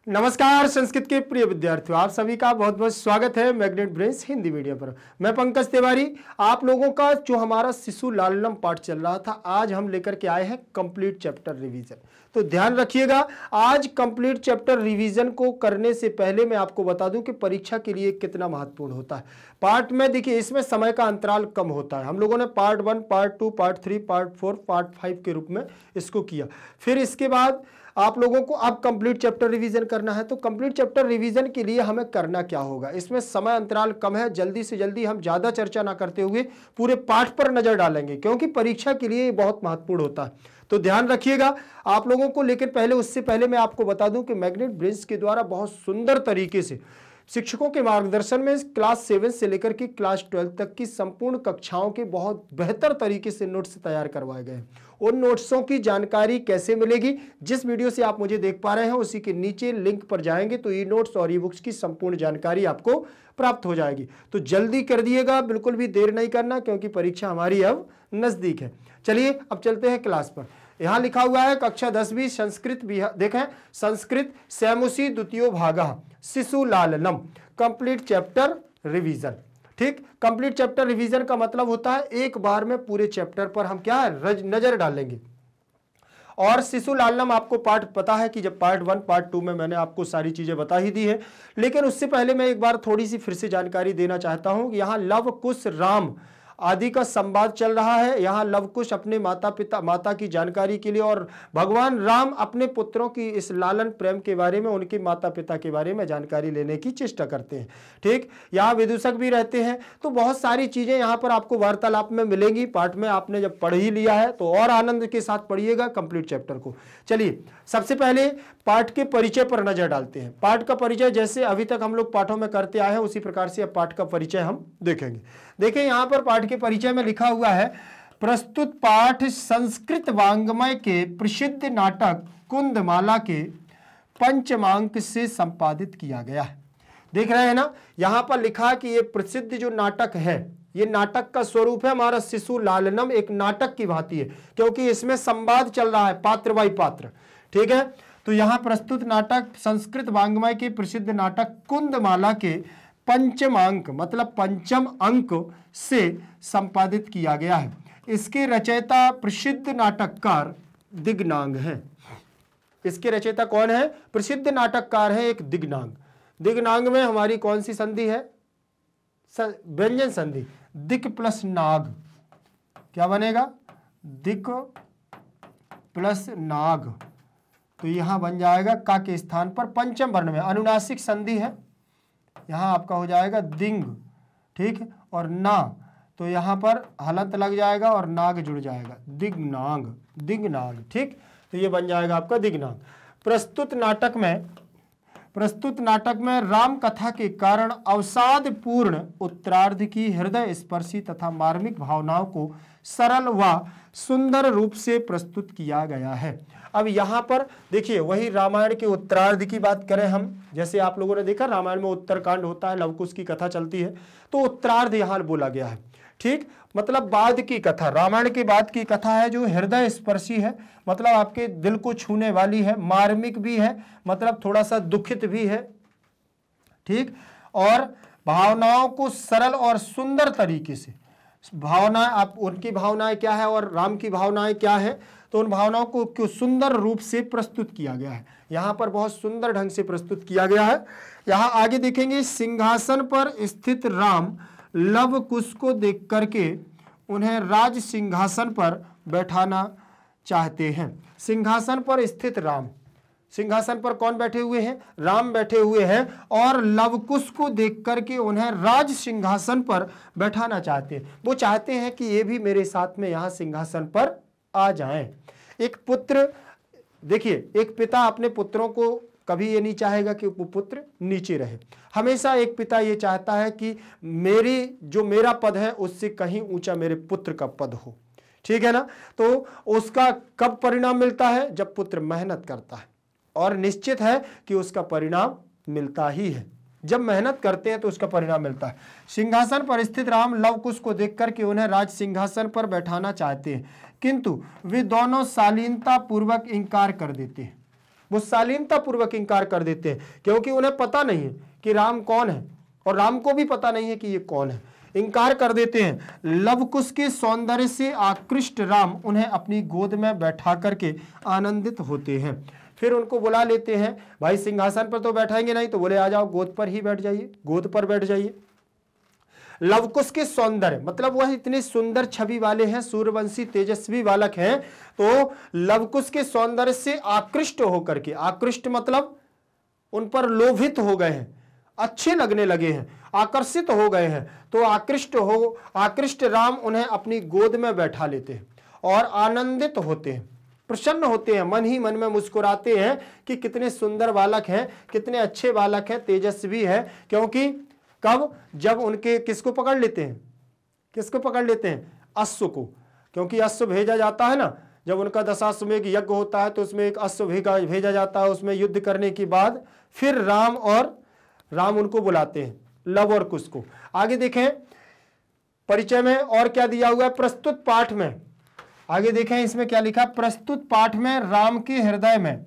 नमस्कार संस्कृत के प्रिय विद्यार्थियों, आप सभी का बहुत बहुत स्वागत है मैग्नेट ब्रेन्स हिंदी मीडियम पर। मैं पंकज तिवारी। आप लोगों का जो हमारा शिशु लालनम पाठ चल रहा था, आज हम लेकर के आए हैं कंप्लीट चैप्टर रिवीजन। तो ध्यान रखिएगा, आज कंप्लीट चैप्टर रिवीजन को करने से पहले मैं आपको बता दूं कि परीक्षा के लिए कितना महत्वपूर्ण होता है। पार्ट में देखिए, इसमें समय का अंतराल कम होता है। हम लोगों ने part 1, part 2, part 3, part 4, part 5 के रूप में इसको किया। फिर इसके बाद आप लोगों को अब कंप्लीट चैप्टर रिवीजन करना है। तो कंप्लीट चैप्टर रिवीजन के लिए हमें करना क्या होगा, इसमें समय अंतराल कम है, जल्दी से जल्दी हम ज्यादा चर्चा ना करते हुए पूरे पाठ पर नजर डालेंगे, क्योंकि परीक्षा के लिए ये बहुत महत्वपूर्ण होता है। तो ध्यान रखिएगा आप लोगों को। लेकिन पहले उससे पहले मैं आपको बता दूं कि मैग्नेट ब्रेन्स के द्वारा बहुत सुंदर तरीके से शिक्षकों के मार्गदर्शन में क्लास 7 से लेकर के क्लास 12 तक की संपूर्ण कक्षाओं के बहुत बेहतर तरीके से नोट्स तैयार करवाए गए। उन नोट्सों की जानकारी कैसे मिलेगी, जिस वीडियो से आप मुझे देख पा रहे हैं उसी के नीचे लिंक पर जाएंगे तो ई नोट्स और ई बुक्स की संपूर्ण जानकारी आपको प्राप्त हो जाएगी। तो जल्दी कर दिएगा, बिल्कुल भी देर नहीं करना, क्योंकि परीक्षा हमारी अब नजदीक है। चलिए अब चलते हैं क्लास पर। यहां लिखा हुआ है कक्षा 10वीं संस्कृत देखें, संस्कृत सैमुसी द्वितीयो भागः शिशु लालनम कंप्लीट चैप्टर रिवीजन। ठीक, कंप्लीट चैप्टर रिवीजन का मतलब होता है एक बार में पूरे चैप्टर पर हम क्या नजर डालेंगे। और शिशु लालनम आपको पार्ट पता है कि जब पार्ट 1, पार्ट 2 में मैंने आपको सारी चीजें बता ही दी है। लेकिन उससे पहले मैं एक बार थोड़ी सी फिर से जानकारी देना चाहता हूं कि यहां लव कुश राम आदि का संवाद चल रहा है। यहाँ लवकुश अपने माता की जानकारी के लिए और भगवान राम अपने पुत्रों की इस लालन प्रेम के बारे में, उनके माता पिता के बारे में जानकारी लेने की चेष्टा करते हैं। ठीक, यहाँ विदूषक भी रहते हैं। तो बहुत सारी चीजें यहाँ पर आपको वार्तालाप में मिलेंगी। पाठ में आपने जब पढ़ ही लिया है तो और आनंद के साथ पढ़िएगा कंप्लीट चैप्टर को। चलिए सबसे पहले पाठ के परिचय पर नजर डालते हैं। पाठ का परिचय जैसे अभी तक हम लोग पाठों में करते आए हैं उसी प्रकार से अब पाठ का परिचय हम देखेंगे। देखिए यहाँ पर पाठ के परिचय में लिखा हुआ है, प्रस्तुत पाठ संस्कृत वाङ्मय के प्रसिद्ध नाटक कुंदमाला के पंचमांक से संपादित किया गया है। देख रहे हैं ना, यहां पर लिखा कि ये प्रसिद्ध जो नाटक है, ये नाटक का स्वरूप है हमारा शिशु लालनम, एक नाटक की भांति है, क्योंकि इसमें संवाद चल रहा है पात्र बाई पात्र। ठीक है, तो यहां प्रस्तुत नाटक संस्कृत वाङ्मय के प्रसिद्ध नाटक कुंदमाला के पंचमांक मतलब पंचम अंक से संपादित किया गया है। इसके रचयिता प्रसिद्ध नाटककार दिग्नांग है। इसके रचयिता कौन है? प्रसिद्ध नाटककार है एक दिग्नांग। दिग्नांग में हमारी कौन सी संधि है? व्यंजन संधि। दिक प्लस नाग क्या बनेगा? दिक प्लस नाग। तो यहां बन जाएगा का के स्थान पर पंचम वर्ण में अनुनासिक संधि है, यहां आपका हो जाएगा दिंग। ठीक, और ना तो यहां पर हलंत लग जाएगा और नाग जुड़ जाएगा, दिग्नाग, दिग्नाग। ठीक, तो ये बन जाएगा आपका दिग्नाग। प्रस्तुत नाटक में राम कथा के कारण अवसाद पूर्ण उत्तरार्ध की हृदय स्पर्शी तथा मार्मिक भावनाओं को सरल व सुंदर रूप से प्रस्तुत किया गया है। अब यहाँ पर देखिए, वही रामायण के उत्तरार्ध की बात करें हम, जैसे आप लोगों ने देखा रामायण में उत्तरकांड होता है, लवकुश की कथा चलती है, तो उत्तरार्ध यहाँ बोला गया है। ठीक, मतलब बाद की कथा, रामायण के बाद की कथा है जो हृदय स्पर्शी है, मतलब आपके दिल को छूने वाली है, मार्मिक भी है, मतलब थोड़ा सा दुखित भी है। ठीक, और भावनाओं को सरल और सुंदर तरीके से, भावना आप उनकी भावनाएं क्या है और राम की भावनाएं क्या है, तो उन भावनाओं को क्यों सुंदर रूप से प्रस्तुत किया गया है। यहां पर बहुत सुंदर ढंग से प्रस्तुत किया गया है। यहां आगे देखेंगे, सिंहासन पर स्थित राम लव कुश को देख करके उन्हें राज सिंहासन पर बैठाना चाहते हैं। सिंहासन पर स्थित राम, सिंहासन पर कौन बैठे हुए हैं? राम बैठे हुए हैं, और लवकुश को देख करके उन्हें राज सिंहासन पर बैठाना चाहते हैं। वो चाहते हैं कि ये भी मेरे साथ में यहाँ सिंहासन पर आ जाएं। एक पुत्र, देखिए एक पिता अपने पुत्रों को कभी ये नहीं चाहेगा कि वो पुत्र नीचे रहे। हमेशा एक पिता ये चाहता है कि मेरा पद है उससे कहीं ऊंचा मेरे पुत्र का पद हो। ठीक है ना, तो उसका कब परिणाम मिलता है? जब पुत्र मेहनत करता है, और निश्चित है कि उसका परिणाम मिलता ही है। जब मेहनत करते हैं तो उसका परिणाम मिलता है। सिंहासन पर स्थित राम लवकुश को देखकर के उन्हें राज सिंहासन पर बैठाना चाहते हैं, किंतु वे दोनों शालीनता पूर्वक इंकार कर देते हैं। वो शालीनता पूर्वक इंकार कर देते हैं, क्योंकि उन्हें पता नहीं है कि राम कौन है और राम को भी पता नहीं है कि ये कौन है। इंकार कर देते हैं। लवकुश के सौंदर्य से आकृष्ट राम उन्हें अपनी गोद में बैठा करके आनंदित होते हैं। फिर उनको बुला लेते हैं, भाई सिंहासन पर तो बैठाएंगे नहीं, तो बोले आ जाओ गोद पर ही बैठ जाइए, गोद पर बैठ जाइए। लवकुश के सौंदर्य मतलब वह इतने सुंदर छवि वाले हैं, सूर्यवंशी तेजस्वी बालक हैं, तो लवकुश के सौंदर्य से आकृष्ट होकर के, आकृष्ट मतलब उन पर लोभित हो गए हैं, अच्छे लगने लगे हैं, आकर्षित हो गए हैं, तो आकृष्ट राम उन्हें अपनी गोद में बैठा लेते हैं और आनंदित होते हैं, प्रसन्न होते हैं, मन ही मन में मुस्कुराते हैं कि कितने सुंदर बालक हैं, कितने अच्छे बालक हैं, तेजस्वी है। क्योंकि कब, जब उनके किसको पकड़ लेते हैं, किसको पकड़ लेते हैं, अश्व को, क्योंकि अश्व भेजा जाता है ना, जब उनका दशाश्वमेध यज्ञ होता है तो उसमें एक अश्व भेजा जाता है, उसमें युद्ध करने के बाद फिर राम उनको बुलाते हैं, लव और कुश को। आगे देखें परिचय में और क्या दिया हुआ है, प्रस्तुत पाठ में आगे देखें इसमें क्या लिखा, प्रस्तुत पाठ में राम के हृदय में,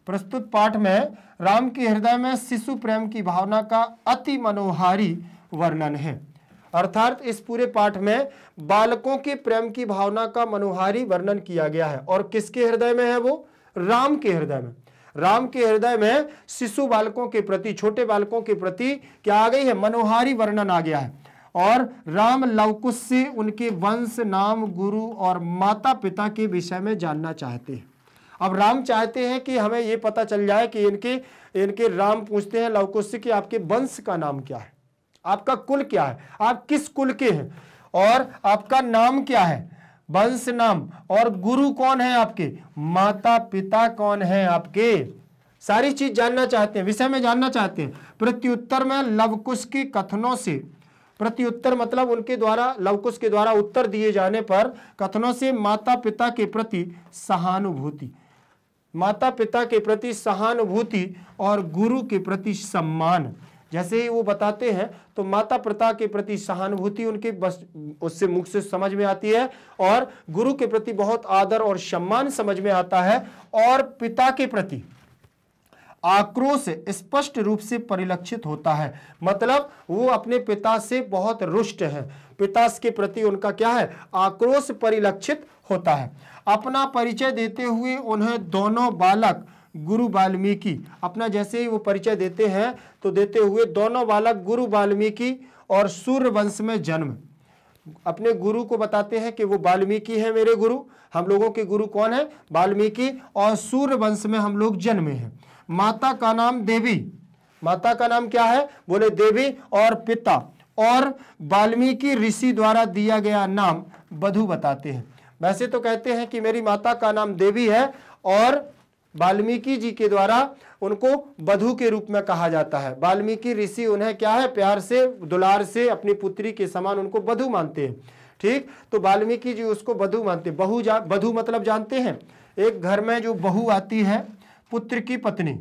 प्रस्तुत पाठ में राम के हृदय में शिशु प्रेम की भावना का अति मनोहारी वर्णन है। अर्थात इस पूरे पाठ में बालकों के प्रेम की भावना का मनोहारी वर्णन किया गया है। और किसके हृदय में है वो, राम के हृदय में। राम के हृदय में शिशु बालकों के प्रति, छोटे बालकों के प्रति क्या आ गई है, मनोहारी वर्णन आ गया है। और राम लवकुश से उनके वंश, नाम, गुरु और माता पिता के विषय में जानना चाहते हैं। अब राम चाहते हैं कि हमें यह पता चल जाए कि इनके राम पूछते हैं लवकुश से कि आपके वंश का नाम क्या है, आपका कुल क्या है, आप किस कुल के हैं, और आपका नाम क्या है, वंश नाम, और गुरु कौन है आपके, माता पिता कौन है आपके, सारी चीज जानना चाहते हैं, विषय में जानना चाहते हैं। प्रत्युत्तर में लवकुश के कथनों से, प्रत्युत्तर मतलब उनके द्वारा, लवकुश के द्वारा उत्तर दिए जाने पर कथनों से माता पिता के प्रति सहानुभूति, माता पिता के प्रति सहानुभूति और गुरु के प्रति सम्मान, जैसे ही वो बताते हैं तो माता पिता के प्रति सहानुभूति उनके बस उससे मुख से समझ में आती है, और गुरु के प्रति बहुत आदर और सम्मान समझ में आता है, और पिता के प्रति आक्रोश स्पष्ट रूप से परिलक्षित होता है। मतलब वो अपने पिता से बहुत रुष्ट है, पिता के प्रति उनका क्या है, आक्रोश परिलक्षित होता है। अपना परिचय देते हुए उन्हें दोनों बालक गुरु वाल्मीकि, अपना जैसे ही वो परिचय देते हैं तो देते हुए दोनों बालक गुरु वाल्मीकि और सूर्यवंश में जन्म, अपने गुरु को बताते हैं कि वो वाल्मीकि है मेरे गुरु, हम लोगों के गुरु कौन है, वाल्मीकि, और सूर्यवंश में हम लोग जन्मे हैं। माता का नाम देवी, माता का नाम क्या है, बोले देवी, और पिता और वाल्मीकि ऋषि द्वारा दिया गया नाम बधु बताते हैं। वैसे तो कहते हैं कि मेरी माता का नाम देवी है, और वाल्मीकि जी के द्वारा उनको बधु के रूप में कहा जाता है। वाल्मीकि ऋषि उन्हें क्या है, प्यार से, दुलार से, अपनी पुत्री के समान उनको बधु मानते हैं। ठीक, तो वाल्मीकि जी उसको बधु मानते हैं। बधु मतलब जानते हैं, एक घर में जो बहू आती है, पुत्र की पत्नी,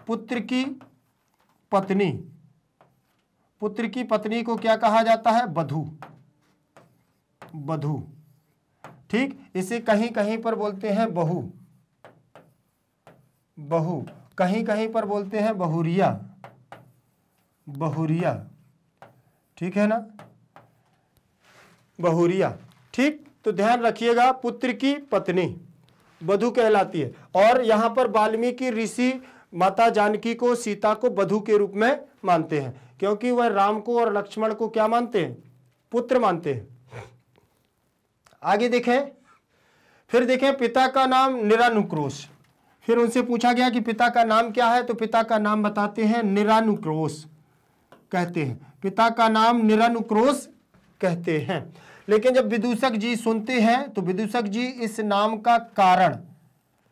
पुत्र की पत्नी, पुत्र की पत्नी को क्या कहा जाता है, बधू, बधू। ठीक, इसे कहीं कहीं पर बोलते हैं बहू, बहू, कहीं कहीं पर बोलते हैं बहुरिया, बहुरिया, ठीक है ना, बहुरिया। ठीक, तो ध्यान रखिएगा, पुत्र की पत्नी बधू कहलाती है। और यहां पर वाल्मीकि ऋषि माता जानकी को, सीता को बधू के रूप में मानते हैं, क्योंकि वह राम को और लक्ष्मण को क्या मानते हैं, पुत्र मानते हैं। आगे देखें, फिर देखें पिता का नाम निरानुक्रोश। फिर उनसे पूछा गया कि पिता का नाम क्या है, तो पिता का नाम बताते हैं निरानुक्रोश कहते हैं, पिता का नाम निरानुक्रोश कहते हैं। लेकिन जब विदूषक जी सुनते हैं तो विदूषक जी इस नाम का कारण,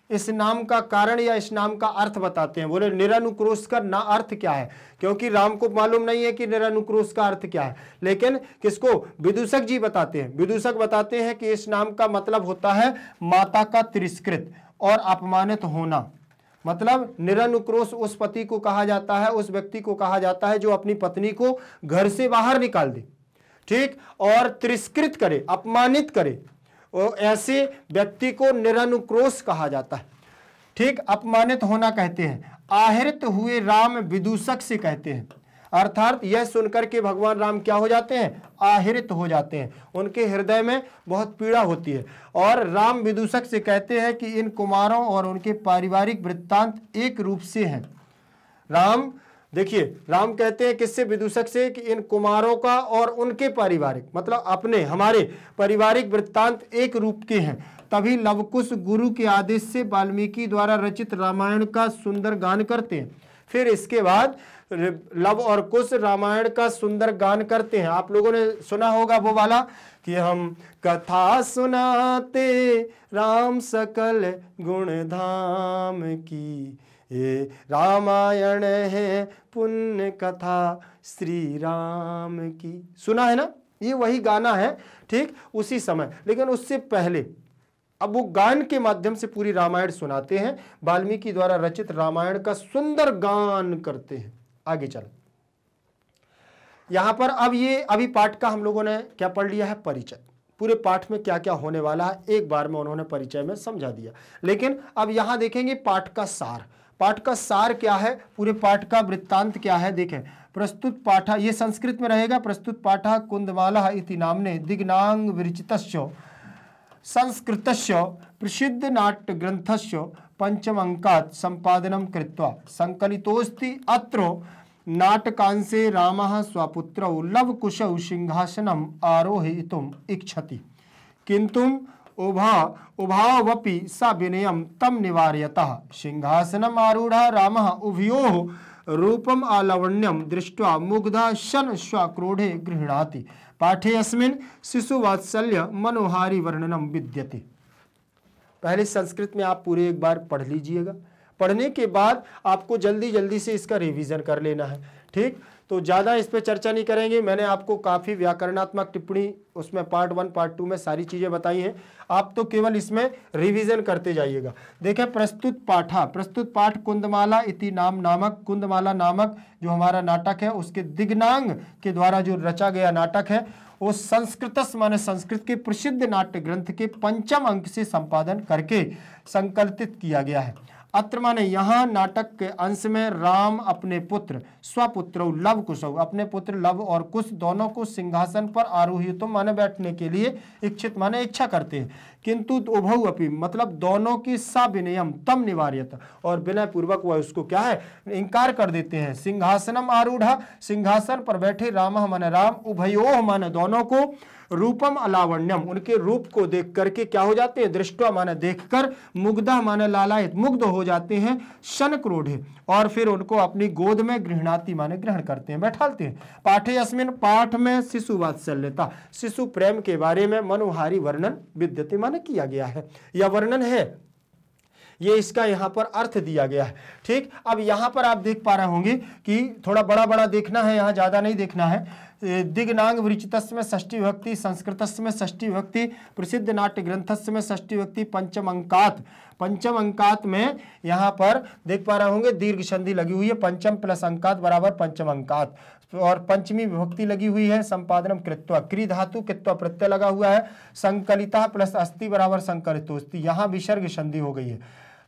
इस नाम का कारण या इस नाम का अर्थ बताते हैं। बोले निरानुक्रोश का ना अर्थ क्या है, क्योंकि राम को मालूम नहीं है कि निरानुक्रोश का अर्थ क्या है, लेकिन किसको, विदूषक जी बताते हैं। विदूषक बताते हैं कि इस नाम का मतलब होता है माता का तिरस्कृत और अपमानित होना। मतलब निरानुक्रोश उस पति को कहा जाता है, उस व्यक्ति को कहा जाता है जो अपनी पत्नी को घर से बाहर निकाल दे, ठीक, और तिरस्कृत करे, अपमानित करे, और ऐसे व्यक्ति को निरानुक्रोश कहा जाता है। ठीक, अपमानित होना कहते हैं। आहृत हुए राम विदूषक से कहते हैं, अर्थात यह सुनकर के भगवान राम क्या हो जाते हैं, आहृत हो जाते हैं, उनके हृदय में बहुत पीड़ा होती है। और राम विदूषक से कहते हैं कि इन कुमारों और उनके पारिवारिक वृत्तांत एक रूप से हैं। राम देखिए, राम कहते हैं किससे, विदूषक से, कि इन कुमारों का और उनके पारिवारिक, मतलब अपने हमारे पारिवारिक वृत्तांत एक रूप के हैं। तभी लवकुश गुरु के आदेश से वाल्मीकि द्वारा रचित रामायण का सुंदर गान करते हैं। फिर इसके बाद लव और कुश रामायण का सुंदर गान करते हैं। आप लोगों ने सुना होगा वो वाला कि हम कथा सुनाते राम सकल गुण धाम की, ये रामायण है पुण्य कथा श्री राम की। सुना है ना, ये वही गाना है, ठीक, उसी समय। लेकिन उससे पहले अब वो गान के माध्यम से पूरी रामायण सुनाते हैं, वाल्मीकि द्वारा रचित रामायण का सुंदर गान करते हैं। आगे चलो, यहां पर अब ये अभी पाठ का हम लोगों ने क्या पढ़ लिया है, परिचय। पूरे पाठ में क्या क्या होने वाला है एक बार में उन्होंने परिचय में समझा दिया। लेकिन अब यहां देखेंगे पाठ का सार। पाठ का सार क्या है, पूरे पाठ का वृत्तांत क्या है, देखें। प्रस्तुत पाठा, ये संस्कृत में रहेगा। प्रस्तुत पाठा कुंदमाला इति नाम्ने दिग्नांग विरचितस्य संस्कृतस्य प्रसिद्ध नाट्य ग्रंथस्य पंचमंकात् संपादनं कृत्वा संकलितोऽस्ति। अत्र नाटकांशे रामः स्वपुत्रौ लवकुशौ सिंहासनम् आरोहयितुम् इच्छति, किन्तु उभावपि स विनयं तं निवारयतः। सिंहासनम् आरूढ़ः रामः उभयोः रूपम् आलावण्यं दृष्ट्वा मुग्धः शन स्वक्रोधे गृह्णाति। पाठे अस्मिन् शिशुवात्सल्य मनोहारी वर्णनम विद्यते। पहले संस्कृत में आप पूरे एक बार पढ़ लीजिएगा। पढ़ने के बाद आपको जल्दी जल्दी से इसका रिवीजन कर लेना है, ठीक। तो ज़्यादा इस पर चर्चा नहीं करेंगे। मैंने आपको काफ़ी व्याकरणात्मक टिप्पणी उसमें पार्ट 1 पार्ट 2 में सारी चीज़ें बताई हैं। आप तो केवल इसमें रिवीजन करते जाइएगा। देखें, प्रस्तुत पाठा, प्रस्तुत पाठ कुंदमाला इति नामक, कुंदमाला नामक जो हमारा नाटक है उसके दिग्नांग के द्वारा जो रचा गया नाटक है वो संस्कृतस माने संस्कृत के प्रसिद्ध नाट्य ग्रंथ के पंचम अंक से संपादन करके संकलित किया गया है। अत्र माने यहाँ नाटक के अंश में राम अपने पुत्र स्वपुत्र लव कुशौ, अपने पुत्र लव और कुश दोनों को सिंहासन पर आरोहित माने बैठने के लिए इच्छित माने इच्छा करते हैं। किंतु उभौ अपि मतलब दोनों की सविनयम तम निवार्यत, और विनय पूर्वक वह उसको क्या है, इंकार कर देते हैं। सिंहासनम आरूढ़, सिंहासन पर बैठे राम माने राम, उभयोः माने दोनों को, रूपम अलावण्यम उनके रूप को देख करके क्या हो जाते हैं, दृष्टवा माने देखकर, मुग्धा माने लालायित मुग्ध हो जाते हैं, शन क्रोधे और फिर उनको अपनी गोद में गृहणाति माने ग्रहण करते हैं, बैठालते हैं। पाठे अस्मिन पाठ में शिशु वात्सल्यता, शिशु प्रेम के बारे में मनोहारी वर्णन विद्यते माने किया गया है, यह वर्णन है, ये इसका यहाँ पर अर्थ दिया गया है, ठीक। अब यहाँ पर आप देख पा रहे होंगे कि थोड़ा बड़ा बड़ा देखना है, यहाँ ज्यादा नहीं देखना है। दिग्नांग विरचितस्य में षष्ठी विभक्ति, संस्कृतस्य में षष्ठी विभक्ति, प्रसिद्ध नाट्य ग्रंथस्य में षष्ठी विभक्ति, पंचम अंकात, पंचम अंकात में यहाँ पर देख पा रहे होंगे दीर्घ संधि लगी हुई है, पंचम प्लस अंकात बराबर पंचम अंकात, और पंचमी विभक्ति लगी हुई है, संपादनम कृत्वा, क्री धातु कित्वा प्रत्यय लगा हुआ है, संकलिता प्लस अस्ति बराबर संकलितोस्ति, यहाँ विसर्ग संधि हो गई है।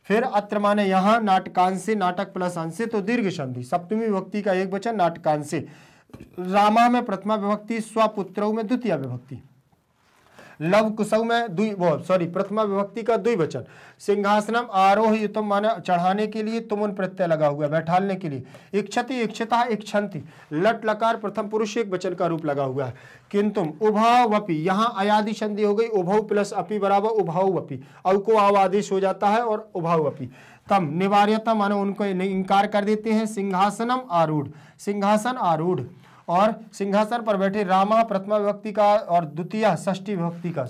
फिर अत्र माने यहाँ नाटकांशे, नाटक प्लस अंशे तो दीर्घ संधि, सप्तमी विभक्ति का एक वचन नाटकांशे, रामा में प्रथमा विभक्ति, स्वपुत्रौ में द्वितीय विभक्ति, लव कुशौ में प्रथमा विभक्ति का द्विवचन, सिंहासनम आरोहयितुम माने चढ़ाने के लिए, तुम उन प्रत्यय लगा हुआ है बैठालने के लिए, इच्छति इच्छता इच्छन्ति, लट लकार प्रथम पुरुष एक वचन का रूप लगा हुआ है। किंतु उभावपि, यहाँ अयादि संधि हो गई, उभौ प्लस अपि बराबर उभावपि, औ को आव आदेश हो जाता है और उभावपि, तम निवार्यता माने उनको इंकार कर देते हैं। सिंहासनम आरूढ़, सिंहासन आरूढ़, और सिंहासन पर बैठे रामा प्रथमा विभक्ति का और द्वितीय षष्ठी विभक्ति का,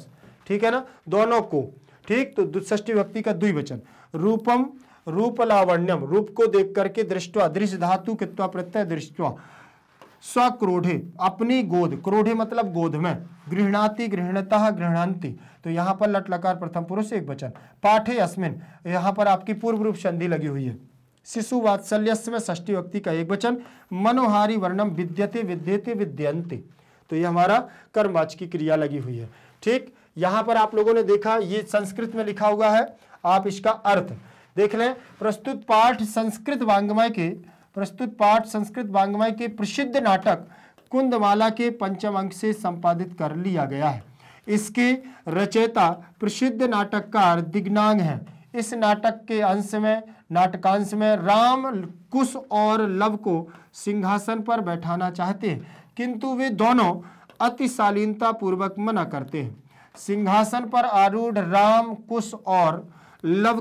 ठीक है ना, दोनों को, ठीक। तो षष्ठी विभक्ति का द्विवचन, रूपम रूपलावण्यम रूप को देख करके, दृष्टवा दृश्य धातु कित्वा प्रत्यय दृष्टवा, स्वक्रोधे अपनी गोद, क्रोधे मतलब गोद में, गृहणाति गृहणतः गृहणान्ति, तो यहाँ पर लट लकार प्रथम पुरुष एक वचन। पाठे अस्मिन, यहाँ पर आपकी पूर्व रूप संधि लगी हुई है। शिशु वात्सल्यस्य में षष्ठी व्यक्ति का एक वचन, मनोहारी वर्णम विद्यते विद्यते विद्यन्ते, तो ये हमारा कर्मवाचक की क्रिया लगी हुई है, ठीक। यहाँ पर आप लोगों ने देखा ये संस्कृत में लिखा हुआ है, आप इसका अर्थ देख लें, प्रस्तुत पाठ संस्कृत वाङ्मय के प्रसिद्ध नाटक कुंदमाला के पंचम अंक से संपादित कर लिया गया है। इसके रचयिता प्रसिद्ध नाटककार दिग्नाग हैं। इस नाटकांश में राम कुश और लव को सिंहासन पर बैठाना चाहते हैं, किंतु वे दोनों अति शालीनता पूर्वक मना करते हैं। सिंहासन पर आरूढ़ राम कुश और लव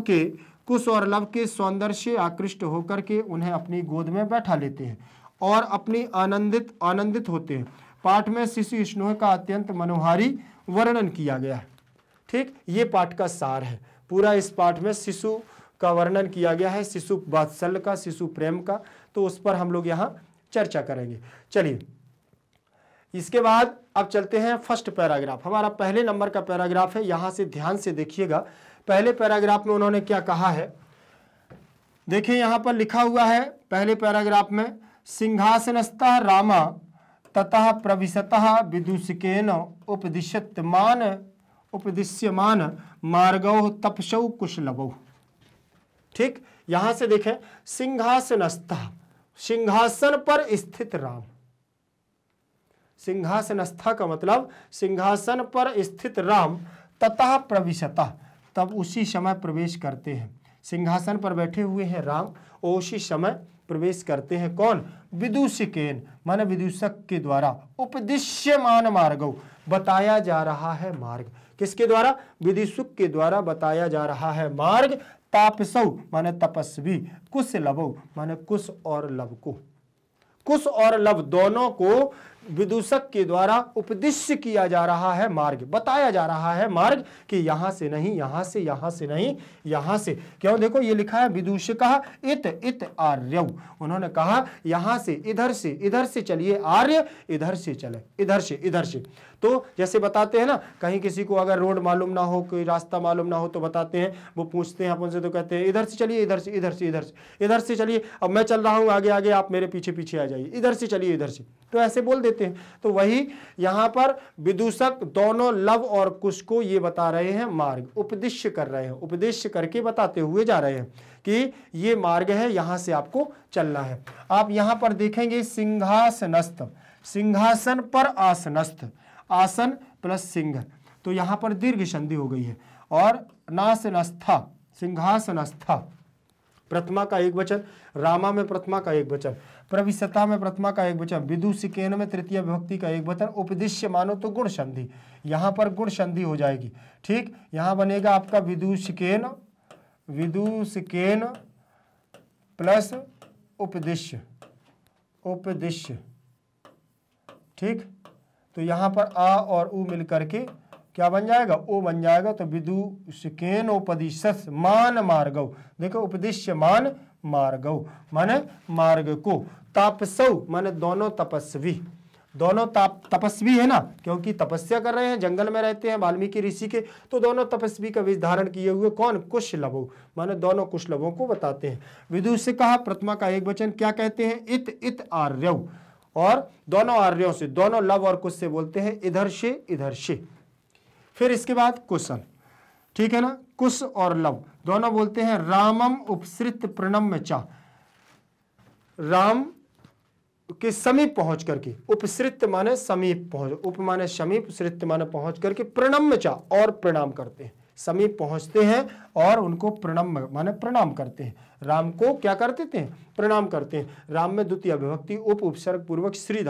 के सौंदर्य से आकृष्ट होकर के उन्हें अपनी गोद में बैठा लेते हैं और अपनी आनंदित होते हैं। पाठ में शिशु स्नेह का अत्यंत मनोहारी वर्णन किया गया है। ठीक, ये पाठ का सार है। पूरा इस पाठ में शिशु का वर्णन किया गया है, शिशु वात्सल्य का, शिशु प्रेम का, तो उस पर हम लोग यहाँ चर्चा करेंगे। चलिए, इसके बाद अब चलते हैं फर्स्ट पैराग्राफ। हमारा पहले नंबर का पैराग्राफ है, यहां से ध्यान से देखिएगा। पहले पैराग्राफ में उन्होंने क्या कहा है, देखिए यहां पर लिखा हुआ है पहले पैराग्राफ में, सिंहासनस्थः रामा ततः प्रविशतः विदूषकेन उपदिश्यमान मार्गौ तपसौ कुशलवौ। ठीक, यहां से देखें, सिंहासनस्थः, सिंहासन पर स्थित राम। सिंहासनस्था का मतलब सिंहासन पर स्थित राम, ततः प्रविशतः, तब उसी समय प्रवेश करते हैं। सिंहासन पर बैठे हुए हैं राम और उसी समय प्रवेश करते हैं। कौन? विदूषकेन, माने विदूषक के द्वारा, उपदिश्यमान मार्गौ, बताया जा रहा है मार्ग। किसके द्वारा? विदूषक के द्वारा बताया जा रहा है मार्ग। तापसौ माने तपस्वी, कुशलवौ माने कुश और लव को, कुश और लव दोनों को विदूषक के द्वारा उपदिश्य किया जा रहा है मार्ग, बताया जा रहा है मार्ग कि यहां से नहीं, यहां से, यहां से नहीं, यहां से। क्यों? देखो ये लिखा है विदूषकः इत आर्यौ, उन्होंने कहा यहां से, इधर से चलिए आर्य, इधर से चले, इधर से। तो जैसे बताते हैं ना, कहीं किसी को अगर रोड मालूम ना हो, कोई रास्ता मालूम ना हो, तो बताते हैं, वो पूछते हैं अपन से, तो कहते हैं इधर से चलिए, इधर से चलिए, अब मैं चल रहा हूं आगे आगे, आप मेरे पीछे आ जाइए, इधर से चलिए, इधर से, तो ऐसे बोल देते हैं। तो वही यहां पर विदूषक दोनों लव और कुश को ये बता रहे हैं मार्ग, उपदिश्य कर रहे हैं, उपदेश करके बताते हुए जा रहे हैं कि ये मार्ग है, यहां से आपको चलना है। आप यहां पर देखेंगे सिंहासनस्थ, सिंहासन पर आसनस्थ, आसन प्लस सिंह, तो यहां पर दीर्घ संधि हो गई है। और नासनस्था, सिंहासनस्था, प्रथमा का एक वचन, रामा में प्रथमा का एक वचन, प्रविशता में प्रथमा का एक वचन, विदूषकेन में तृतीय विभक्ति का एक वचन, उपदिश्य मानो तो गुण संधि, यहां पर गुण संधि हो जाएगी। ठीक, यहां बनेगा आपका विदूषकेन प्लस उपदिश्य, ठीक, तो यहां पर आ और उ मिलकर के क्या बन जाएगा? ओ बन जाएगा। तो विदूषकेन उपदिश्यस मान मार्गौ, देखो उपदिश्य मान मार्गौ माने मार्ग को। तापसौ माने दोनों तपस्वी, दोनों तपस्वी है ना, क्योंकि तपस्या कर रहे हैं, जंगल में रहते हैं वाल्मीकि ऋषि के, तो दोनों तपस्वी का वेश धारण किए हुए। कौन? कुशलवौ माने दोनों कुशलवों को बताते हैं। विदूषकः प्रथमा का एक वचन, क्या कहते हैं? इत आर्यौ, और दोनों आर्यों से, दोनों लव और कुश से बोलते हैं इधर से। फिर इसके बाद कुशल, ठीक है ना, कुश और लव दोनों बोलते हैं रामम उपसृत प्रणम्य चा, राम के समीप पहुंच करके, उपसृत माने समीप पहुंच, उप माने समीप, सृत माने पहुंच करके, प्रणम्य चा और प्रणाम करते हैं, समीप पहुंचते हैं और उनको प्रणम्य माने प्रणाम करते हैं। राम को क्या करते थे? प्रणाम करते हैं। राम में द्वितीय विभक्ति उपसर्ग पूर्वक श्री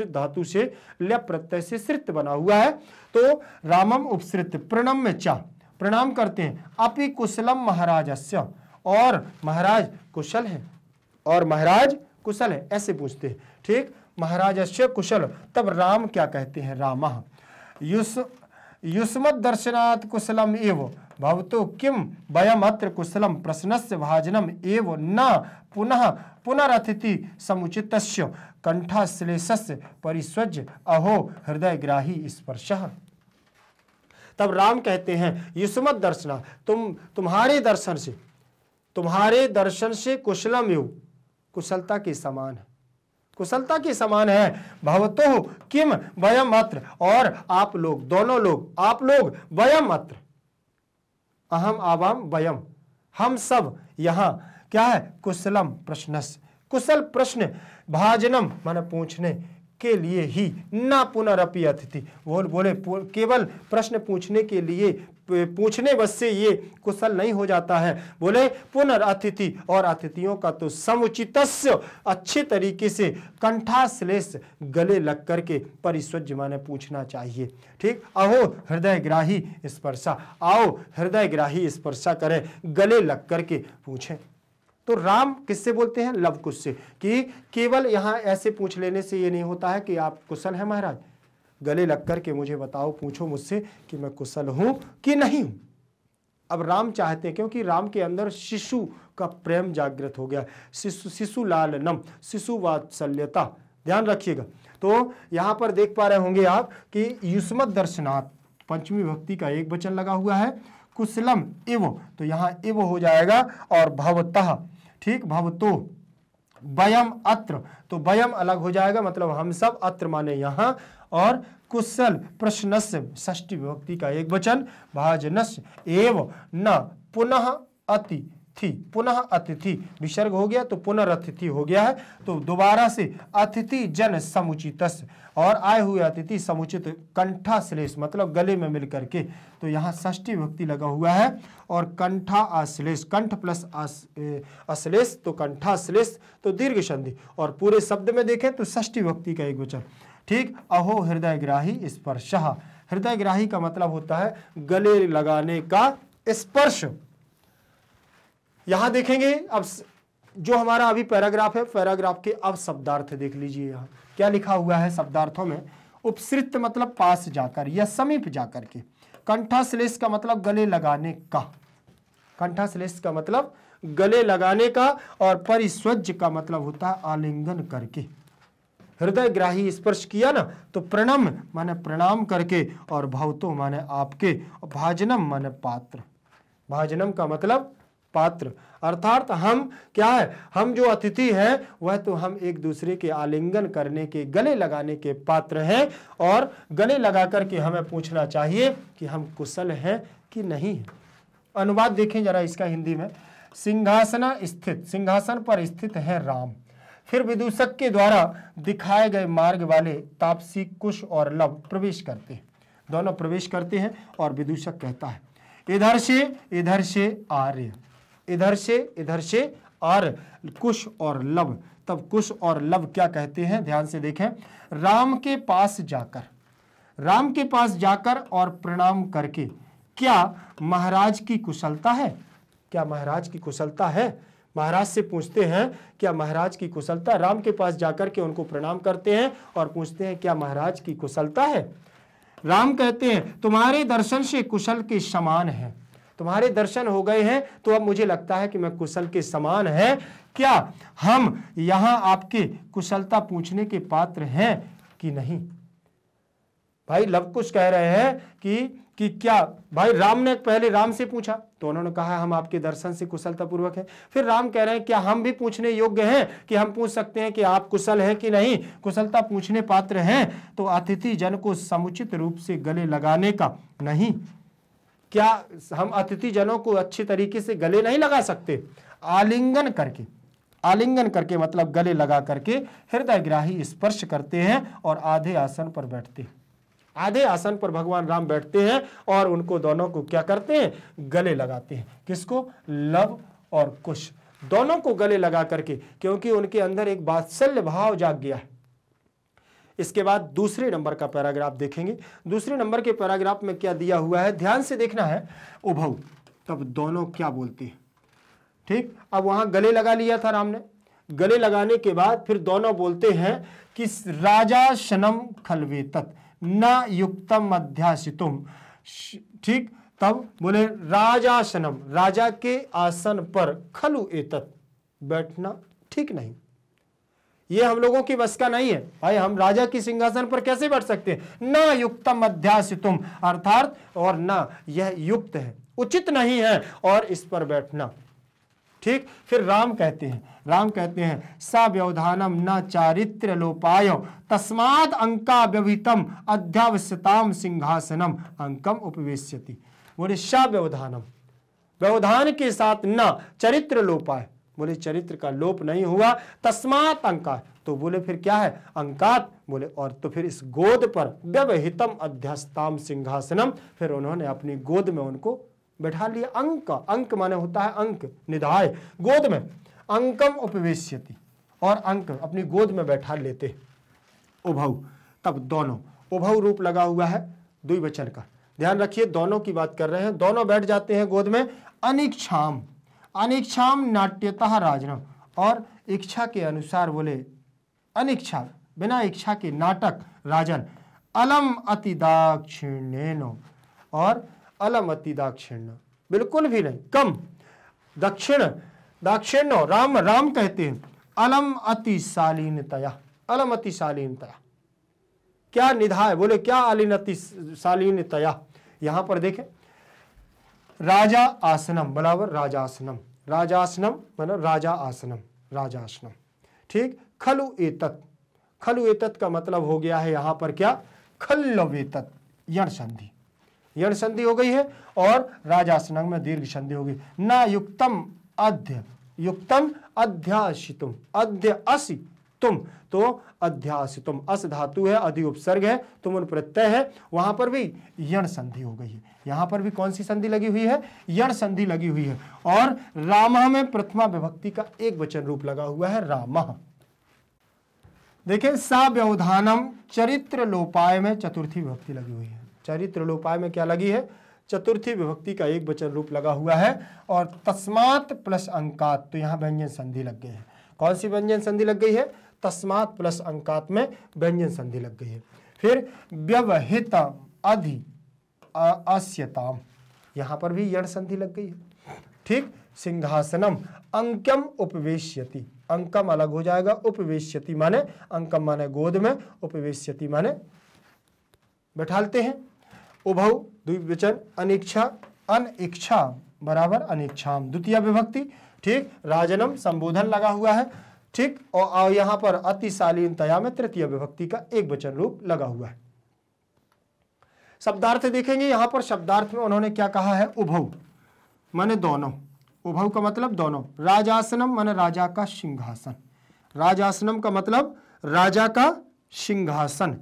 धातु से ल्यप प्रत्यय से सृत बना हुआ है, तो रामम उपसृत प्रणम्य चा, प्रणाम करते हैं। अपि कुशलम महाराजस्य, और महाराज कुशल है, और महाराज कुशल है, ऐसे पूछते हैं। ठीक, महाराजस्य कुशल, तब राम क्या कहते हैं? रामः युष्मद् दर्शनात् कुशलम एव भवतो किम वयमत्र कुशलम प्रश्नस्य भाजनम एव न पुनः पुनरतिथि समुचितस्य कंठाश्लेषस्य परिस्वज्य अहो हृदयग्राही स्पर्शः। तब राम कहते हैं युष्मद् दर्शना, तुम्हारे दर्शन से कुशलम एव, कुशलता के समान है, कुशलता के समान है। भवतो किम वयम अत्र, और आप लोग, दोनों लोग, आप लोग, वयम अत्र, अहम आवाम वयम, हम सब यहाँ क्या है, कुशलम प्रश्नस्य, कुशल प्रश्न भाजनम माने पूछने के लिए ही, ना पुनरपि अतिथि, बोले केवल प्रश्न पूछने के लिए, पूछने बस से ये कुशल नहीं हो जाता है, बोले पुनरअतिथि, और अतिथियों का तो समुचितस्य अच्छे तरीके से कंठाश्लेष गले लग करके परिस्वज्य माने पूछना चाहिए। ठीक, अहो हृदयग्राही स्पर्शा, आओ हृदयग्राही स्पर्शा करें, गले लग करके पूछें। तो राम किससे बोलते हैं, लवकुश से, कि केवल यहाँ ऐसे पूछ लेने से ये नहीं होता है कि आप कुशल हैं महाराज, गले लग कर के मुझे बताओ, पूछो मुझसे कि मैं कुशल हूं कि नहीं हूं। अब राम चाहते हैं, क्योंकि राम के अंदर शिशु का प्रेम जागृत हो गया, शिशु लालनम, शिशु वात्सल्यता, ध्यान रखिएगा। तो यहां पर देख पा रहे होंगे आप कि युष्मत् दर्शनात् पंचमी विभक्ति का एक वचन लगा हुआ है, कुशलम इव, तो यहां इव हो जाएगा, और भवतः, ठीक, भवतो, वयम अत्र, तो वयम अलग हो जाएगा, मतलब हम सब, अत्र माने यहां, और कुशल प्रश्नस्य षष्ठी विभक्ति का एक वचन, भाजनस्य एव न पुनः अतिथि, पुनः अतिथि विसर्ग हो गया तो पुनरअतिथि हो गया है, तो दोबारा से अतिथि जन समुचितस्य, और आए हुए अतिथि समुचित कंठाश्लेष मतलब गले में मिल करके, तो यहाँ षष्ठी विभक्ति लगा हुआ है, और कंठा आश्लेष, कंठ प्लस अश्लेष तो कंठाश्लेष, तो दीर्घ संधि, और पूरे शब्द में देखें तो षष्ठी विभक्ति का एक वचन। ठीक, अहो हृदयग्राही स्पर्शः, हृदयग्राही का मतलब होता है गले लगाने का स्पर्श। यहां देखेंगे अब जो हमारा अभी पैराग्राफ है, पैराग्राफ के अब शब्दार्थ देख लीजिए। यहाँ क्या लिखा हुआ है शब्दार्थों में, उपसृत मतलब पास जाकर या समीप जाकर के, कंठाश्लेष का मतलब गले लगाने का, कंठाश्लेष का मतलब गले लगाने का, और परिस्वज्य का मतलब होता है आलिंगन करके। हृदयग्राही स्पर्श किया ना, तो प्रणम माने प्रणाम करके, और भवतो माने आपके, और भाजनम माने पात्र, भाजनम का मतलब पात्र, अर्थात हम क्या है, हम जो अतिथि हैं वह तो हम एक दूसरे के आलिंगन करने के, गले लगाने के पात्र हैं, और गले लगा करके हमें पूछना चाहिए कि हम कुशल हैं कि नहीं। अनुवाद देखें जरा इसका हिंदी में, सिंहासन स्थित, सिंहासन पर स्थित है राम, फिर विदूषक के द्वारा दिखाए गए मार्ग वाले तापसी कुश और लव प्रवेश करते हैं, दोनों प्रवेश करते हैं, और विदूषक कहता है इधर से आर्य, इधर से आर्य, कुश और लव, तब कुश और लव क्या कहते हैं, ध्यान से देखें, राम के पास जाकर, राम के पास जाकर और प्रणाम करके, क्या महाराज की कुशलता है, क्या महाराज की कुशलता है, महाराज से पूछते हैं क्या महाराज की कुशलता, राम के पास जाकर के उनको प्रणाम करते हैं और पूछते हैं क्या महाराज की कुशलता है। राम कहते हैं तुम्हारे दर्शन से कुशल के समान है, तुम्हारे दर्शन हो गए हैं तो अब मुझे लगता है कि मैं कुशल के समान है, क्या हम यहां आपके कुशलता पूछने के पात्र हैं कि नहीं। भाई लवकुश कह रहे हैं कि क्या, भाई राम ने पहले राम से पूछा तो उन्होंने कहा हम आपके दर्शन से कुशलता पूर्वक है, फिर राम कह रहे हैं क्या हम भी पूछने योग्य हैं कि हम पूछ सकते हैं कि आप कुशल हैं कि नहीं, कुशलता पूछने पात्र हैं, तो अतिथि जन को समुचित रूप से गले लगाने का नहीं, क्या हम अतिथि जनों को अच्छे तरीके से गले नहीं लगा सकते, आलिंगन करके, आलिंगन करके मतलब गले लगा करके हृदयग्राही स्पर्श करते हैं और आधे आसन पर बैठते हैं, आधे आसन पर भगवान राम बैठते हैं और उनको दोनों को क्या करते हैं, गले लगाते हैं, किसको, लव और कुश, दोनों को गले लगा करके, क्योंकि उनके अंदर एक वात्सल्य भाव जाग गया है। इसके बाद दूसरे नंबर का पैराग्राफ देखेंगे, दूसरे नंबर के पैराग्राफ में क्या दिया हुआ है, ध्यान से देखना है, उभव, तब दोनों क्या बोलते हैं। ठीक, अब वहां गले लगा लिया था राम ने, गले लगाने के बाद फिर दोनों बोलते हैं कि राजा शनम खलवेतत न युक्तम मध्यासितुम, ठीक, तब बोले राजासनम, राजा के आसन पर, खलु एतत, बैठना ठीक नहीं, ये हम लोगों की बस का नहीं है भाई, हम राजा की सिंहासन पर कैसे बैठ सकते हैं, न युक्तम मध्यासितुम, अर्थात और न यह युक्त है, उचित नहीं है और इस पर बैठना। ठीक, फिर राम कहते हैं सा व्यवधानम न चारित्र लोपाय तस्माद अंका व्यभितम अध्यावस्यताम सिंहासनम अंकम उपवेश्यति, बोले सा व्यवधानम, व्यवधान के साथ न चरित्र लोपाय, बोले चरित्र का लोप नहीं हुआ, तस्मात् अंकात, तो बोले फिर क्या है, अंकात, बोले और तो फिर इस गोद पर व्यवहितम अध्यस्ताम सिंहासनम, फिर उन्होंने अपनी गोद में उनको बैठा लिया। अंक, अंक माने होता है अंक, निधाय, गोद में, अंकम उपवेश्यति, और अंक अपनी गोद में बैठा लेते। उभौ, तब दोनों, उभौ रूप लगा हुआ है द्विवचन का, ध्यान रखिए दोनों की बात कर रहे हैं, दोनों बैठ जाते हैं गोद में। अनिच्छाम, अनिच्छाम नाट्यतः राजनम, और इच्छा के अनुसार, बोले अनिच्छा बिना इच्छा के नाटक राजन। अलम अतिदाक्षिण्येनो, और अलम अतिदाक्षिण्य बिल्कुल भी नहीं, कम, दक्षिण दाक्षिण्यो, राम राम कहते हैं। अलम अतिशालीनतया, अलम अतिशालीनतया, क्या निधा है, बोले क्या अतिशालीनतया, यहां पर देखें राजा आसनम बराबर राजासनम, राजासनम मतलब राजा आसनम, राजासनम, ठीक। खलु एतत्, खलु एतत् का मतलब हो गया है यहां पर क्या, खल्लवेतत्, यण संधि, यण संधि हो गई है, और राजासनम में दीर्घ संधि हो गई। न युक्तम अध्य, युक्तम अध्यासितुम, अध्य असि तुम, तो अध्यासितुम, अस धातु है, अधि उपसर्ग है, तुम उन प्रत्यय है, वहां पर भी यण संधि हो गई है। यहां पर भी कौन सी संधि लगी हुई है, यण संधि लगी हुई है। और रामः में प्रथमा विभक्ति का एक वचन रूप लगा हुआ है, रामः। देखिए सा व्यवधानम चरित्र लोपाय में चतुर्थी विभक्ति लगी हुई है, चरित्र लोपाय में क्या लगी है, चतुर्थी विभक्ति का एक वचन रूप लगा हुआ है। और तस्मात् प्लस अंकात, तो यहाँ व्यंजन संधि लग गई है। कौन सी व्यंजन संधि लग गई है, तस्मात् प्लस अंकात में व्यंजन संधि लग गई है। फिर व्यवहित अधि अस्यताम, यहां पर भी यण संधि लग गई है, ठीक। सिंहासनम अंकम उपवेश्यति, अंकम अलग हो जाएगा, उपवेश्यति माने अंकम माने गोद में, उपवेश्यति माने बैठालते हैं। उभौ द्विवचन, अनिच्छा, अनिच्छा बराबर अनिच्छाम द्वितीय विभक्ति, ठीक। राजनम संबोधन लगा हुआ है, ठीक। और यहां पर अतिशालीनतया में तृतीय विभक्ति का एक वचन रूप लगा हुआ है। शब्दार्थ देखेंगे, यहां पर शब्दार्थ में उन्होंने क्या कहा है, उभौ माने दोनों, उभौ का मतलब दोनों। राजासनम माने राजा का सिंहासन, राजासनम का मतलब राजा का सिंहासन।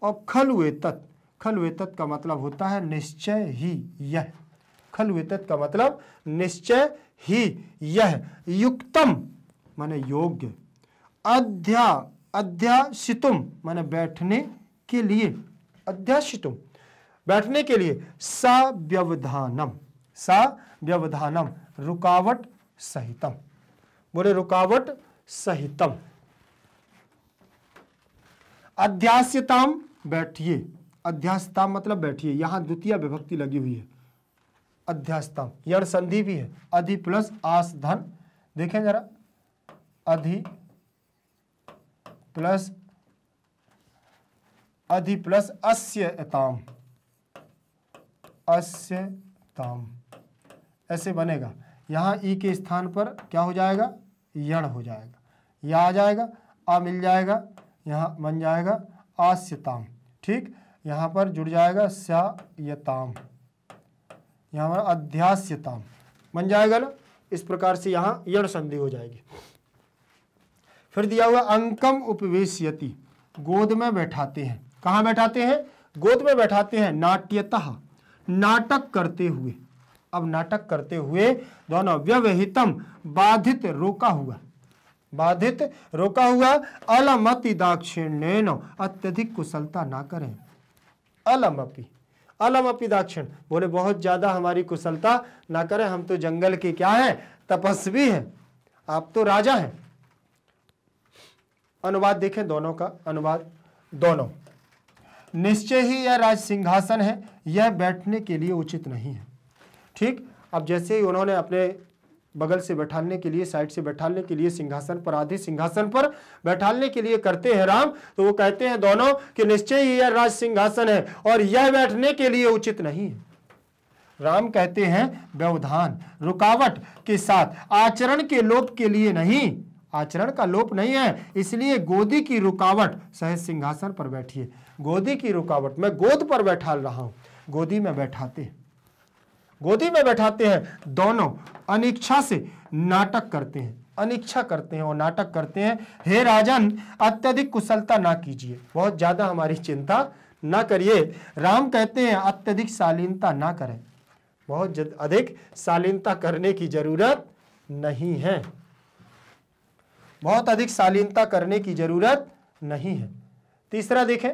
और खलुएतत्, खलुएतत् का मतलब होता है निश्चय ही यह, खलुएतत् का मतलब निश्चय ही यह। युक्तम माने योग्य, अध्यासितुम माने बैठने के लिए, अध्यासितुम बैठने के लिए। सा व्यवधानम, सा व्यवधानम रुकावट सहितम, बोले रुकावट सहितम। अध्यास्यताम बैठिए, अध्यास्ताम मतलब बैठिए, यहां द्वितीय विभक्ति लगी हुई है, अध्यास्ताम, यण संधि भी है, अधि प्लस आस धन, देखें जरा, अधि प्लस अस्यताम, अस्यताम ऐसे बनेगा। यहां ई के स्थान पर क्या हो जाएगा, यण हो जाएगा, यह आ जाएगा, आ मिल जाएगा, यहां बन जाएगा आस्यताम, ठीक। यहां पर जुड़ जाएगा स्यायताम, यहां पर अध्यास्यताम बन जाएगा ना, इस प्रकार से यहां यण संधि हो जाएगी। फिर दिया हुआ अंकम उपवेश्यति, गोद में बैठाते हैं, कहां बैठाते हैं, गोद में बैठाते हैं। नाट्यतः नाटक करते हुए, अब नाटक करते हुए दोनों। व्यवहितम बाधित रोका हुआ, बाधित रोका हुआ। अलमति दाक्षिण्येन अत्यधिक कुशलता ना करें, अलमपि, अलमपि दाक्षिण बोले बहुत ज्यादा हमारी कुशलता ना करें, हम तो जंगल के क्या हैं, तपस्वी हैं, आप तो राजा हैं। अनुवाद देखें दोनों का, अनुवाद दोनों। निश्चय ही यह राज सिंहासन है, यह बैठने के लिए उचित नहीं है, ठीक। अब जैसे ही उन्होंने अपने बगल से बैठालने के लिए, साइड से बैठालने के लिए, सिंहासन पर, आधे सिंहासन पर बैठालने के लिए करते हैं राम, तो वो कहते हैं दोनों कि निश्चय ही यह राज सिंहासन है और यह बैठने के लिए उचित नहीं है। राम कहते हैं व्यवधान, रुकावट के साथ, आचरण के लोप के लिए नहीं, आचरण का लोप नहीं है, इसलिए गोदी की रुकावट, सहज सिंहासन पर बैठिए, गोदी की रुकावट, मैं गोद पर बैठाल रहा हूं, गोदी में बैठाते। गोदी में बैठाते हैं, दोनों अनिच्छा से नाटक करते हैं, अनिच्छा करते हैं और नाटक करते हैं। हे राजन, अत्यधिक कुशलता ना कीजिए, बहुत ज्यादा हमारी चिंता ना करिए। राम कहते हैं अत्यधिक शालीनता ना करें, बहुत अधिक शालीनता करने की जरूरत नहीं है, बहुत अधिक शालीनता करने की जरूरत नहीं है। तीसरा देखें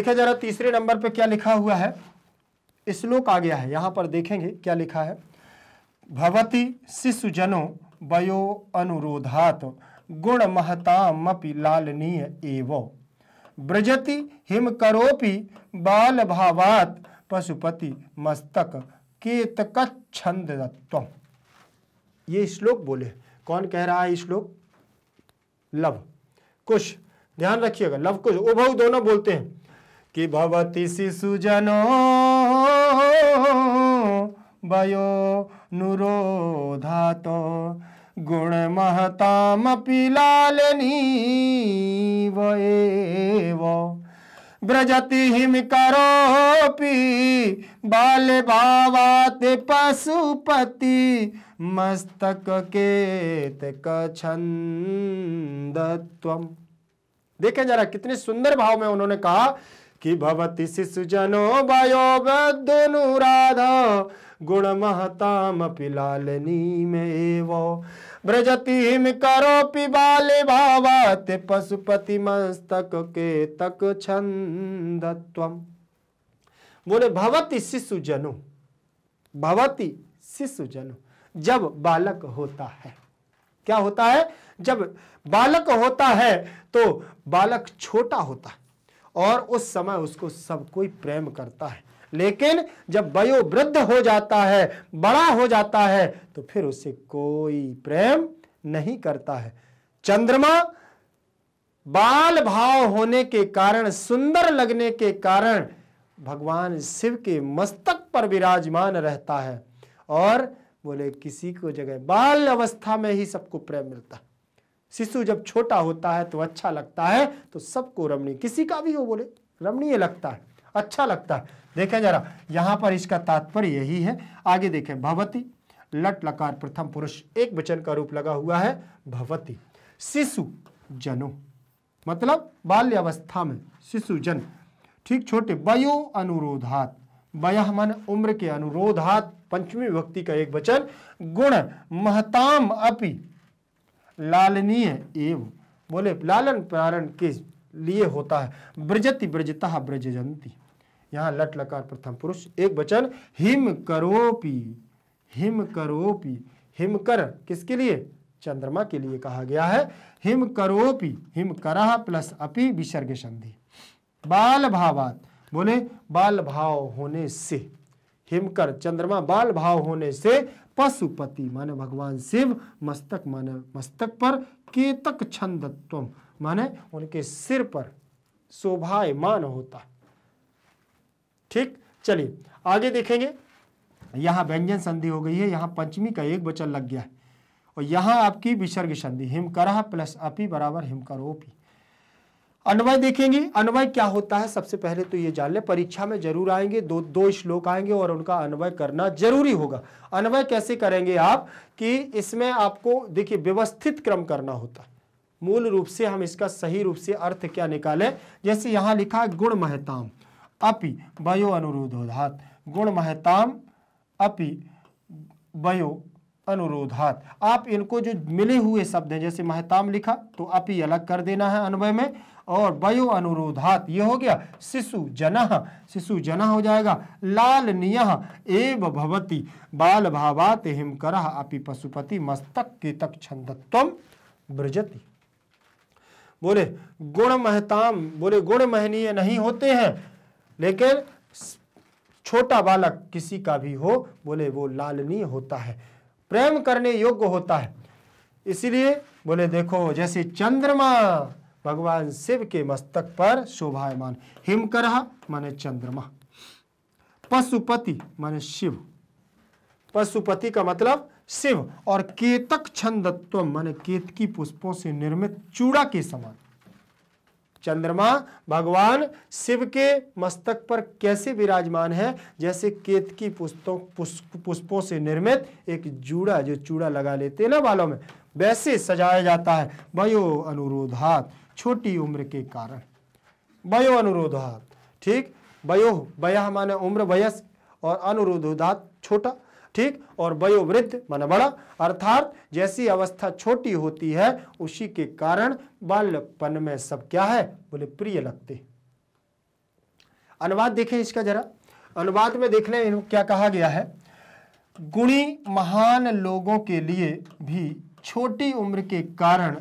जरा तीसरे नंबर पे क्या लिखा हुआ है, श्लोक आ गया है, यहां पर देखेंगे क्या लिखा है। भवति शिशुजनो वयो अनुरोधात गुण महतामपि लालनीय एवं ब्रजति हिम करोपि बाल भावात पशुपति मस्तक केतकच्छंदत्वम्। ये श्लोक बोले, कौन कह रहा है श्लोक? लव कुश, ध्यान रखिएगा, लव कुश उभव दोनों बोलते हैं कि भवति शिशुजनो वयो नुरोधातो गुण महतामपि लालनीव एवं ब्रजति हिम करोपि बाल भावात पशुपति मस्तक केतक छंदत्वम्। देखें जरा कितने सुंदर भाव में उन्होंने कहा कि भवति शिशुजनो वयो वृद्धनुराधा गुण महतामपि लालनीमेव ब्रजति हिम करोपि बाले भावात पशुपति मस्तक केतक छंदत्वम्। बोले भवति शिशुजनो, भवति शिशुजनो, जब बालक होता है, क्या होता है? जब बालक होता है तो बालक छोटा होता है और उस समय उसको सब कोई प्रेम करता है, लेकिन जब वयो वृद्ध हो जाता है, बड़ा हो जाता है, तो फिर उसे कोई प्रेम नहीं करता है। चंद्रमा बाल भाव होने के कारण, सुंदर लगने के कारण भगवान शिव के मस्तक पर विराजमान रहता है और बोले किसी को जगह बाल अवस्था में ही सबको प्रेम मिलता है। शिशु जब छोटा होता है तो अच्छा लगता है, तो सबको रमणीय, किसी का भी हो बोले रमणीय लगता है, अच्छा लगता है। देखें जरा यहां पर इसका तात्पर्य यही है। आगे देखें, भवति लट लकार प्रथम पुरुष एक वचन का रूप लगा हुआ है भवति। शिशु जनो मतलब बाल्यावस्था में, शिशु जन ठीक छोटे। वयो अनुरोधात, वयः मन उम्र के, अनुरोधात पंचमी विभक्ति का एक वचन। गुण महताम अपि लालनीय एव, बोले लालन पालन के लिए होता है। ब्रजति ब्रजतः ब्रजजंती, यहाँ लट लकार प्रथम पुरुष एक वचन। हिम करोपि, हिम करोपि, हिमकर किसके लिए? चंद्रमा के लिए कहा गया है। हिम करोपि, हिम करः प्लस अपि विसर्ग संधि। बाल भावात, बोले बाल भाव होने से, हिमकर चंद्रमा बाल भाव होने से। पशुपति माने भगवान शिव, मस्तक माने मस्तक पर, केतक छंदत्वम् माने उनके सिर पर शोभायमान होता। ठीक, चलिए आगे देखेंगे। यहां व्यंजन संधि हो गई है, यहां पंचमी का एक वचन लग गया है और यहां आपकी विसर्ग संधि। हिमकरः प्लस अपि बराबर हिमकरोपि। अन्वय देखेंगे, अन्वय क्या होता है सबसे पहले तो ये जान ले, परीक्षा में जरूर आएंगे, दो श्लोक आएंगे और उनका अन्वय करना जरूरी होगा। अन्वय कैसे करेंगे आप कि इसमें आपको देखिए व्यवस्थित क्रम करना होता है। मूल रूप से हम इसका सही रूप से अर्थ क्या निकालें, जैसे यहां लिखा है गुण महताम अपि वयो अनुरोधात, गुण महताम अपि वयो अनुरोधात। आप इनको जो मिले हुए शब्द हैं, जैसे महताम लिखा तो अपि अलग कर देना है अन्वय में, और वयो अनुरोधात ये हो गया। शिशु जनः, शिशु जनः हो जाएगा। लालनीयः एव भवति बाल भावात हिमकरः अपि पशुपति मस्तक केतक छंदत्वम् ब्रजति। बोले गुण महताम, बोले गुण महनीय नहीं होते हैं, लेकिन छोटा बालक किसी का भी हो, बोले वो लालनीय होता है, प्रेम करने योग्य होता है। इसीलिए बोले देखो जैसे चंद्रमा भगवान शिव के मस्तक पर शोभायमान। हिमकरः माने चंद्रमा, पशुपति माने शिव, पशुपति का मतलब शिव, और केतक छंदत्व माने केतकी पुष्पों से निर्मित चूड़ा के समान। चंद्रमा भगवान शिव के मस्तक पर कैसे विराजमान है? जैसे केतकी पुष्पों से निर्मित एक जूड़ा, जो चूड़ा लगा लेते हैं ना बालों में, वैसे सजाया जाता है। वयो अनुरोधात, छोटी उम्र के कारण। वयो अनुरोधात, ठीक, वयो, वयः माने उम्र, वयस, और अनुरोधात छोटा, ठीक, और वयो वृद्ध माने बड़ा, अर्थात जैसी अवस्था छोटी होती है उसी के कारण बालपन में सब क्या है? बोले प्रिय लगते। अनुवाद देखें इसका जरा, अनुवाद में देख लें क्या कहा गया है। गुणी महान लोगों के लिए भी छोटी उम्र के कारण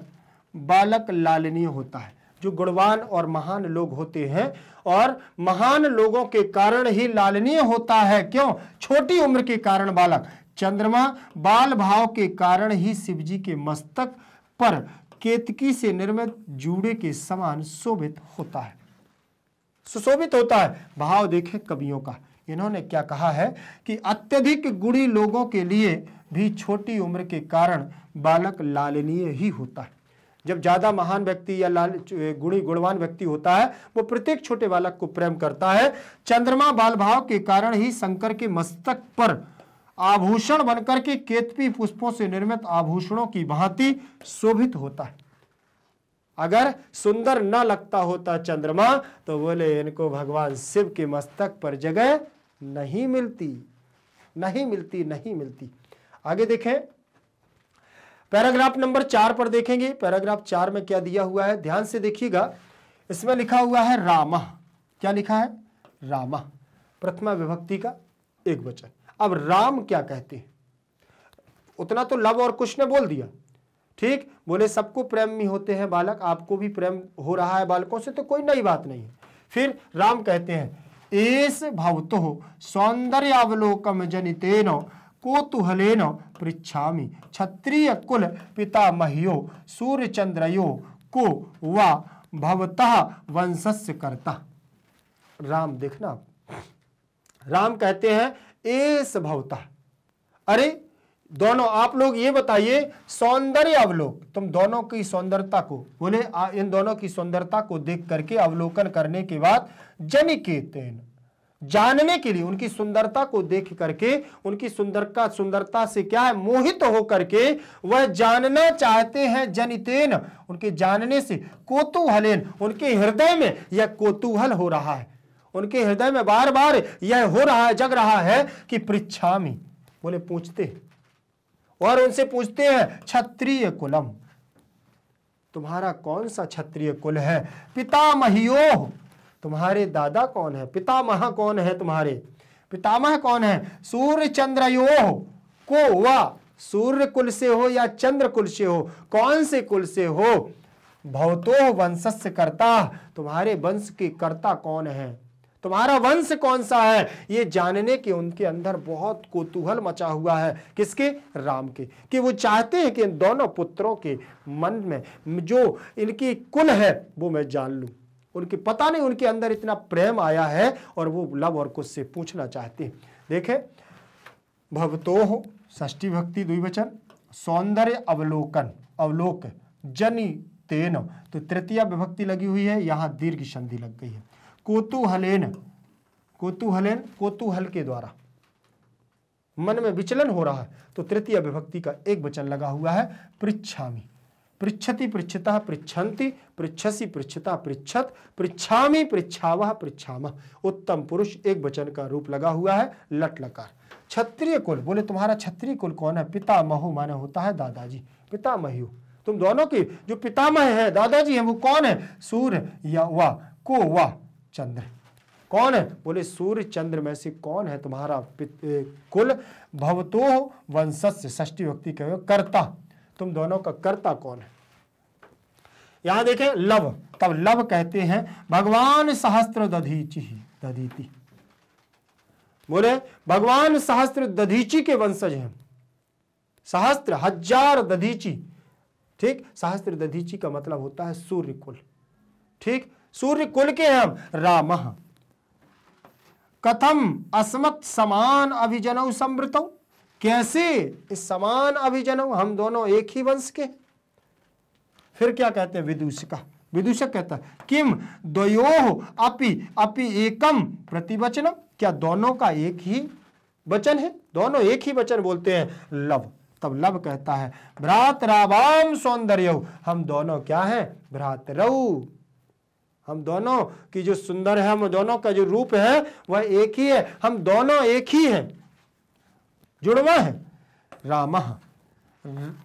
बालक लालनीय होता है। जो गुणवान और महान लोग होते हैं और महान लोगों के कारण ही लालनीय होता है। क्यों? छोटी उम्र के कारण बालक। चंद्रमा बाल भाव के कारण ही शिव जी के मस्तक पर केतकी से निर्मित जूड़े के समान शोभित होता है, सुशोभित होता है। भाव देखें कवियों का, इन्होंने क्या कहा है कि अत्यधिक गुणी लोगों के लिए भी छोटी उम्र के कारण बालक लालनीय ही होता है। जब ज्यादा महान व्यक्ति या गुणी गुणवान व्यक्ति होता है वो प्रत्येक छोटे बालक को प्रेम करता है। चंद्रमा बाल भाव के कारण ही शंकर के मस्तक पर आभूषण बनकर के केतकी पुष्पों से निर्मित आभूषणों की भांति शोभित होता है। अगर सुंदर न लगता होता चंद्रमा तो बोले इनको भगवान शिव के मस्तक पर जगह नहीं मिलती, नहीं मिलती, नहीं मिलती। आगे देखें, पैराग्राफ नंबर 4 पर देखेंगे। पैराग्राफ 4 में क्या दिया हुआ है, ध्यान से देखिएगा। इसमें लिखा हुआ है रामा। क्या लिखा है? रामा, प्रथमा विभक्ति का एक वचन। अब राम क्या कहते हैं? उतना तो लव और कुश ने बोल दिया, ठीक, बोले सबको प्रेमी होते हैं बालक, आपको भी प्रेम हो रहा है बालकों से, तो कोई नई बात नहीं है। फिर राम कहते हैं एस भवतो सौंदर्यावलोकम जनितेन कोतूहलेन पृच्छामि क्षत्रिय कुल पितामह्यो सूर्य चंद्रयो को वा भवतः वंशस्य करता। राम देखना, राम कहते हैं एस भवतः, अरे दोनों आप लोग ये बताइए सौंदर्य अवलोक, तुम दोनों की सौंदर्यता को, बोले इन दोनों की सौंदर्यता को देख करके अवलोकन करने के बाद जनिकेतेन, जानने के लिए, उनकी सुंदरता को देख करके, उनकी सुंदरता से क्या है, मोहित हो करके वह जानना चाहते हैं। जनितेन, उनके जानने से, कोतूहलेन, उनके हृदय में यह कोतूहल हो रहा है, उनके हृदय में बार बार यह हो रहा है, जग रहा है कि पृच्छामि, बोले पूछते, और उनसे पूछते हैं क्षत्रिय कुलम, तुम्हारा कौन सा क्षत्रिय कुल है? पितामहियो, तुम्हारे दादा कौन है? पितामह कौन है? तुम्हारे पितामह कौन है? सूर्य चंद्रयो को, वा सूर्य कुल से हो या चंद्र कुल से हो, कौन से कुल से हो? भवतो वंशस्य कर्ता, तुम्हारे वंश के कर्ता कौन है? तुम्हारा वंश कौन सा है? ये जानने के उनके अंदर बहुत कौतूहल मचा हुआ है। किसके? राम के, कि वो चाहते हैं कि इन दोनों पुत्रों के मन में जो इनकी कुल है वो मैं जान लूं। उनके पता नहीं उनके अंदर इतना प्रेम आया है और वो लव और कुछ से पूछना चाहते हैं। देखें, भवतोह षष्ठी भक्ति द्विवचन, सौंदर्य अवलोकन, अवलोक, जनि तेन, तो तृतीया विभक्ति लगी हुई है, यहां दीर्घ संधि लग गई है। कोतूहलेन, कोतूहलेन, कोतूहल के द्वारा मन में विचलन हो रहा है, तो तृतीय विभक्ति का एक वचन लगा हुआ है। पृच्छामि, पृच्छति पृच्छतः पृच्छन्ति, पृच्छसि पृच्छता पृच्छत, पृच्छामि पृच्छावः पृच्छामः, उत्तम पुरुष एक वचन का रूप लगा हुआ है, लट लकार। क्षत्रिय कुल, बोले तुम्हारा क्षत्रिय कुल कौन है? पितामहु माने होता है दादाजी, पितामह्यु, तुम दोनों की जो पितामह है, दादाजी है, वो कौन है? सूर्य या वा को वा चंद्र, कौन है? बोले सूर्य चंद्र में से कौन है तुम्हारा कुल? भवतो वंशस्य, षष्ठी भक्ति कहो कर्ता, तुम दोनों का कर्ता कौन है? यहां देखें लव, तब लव कहते हैं भगवान सहस्त्र दधीचि, दधीति, बोले भगवान सहस्त्र दधीचि के वंशज हैं। सहस्त्र, हजार, दधीचि, ठीक, सहस्त्र दधीचि का मतलब होता है सूर्य कुल, ठीक, सूर्य कुल के हम। रामः कथम अस्मत् समान अभिजनौ संवृतौ, कैसे इस समान अभिजनौ, हम दोनों एक ही वंश के। फिर क्या कहते हैं? विदूषिका, विदूषक कहता है किम द्वयोः अपि अपि एकम प्रतिवचनम, क्या दोनों का एक ही वचन है, दोनों एक ही वचन बोलते हैं लव। तब लव कहता है भ्रातरावाम सौंदर्यौ, हम दोनों क्या है भ्रातरौ, हम दोनों की जो सुंदर है, हम दोनों का जो रूप है वह एक ही है, हम दोनों एक ही हैं, जुड़वा है। रामः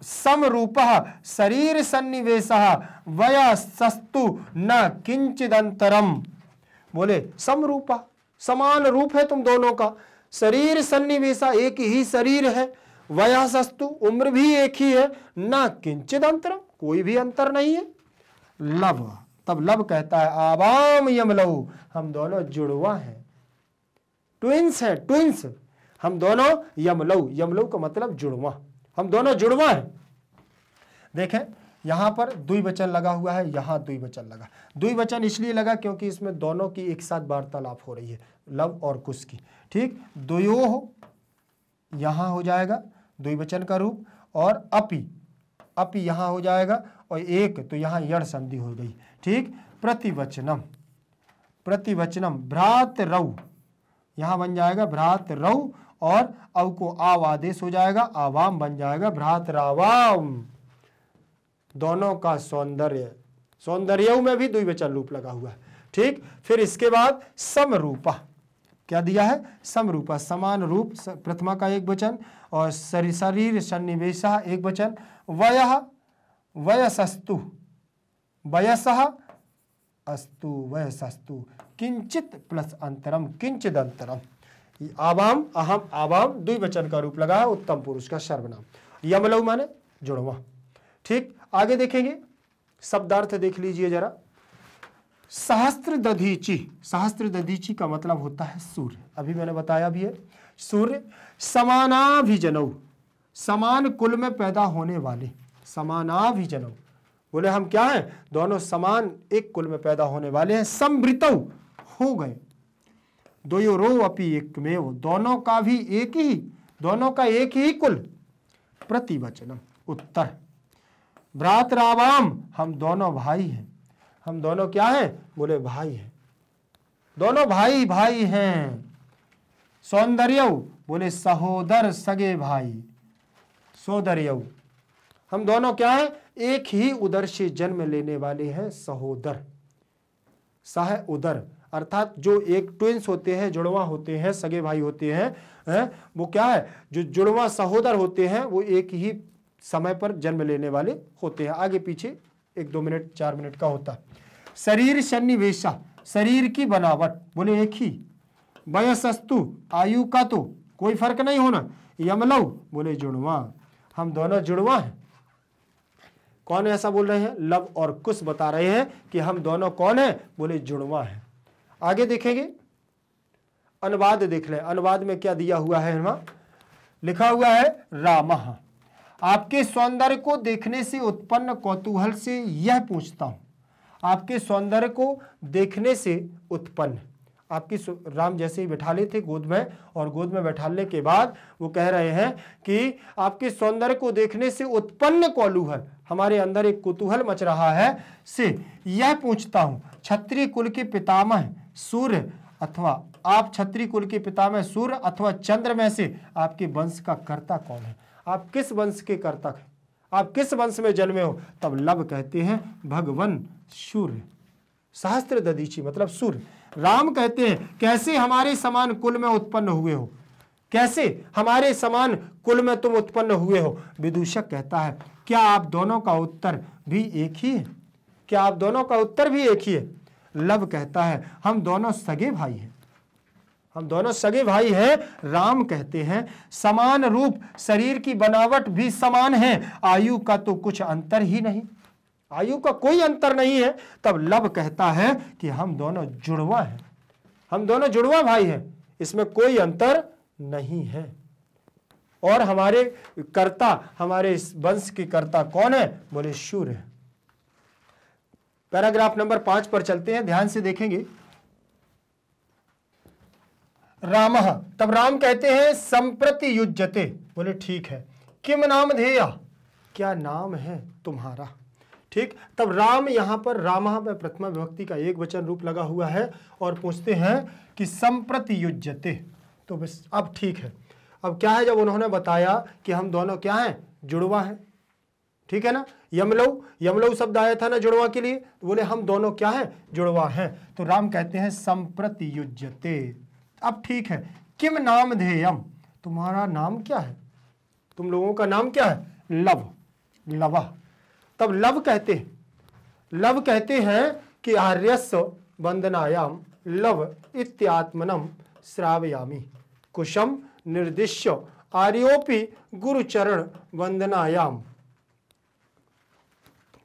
समरूपः शरीर सन्निवेशः वयसस्तु न किंचिदंतरम, बोले समरूपा, समान रूप है तुम दोनों का, शरीर सन्निवेशा, एक ही शरीर है, वयसस्तु उम्र भी एक ही है, न किंचिद अंतरम, कोई भी अंतर नहीं है। लव, तब लव कहता है आवाम यमलऊ, हम दोनों जुड़वा हैं, ट्विंस है, ट्विंस, हम दोनों यमलऊ, यमलऊ का मतलब जुड़वा, हम दोनों जुड़वा हैं। देखें यहां पर द्विवचन लगा हुआ है, यहां द्विवचन लगा, द्विवचन इसलिए लगा क्योंकि इसमें दोनों की एक साथ वार्तालाप हो रही है, लव और कुश की, ठीक। द्वयोः यहां हो जाएगा द्विवचन का रूप, और अपि, अपि यहां हो जाएगा, और एक तो यहां यड़ संधि हो गई, ठीक। प्रतिवचनम, प्रतिवचनम भ्रातरौ, यहां बन जाएगा भ्रातरौ, और अव को आव आदेश हो जाएगा, आवाम बन जाएगा भ्रातरावाम, दोनों का सौंदर्य, सौंदर्य में भी द्विवचन रूप लगा हुआ है, ठीक। फिर इसके बाद समरूपा, क्या दिया है समरूपा, समान रूप, प्रथमा का एक वचन, और शरीर सन्निवेशः एक वचन, वयः वयसस्तु, वयसः अस्तु वयसस्तु, किंचित प्लस अंतरम किंचिदंतरम, आवाम अहम आवाम द्विवचन का रूप लगा है, उत्तम पुरुष का सर्वनाम, यमलऊ माने जुड़वा, ठीक। आगे देखेंगे शब्दार्थ देख लीजिए जरा। सहस्त्र दधीची, सहस्त्र दधीची का मतलब होता है सूर्य, अभी मैंने बताया भी है, सूर्य। समानाभिजनौ, समान कुल में पैदा होने वाले, समानाभिजनौ, बोले हम क्या हैं दोनों समान एक कुल में पैदा होने वाले हैं। संभृतौ हो गए, द्वयोरो अपि एकमेव, दोनों का भी एक ही, दोनों का एक ही कुल। प्रतिवचनम उत्तर, भ्रातरावाम, हम दोनों भाई हैं, हम दोनों क्या हैं बोले भाई हैं, दोनों भाई भाई हैं। सौंदर्यौ बोले सहोदर सगे भाई, सोदर्यौ, हम दोनों क्या हैं एक ही उदर से जन्म लेने वाले हैं, सहोदर, सह उदर अर्थात जो एक ट्विंस होते हैं, जुड़वा होते हैं, सगे भाई होते हैं, वो क्या है जो जुड़वा सहोदर होते हैं वो एक ही समय पर जन्म लेने वाले होते हैं। आगे पीछे 1-2 मिनट 4 मिनट का होता है। शरीर सन्निवेशा, शरीर की बनावट बोले एक ही। वयसस्तु, आयु का तो कोई फर्क नहीं होना। यमलव बोले जुड़वा, हम दोनों जुड़वा हैं। कौन ऐसा बोल रहे हैं? लव और कुश बता रहे हैं कि हम दोनों कौन हैं बोले जुड़वा हैं। आगे देखेंगे, अनुवाद देख लें, अनुवाद में क्या दिया हुआ है। वहां लिखा हुआ है रामः, आपके सौंदर्य को देखने से उत्पन्न कौतूहल से यह पूछता हूं। आपके सौंदर्य को देखने से उत्पन्न, आपकी राम जैसे ही बैठा ले थे गोद में, और गोद में बैठाने के बाद वो कह रहे हैं कि आपके सौंदर्य को देखने से उत्पन्न कौतूहल, हमारे अंदर एक कुतूहल मच रहा है, से यह पूछता हूं क्षत्रिय कुल के पितामह सूर्य अथवा आप क्षत्रिय कुल के पितामह सूर्य अथवा चंद्र में से आपके वंश का कर्ता कौन है? आप किस वंश के कर्ता हैं? आप किस वंश में जन्मे हो? तब लव कहते हैं भगवन सूर्य, सहस्त्र दधीची मतलब सूर्य। राम कहते हैं कैसे हमारे समान कुल में उत्पन्न हुए हो, कैसे हमारे समान कुल में तुम उत्पन्न हुए हो। विदूषक कहता है क्या आप दोनों का उत्तर भी एक ही है? क्या आप दोनों का उत्तर भी एक ही है? लव कहता है हम दोनों सगे भाई हैं, हम दोनों सगे भाई हैं। राम कहते हैं समान रूप, शरीर की बनावट भी समान है, आयु का तो कुछ अंतर ही नहीं, आयु का कोई अंतर नहीं है। तब लव कहता है कि हम दोनों जुड़वा हैं, हम दोनों जुड़वा भाई हैं, इसमें कोई अंतर नहीं है। और हमारे कर्ता, हमारे इस वंश के कर्ता कौन है बोले सूर्य। पैराग्राफ नंबर 5 पर चलते हैं, ध्यान से देखेंगे। रामः, तब राम कहते हैं संप्रति युज्यते, बोले ठीक है। किम नाम धेया, क्या नाम है तुम्हारा? ठीक। तब राम, यहाँ पर रामः में प्रथमा विभक्ति का एक वचन रूप लगा हुआ है और पूछते हैं कि संप्रति युज्यते, तो बस अब ठीक है। अब क्या है, जब उन्होंने बताया कि हम दोनों क्या हैं, जुड़वा हैं, ठीक है ना, यमलऊ, यमलऊ शब्द आया था ना जुड़वा के लिए, तो बोले हम दोनों क्या हैं, जुड़वा हैं। तो राम कहते हैं संप्रति युज्यते। अब ठीक है, किम नाम धेयम, तुम्हारा नाम क्या है, तुम लोगों का नाम क्या है, लव, लवा। तब लव कहते हैं कि आर्यस्य वंदनायाम लव इत्यात्मनम श्रावयामि कुशम निर्दिश्य आर्योपि गुरुचरण वंदनायाम।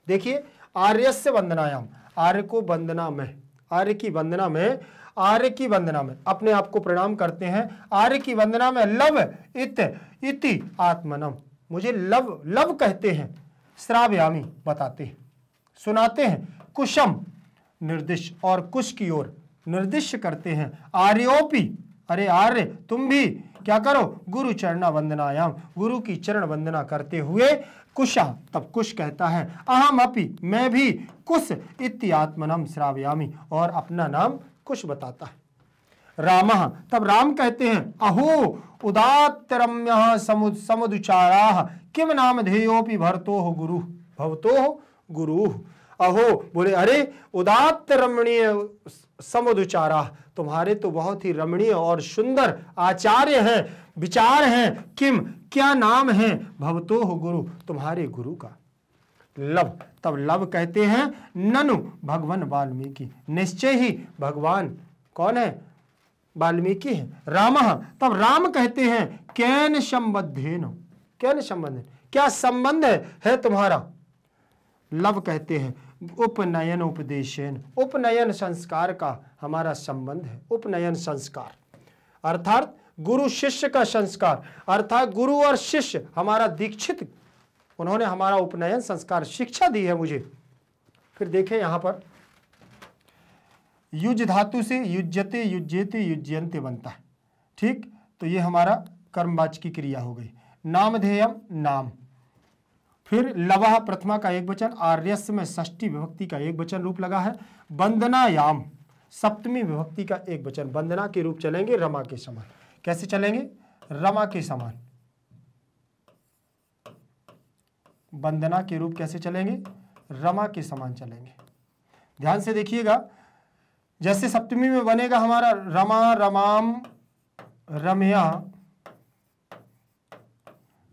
देखिए, आर्यस्य वंदनायाम, आर्य को वंदना में, आर्य की वंदना में, आर्य की वंदना में अपने आप को प्रणाम करते हैं, आर्य की वंदना में लव इति आत्मनम, मुझे लव, लव कहते हैं, श्रावयामी बताते हैं, सुनाते हैं, कुशम निर्दिश, और कुश की ओर निर्दिश करते हैं, आर्योपि, अरे आर्य तुम भी क्या करो, गुरु चरणा वंदनायाम, गुरु की चरण वंदना करते हुए, कुशा, तब कुश कहता है, अहम अपि, मैं भी, कुश इति आत्मनम श्रावयामी, और अपना नाम कुश बताता है। रामः, तब राम कहते हैं, अहो उदात्तरम्यः समुदुचाराः किम नाम धेयोपि भरतोः गुरु, भवतोः गुरु। अहो, बोले अरे, उदात्त रमणीय समुदुचारा, तुम्हारे तो बहुत ही रमणीय और सुंदर आचार्य हैं, विचार हैं, किम, क्या नाम है, भवतोः गुरु, तुम्हारे गुरु का। लव, तब लव कहते हैं, ननु भगवान वाल्मीकि, निश्चय ही भगवान कौन है, वाल्मीकि है। रामः, तब राम कहते हैं, कैन संबद्धेन, कैन संबंध, क्या संबंध है तुम्हारा। लव कहते हैं, उपनयन उपदेशन, उपनयन संस्कार का हमारा संबंध है, उपनयन संस्कार अर्थात गुरु शिष्य का संस्कार, अर्थात गुरु और शिष्य हमारा दीक्षित, उन्होंने हमारा उपनयन संस्कार शिक्षा दी है मुझे। फिर देखें यहां पर युज धातु से युज्यते, युज्येते, युज्यन्ते बनता है, ठीक। तो ये हमारा कर्मवाची की क्रिया हो गई। नामधेयम, नाम, फिर लवः प्रथमा का एक वचन, आर्यस्य में षष्ठी विभक्ति का एक वचन रूप लगा है। वंदनायाम सप्तमी विभक्ति का एक वचन, वंदना के रूप चलेंगे रमा के समान। कैसे चलेंगे, रमा के समान, वंदना के रूप कैसे चलेंगे, रमा के समान चलेंगे। ध्यान से देखिएगा, जैसे सप्तमी में बनेगा हमारा रमा, रमाम, रमया,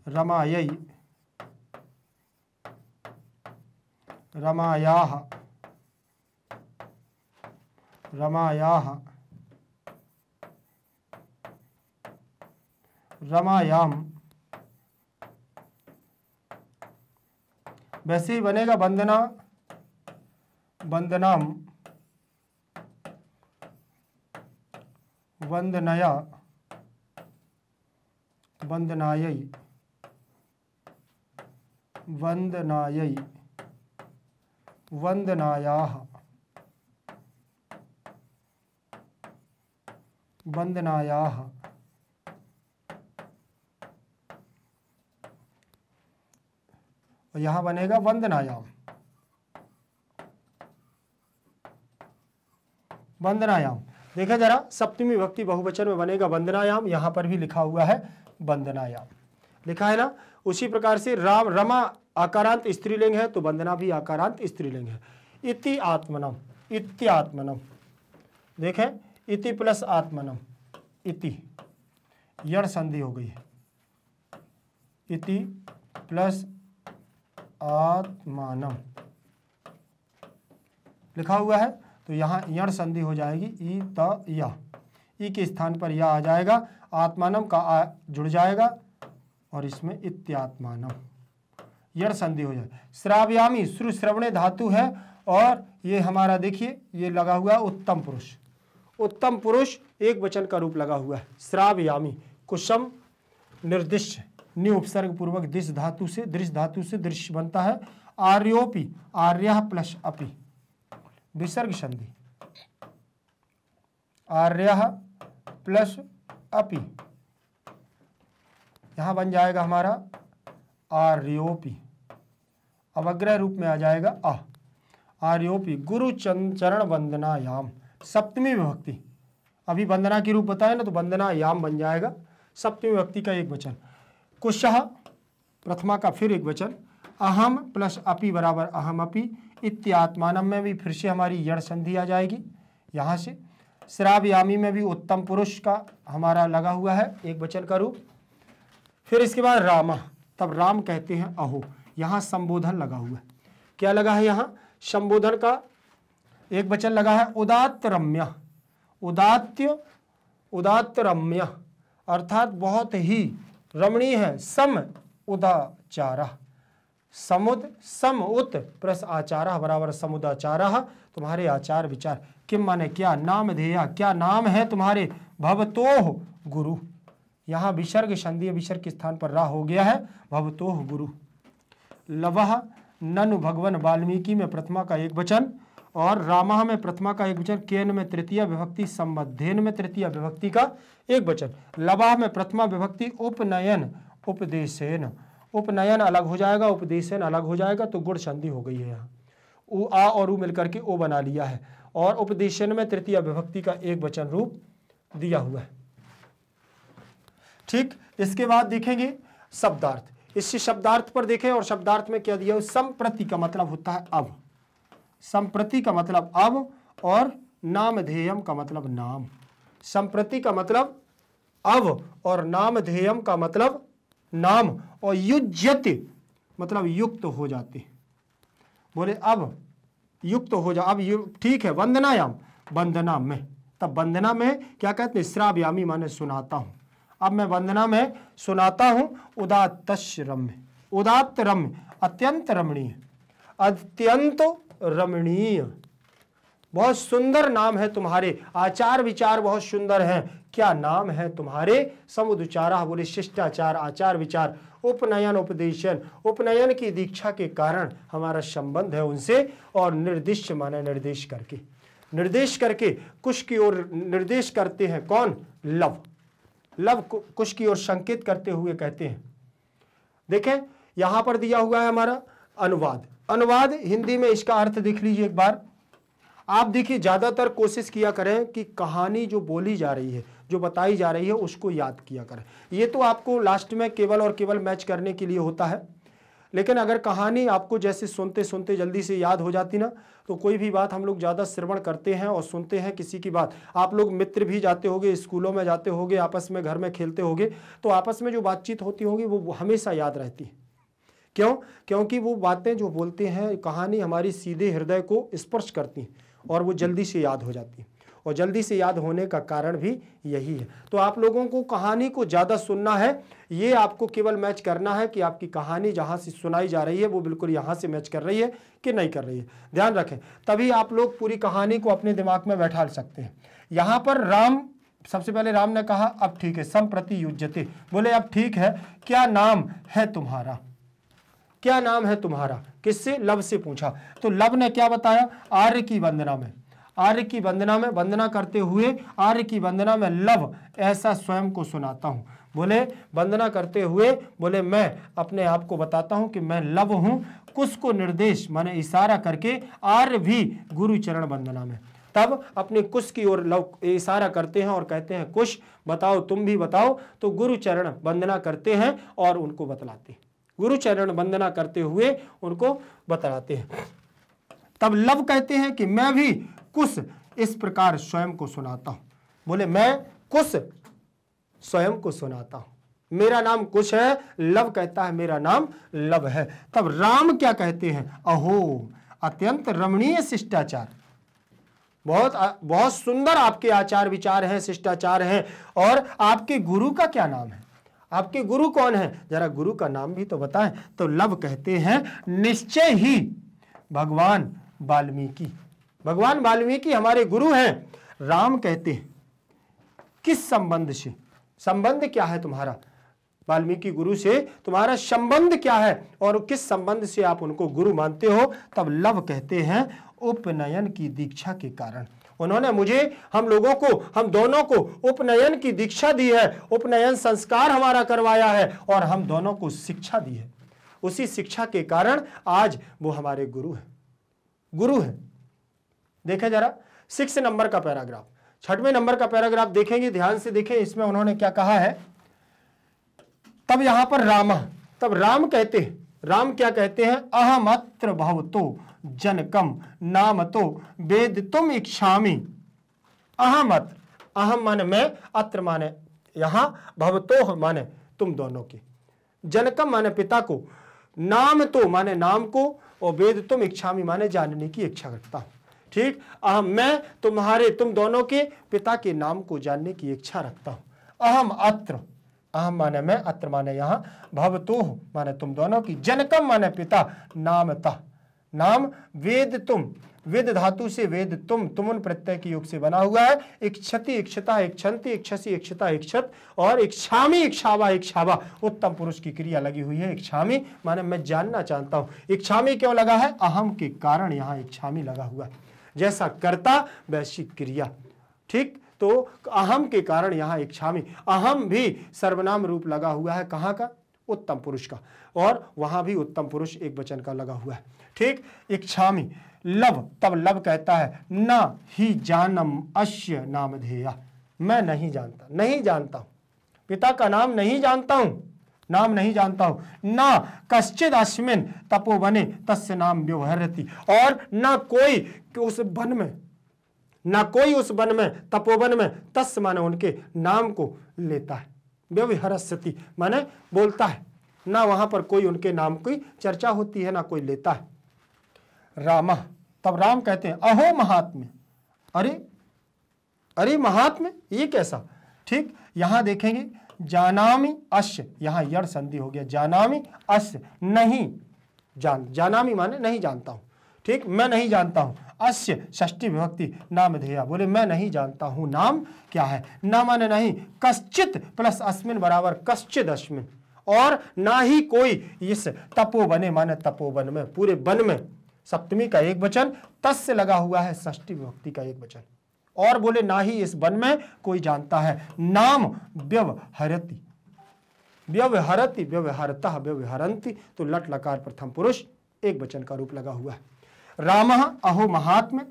रमायै, रमायाः, रमायाः, रमायाम, वैसे ही बनेगा वंदना, वंदनाम, वंदनया, वंदनायै, वंदनायै, वंदनायाः, वंदनायाः, और यहां बनेगा वंदनायाम, वंदनायाम। देखा जरा, सप्तमी विभक्ति बहुवचन में बनेगा वंदनायाम, यहां पर भी लिखा हुआ है वंदनायाम, लिखा है ना। उसी प्रकार से राम, रमा आकारांत स्त्रीलिंग है तो वंदना भी आकारांत स्त्रीलिंग है। इति आत्मनम, इत्यात्मनम, देखें इति प्लस आत्मनम, इति यण संधि हो गई है, इति प्लस आत्मानम लिखा हुआ है, तो यहाँ यण संधि हो जाएगी, ई त या, ई के स्थान पर या आ जाएगा, आत्मानम का आ जुड़ जाएगा और इसमें इत्यात्मानम यण संधि हो जाए। श्रावयामी श्रु श्रवणे धातु है और ये हमारा देखिए ये लगा हुआ है उत्तम पुरुष, उत्तम पुरुष एक वचन का रूप लगा हुआ है। श्रावयामी कुशम निर्दिश्य, नि उपसर्ग पूर्वक दिश धातु से, दृश्य धातु से दृश्य बनता है। आर्योपि, आर्यः प्लस अपि, विसर्ग संधि, आर्यः प्लस अपि, यहां बन जाएगा हमारा आर्योपि, अवग्रह रूप में आ जाएगा अ। आर्योपी गुरु चरण वंदनायाम, सप्तमी विभक्ति, अभी वंदना के रूप बताया ना, तो वंदनायाम बन जाएगा सप्तमी विभक्ति का एक वचन। कुशः प्रथमा का फिर एक वचन, अहम प्लस अपि बराबर अहम अपि, इत्यात्मानम में भी फिर से हमारी यण संधि आ जाएगी यहाँ से। श्रावयामी में भी उत्तम पुरुष का हमारा लगा हुआ है एक वचन का रूप। फिर इसके बाद रामा, तब राम कहते हैं अहो, यहाँ संबोधन लगा हुआ है। क्या लगा है यहाँ? संबोधन का एक वचन लगा है उदात्त रम्य, उदात्त रम्य अर्थात बहुत ही रमणीय है। सम उदाचारा, समुद सम उत प्लस आचारा बराबर समुदाचारा, तुम्हारे आचार विचार। किम माने क्या, नाम धेया क्या नाम है तुम्हारे, भवतोह गुरु, यहाँ विसर्ग संधि विसर्ग के स्थान पर रा हो गया है, भवतोह गुरु। लवह ननु भगवान वाल्मीकि में प्रथमा का एक वचन, और रामा में प्रथमा का एक वचन, केन में तृतीय विभक्ति, संबद्धेन में तृतीय विभक्ति का एक वचन। लवाह में प्रथमा विभक्ति, उपनयन उपदेशेन, उपनयन अलग हो जाएगा, उपदेशन अलग हो जाएगा, तो गुण संधि हो गई है यहाँ। उ आ और उ मिलकर के ओ बना लिया है, और उपदेशन में तृतीय विभक्ति का एक वचन रूप दिया हुआ है। ठीक, इसके बाद देखेंगे शब्दार्थ। इसी शब्दार्थ पर देखें, और शब्दार्थ में क्या दिया है? संप्रति का मतलब होता है अब, संप्रति का मतलब अब, और नामधेयम का मतलब नाम। संप्रति का मतलब अब, और नामधेयम का मतलब नाम, और युज्यते मतलब युक्त हो जाते। बोले अब युक्त हो जा, अब ठीक है। वंदनायाम, वंदना में, तब वंदना में क्या कहते हैं? श्रावयामी माने सुनाता हूं। अब मैं वंदना में सुनाता हूं। उदात्तश्च रम्य, उदात्त रम्य अत्यंत रमणीय, अत्यंत रमणीय, बहुत सुंदर नाम है तुम्हारे, आचार विचार बहुत सुंदर हैं। क्या नाम है तुम्हारे? समुदचारा, बोले शिष्टाचार, आचार विचार। उपनयन उपदेशन, उपनयन की दीक्षा के कारण हमारा संबंध है उनसे, और निर्दिष्ट माने निर्देश करके, निर्देश करके कुश की ओर निर्देश करते हैं। कौन? लव, लव कुश की ओर संकेत करते हुए कहते हैं। देखें यहां पर दिया हुआ है हमारा अनुवाद। अनुवाद हिंदी में इसका अर्थ देख लीजिए एक बार। आप देखिए, ज्यादातर कोशिश किया करें कि कहानी जो बोली जा रही है, जो बताई जा रही है, उसको याद किया करें। ये तो आपको लास्ट में केवल और केवल मैच करने के लिए होता है, लेकिन अगर कहानी आपको जैसे सुनते सुनते जल्दी से याद हो जाती ना, तो कोई भी बात हम लोग ज़्यादा श्रवण करते हैं और सुनते हैं किसी की बात। आप लोग मित्र भी जाते होगे, स्कूलों में जाते होगे, आपस में घर में खेलते होगे, तो आपस में जो बातचीत होती होगी वो हमेशा याद रहती है। क्यों? क्योंकि वो बातें जो बोलते हैं, कहानी हमारी सीधे हृदय को स्पर्श करती हैं, और वो जल्दी से याद हो जाती है। और जल्दी से याद होने का कारण भी यही है। तो आप लोगों को कहानी को ज़्यादा सुनना है, ये आपको केवल मैच करना है कि आपकी कहानी जहाँ से सुनाई जा रही है वो बिल्कुल यहाँ से मैच कर रही है कि नहीं कर रही है। ध्यान रखें, तभी आप लोग पूरी कहानी को अपने दिमाग में बैठा सकते हैं। यहाँ पर राम, सबसे पहले राम ने कहा अब ठीक है, संप्रति युज्यते, बोले अब ठीक है, क्या नाम है तुम्हारा? क्या नाम है तुम्हारा? किससे? लव से पूछा। तो लव ने क्या बताया? आर्य की वंदना में, आर्य की वंदना में, वंदना करते हुए आर्य की वंदना में लव ऐसा स्वयं को सुनाता हूं। बोले वंदना करते हुए, बोले मैं अपने आप को बताता हूं कि मैं लव हूं। कुश को निर्देश माने इशारा करके आर्य भी गुरु चरण वंदना में, तब अपने कुश की ओर लव इशारा करते हैं और कहते हैं कुश बताओ, तुम भी बताओ। तो गुरु चरण वंदना करते हैं और उनको बतलाते हैं, गुरु चरण वंदना करते हुए उनको बतलाते हैं। तब लव कहते हैं कि मैं भी कुश इस प्रकार स्वयं को सुनाता हूं। बोले मैं कुश स्वयं को सुनाता हूं, मेरा नाम कुश है। लव कहता है मेरा नाम लव है। तब राम क्या कहते हैं? अहो अत्यंत रमणीय शिष्टाचार, बहुत सुंदर आपके आचार विचार हैं, शिष्टाचार हैं। और आपके गुरु का क्या नाम है? आपके गुरु कौन है? जरा गुरु का नाम भी तो बताएं। तो लव कहते हैं निश्चय ही भगवान वाल्मीकि, भगवान वाल्मीकि हमारे गुरु हैं। राम कहते हैं किस संबंध से? संबंध क्या है तुम्हारा? वाल्मीकि गुरु से तुम्हारा संबंध क्या है और किस संबंध से आप उनको गुरु मानते हो? तब लव कहते हैं उपनयन की दीक्षा के कारण। उन्होंने मुझे, हम लोगों को, हम दोनों को उपनयन की दीक्षा दी है, उपनयन संस्कार हमारा करवाया है और हम दोनों को शिक्षा दी है। उसी शिक्षा के कारण आज वो हमारे गुरु हैं। देखें जरा 6 नंबर का पैराग्राफ, 6वें नंबर का पैराग्राफ देखेंगे, ध्यान से देखें। इसमें उन्होंने क्या कहा है, तब यहां पर तब राम कहते हैं, राम क्या कहते हैं, अहम अत्र भवतो जनकम नाम तो वेद तुम इच्छामि। अहम अत्र, अहम माने मैं, अत्र माने यहां, भवतो माने तुम दोनों की, जनकम माने पिता को, नाम तो माने नाम को, और वेद तुम इच्छामि माने जानने की इच्छा रखता हूं। ठीक, अहम मैं तुम दोनों के पिता के नाम को जानने की इच्छा रखता हूं। अहम अत्र, अहम माने मैं, अत्र माने यहां, भवतोह माने तुम दोनों की, जनकम माने पिता, नामतः नाम, वेद तुम, वेद धातु से वेद तुमुन प्रत्यय के योग से बना हुआ है। इच्छति इक्षता इक्षन्ति इक्षसि इक्षता इक्षत, और इच्छामि इच्छावा इच्छावा, उत्तम पुरुष की क्रिया लगी हुई है। इच्छामि माने मैं जानना चाहता हूं। इच्छामि क्यों लगा है, अहम के कारण यहां इच्छामि लगा हुआ है, जैसा कर्ता वैसी क्रिया। ठीक, तो अहम के कारण यहां इच्छामि, अहम भी सर्वनाम रूप लगा हुआ है, कहां का, उत्तम पुरुष का, और वहां भी उत्तम पुरुष एक वचन का लगा हुआ है। ठीक, इच्छामि लव, तब लव कहता है न ही जानम अस्य नामधेया, मैं नहीं जानता हूं, पिता का नाम नहीं जानता हूं, नाम नहीं जानता हूं। न कश्चिद अस्मिन तपोवने तस्य नाम व्यवहरति, और न कोई उस वन में तपोवन में, तस्य माने उनके नाम को लेता है, व्यवहरस्यति माने बोलता है, ना वहां पर कोई उनके नाम की चर्चा होती है, ना कोई लेता है। रामा, तब राम कहते हैं अहो महात्म्य, अरे महात्म्य ये कैसा। ठीक, यहां देखेंगे जानामि अस्य, यहां यड़ संधि हो गया, जानामि अस्य नहीं जानामि माने नहीं जानता हूं। ठीक, मैं नहीं जानता हूं, अस्य षष्ठी विभक्ति नामधेया, बोले मैं नहीं जानता हूं नाम क्या है, ना माने नहीं, कश्चित प्लस अस्मिन बराबर कश्चिद अस्मिन, और ना ही कोई इस तपोवने माने तपोवन में, पूरे वन में, सप्तमी का एक वचन, तस्य लगा हुआ है षष्ठी विभक्ति का एक वचन, और बोले ना ही इस वन में कोई जानता है। नाम व्यवहरति, व्यवहारतः व्यवहरन्ति, तो लट लकार प्रथम पुरुष एक वचन का रूप लगा हुआ है। रामः अहो महात्म्य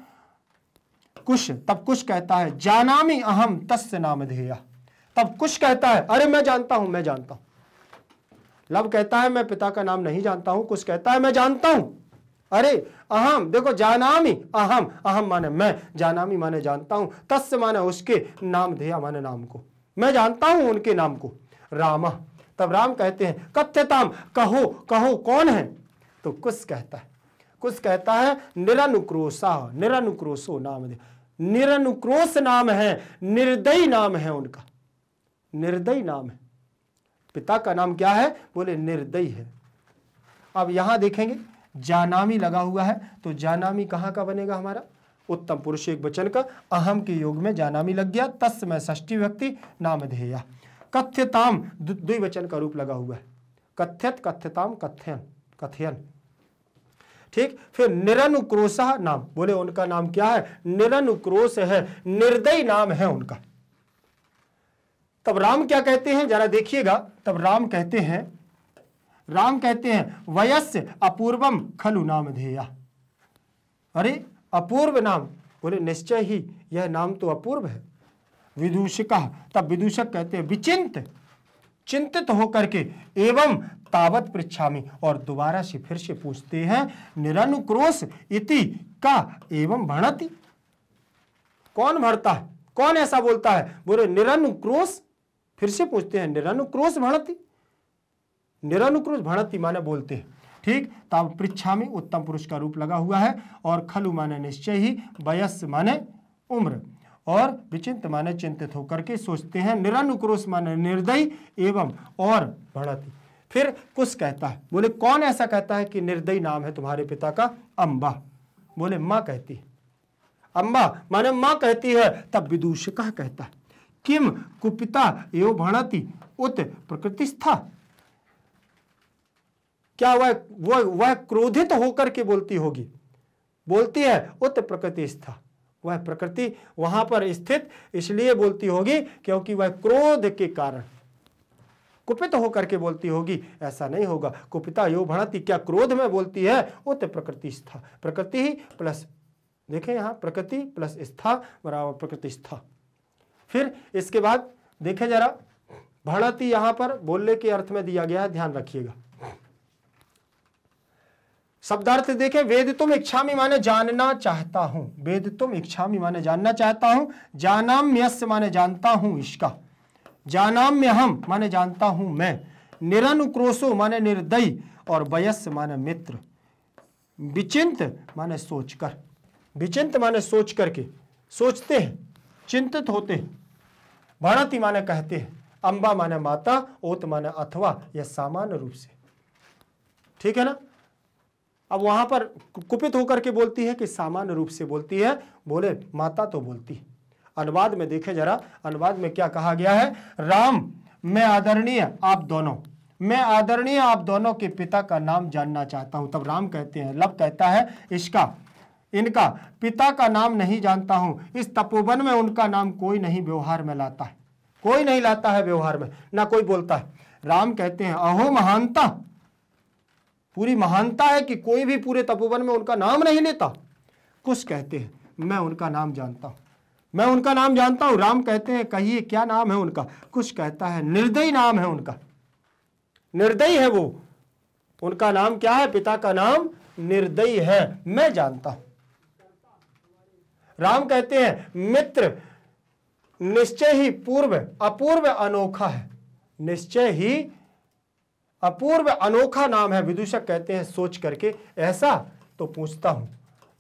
कुश, तब कुश कहता है जानामि अहम तस्य नामधेया, तब कुश कहता है अरे मैं जानता हूं। लव कहता है मैं पिता का नाम नहीं जानता हूं, कुश कहता है मैं जानता हूं। अरे अहम, देखो जानामि, अहम माने मैं, जानामि माने जानता हूं, तस्य माने उसके, नामधेया माने नाम को, मैं जानता हूं उनके नाम को। राम, तब राम कहते हैं कथ्यताम, कहो कौन है, तो कुश कहता है निरनुक्रोशो नाम दे, निरनुक्रोश नाम है, निर्दयी नाम है उनका, निर्दयी नाम है। पिता का नाम क्या है, बोले निर्दयी है। अब यहां देखेंगे जानामि लगा हुआ है, तो जानामि कहां का बनेगा हमारा, उत्तम पुरुष एक वचन का, अहम के योग में जानामि लग गया, तस्य में षष्ठी व्यक्ति नामधेया। कथ्यताम द्विवचन का रूप लगा हुआ है, कथ्यत कथ्यताम कथयन। ठीक, फिर निरनुक्रोशः नाम, बोले उनका नाम क्या है, निरनुक्रोश है, निर्दयी नाम है उनका। तब राम क्या कहते हैं जरा देखिएगा, तब राम कहते हैं वयस्य अपूर्वम खलु नामधेया, अरे अपूर्व नाम, बोले निश्चय ही यह नाम तो अपूर्व है। विदूषकः, तब विदूषक कहते हैं चिंतित होकर के, एवं तावत पृच्छामि, और दोबारा से फिर से पूछते हैं, निरनुक्रोश इति का एवं भणति, कौन भरता है, कौन ऐसा बोलता है, बोले निरनुक्रोश, फिर से पूछते हैं निरनुक्रोश भणति, निरनुक्रोश भणति माने बोलते हैं। ठीक, तब पृच्छामि उत्तम पुरुष का रूप लगा हुआ है, और खलु माने निश्चय ही, वयस माने उम्र, और विचिंत माने चिंतित होकर के सोचते हैं, निरनुक्रोश माने निर्दयी, एवं और भणति। फिर कुछ कहता है, बोले कौन ऐसा कहता है कि निर्दयी नाम है तुम्हारे पिता का, अम्बा, बोले मां कहती है, अम्बा माने मां कहती है। तब विदूषकः कहता है किम कुपिता एवं भणति उत प्रकृतिस्था, क्या वह क्रोधित होकर के बोलती है उत प्रकृतिस्था, वह प्रकृति वहां पर स्थित इसलिए बोलती होगी क्योंकि वह क्रोध के कारण, कुपित होकर के बोलती होगी, ऐसा नहीं होगा। कुपिता यो भणति, क्या क्रोध में बोलती है? उत प्रकृति स्था, प्रकृति ही प्लस, देखें यहाँ प्रकृति प्लस स्था बराबर प्रकृति स्था। फिर इसके बाद देखें जरा, भणति यहां पर बोलने के अर्थ में दिया गया है, ध्यान रखिएगा। शब्दार्थ देखें, वेद तुम इच्छामि माने जानना चाहता हूं, वेद तुम इच्छामि माने जानना चाहता हूं, जानाम्यस्य माने जानता हूं इसका, जानाम्य हम माने जानता हूं मैं, निरनुक्रोशो माने निर्दयी, और वयस्य माने मित्र, विचिंत माने सोचकर, विचिंत माने सोच करके, सोचते हैं, चिंतित होते हैं, भणति माने कहते हैं, अंबा माने माता, ओत माने अथवा, यह सामान्य रूप से, ठीक है ना। अब वहां पर कुपित होकर के बोलती है कि सामान्य रूप से बोलती है, बोले माता तो बोलती है। अनुवाद में देखें जरा, अनुवाद में क्या कहा गया है, राम मैं आदरणीय आप दोनों, मैं आदरणीय आप दोनों के पिता का नाम जानना चाहता हूं। तब राम कहते हैं, लब कहता है इसका, इनका पिता का नाम नहीं जानता हूं, इस तपोवन में उनका नाम कोई नहीं व्यवहार में लाता है, कोई नहीं लाता है व्यवहार में, ना कोई बोलता है। राम कहते हैं, अहो महानता, पूरी महानता है कि कोई भी पूरे तपोवन में उनका नाम नहीं लेता। कुछ कहते हैं, मैं उनका नाम जानता हूं, मैं उनका नाम जानता हूं। राम कहते हैं, कहिए क्या नाम है उनका? कुछ कहता है, निर्दयी नाम है उनका, निर्दयी है वो, उनका नाम क्या है? पिता का नाम निर्दयी है, मैं जानता हूं। राम कहते हैं, मित्र निश्चय ही पूर्व अपूर्व अनोखा है, निश्चय ही अपूर्व अनोखा नाम है। विदूषक कहते हैं, सोच करके ऐसा तो पूछता हूं,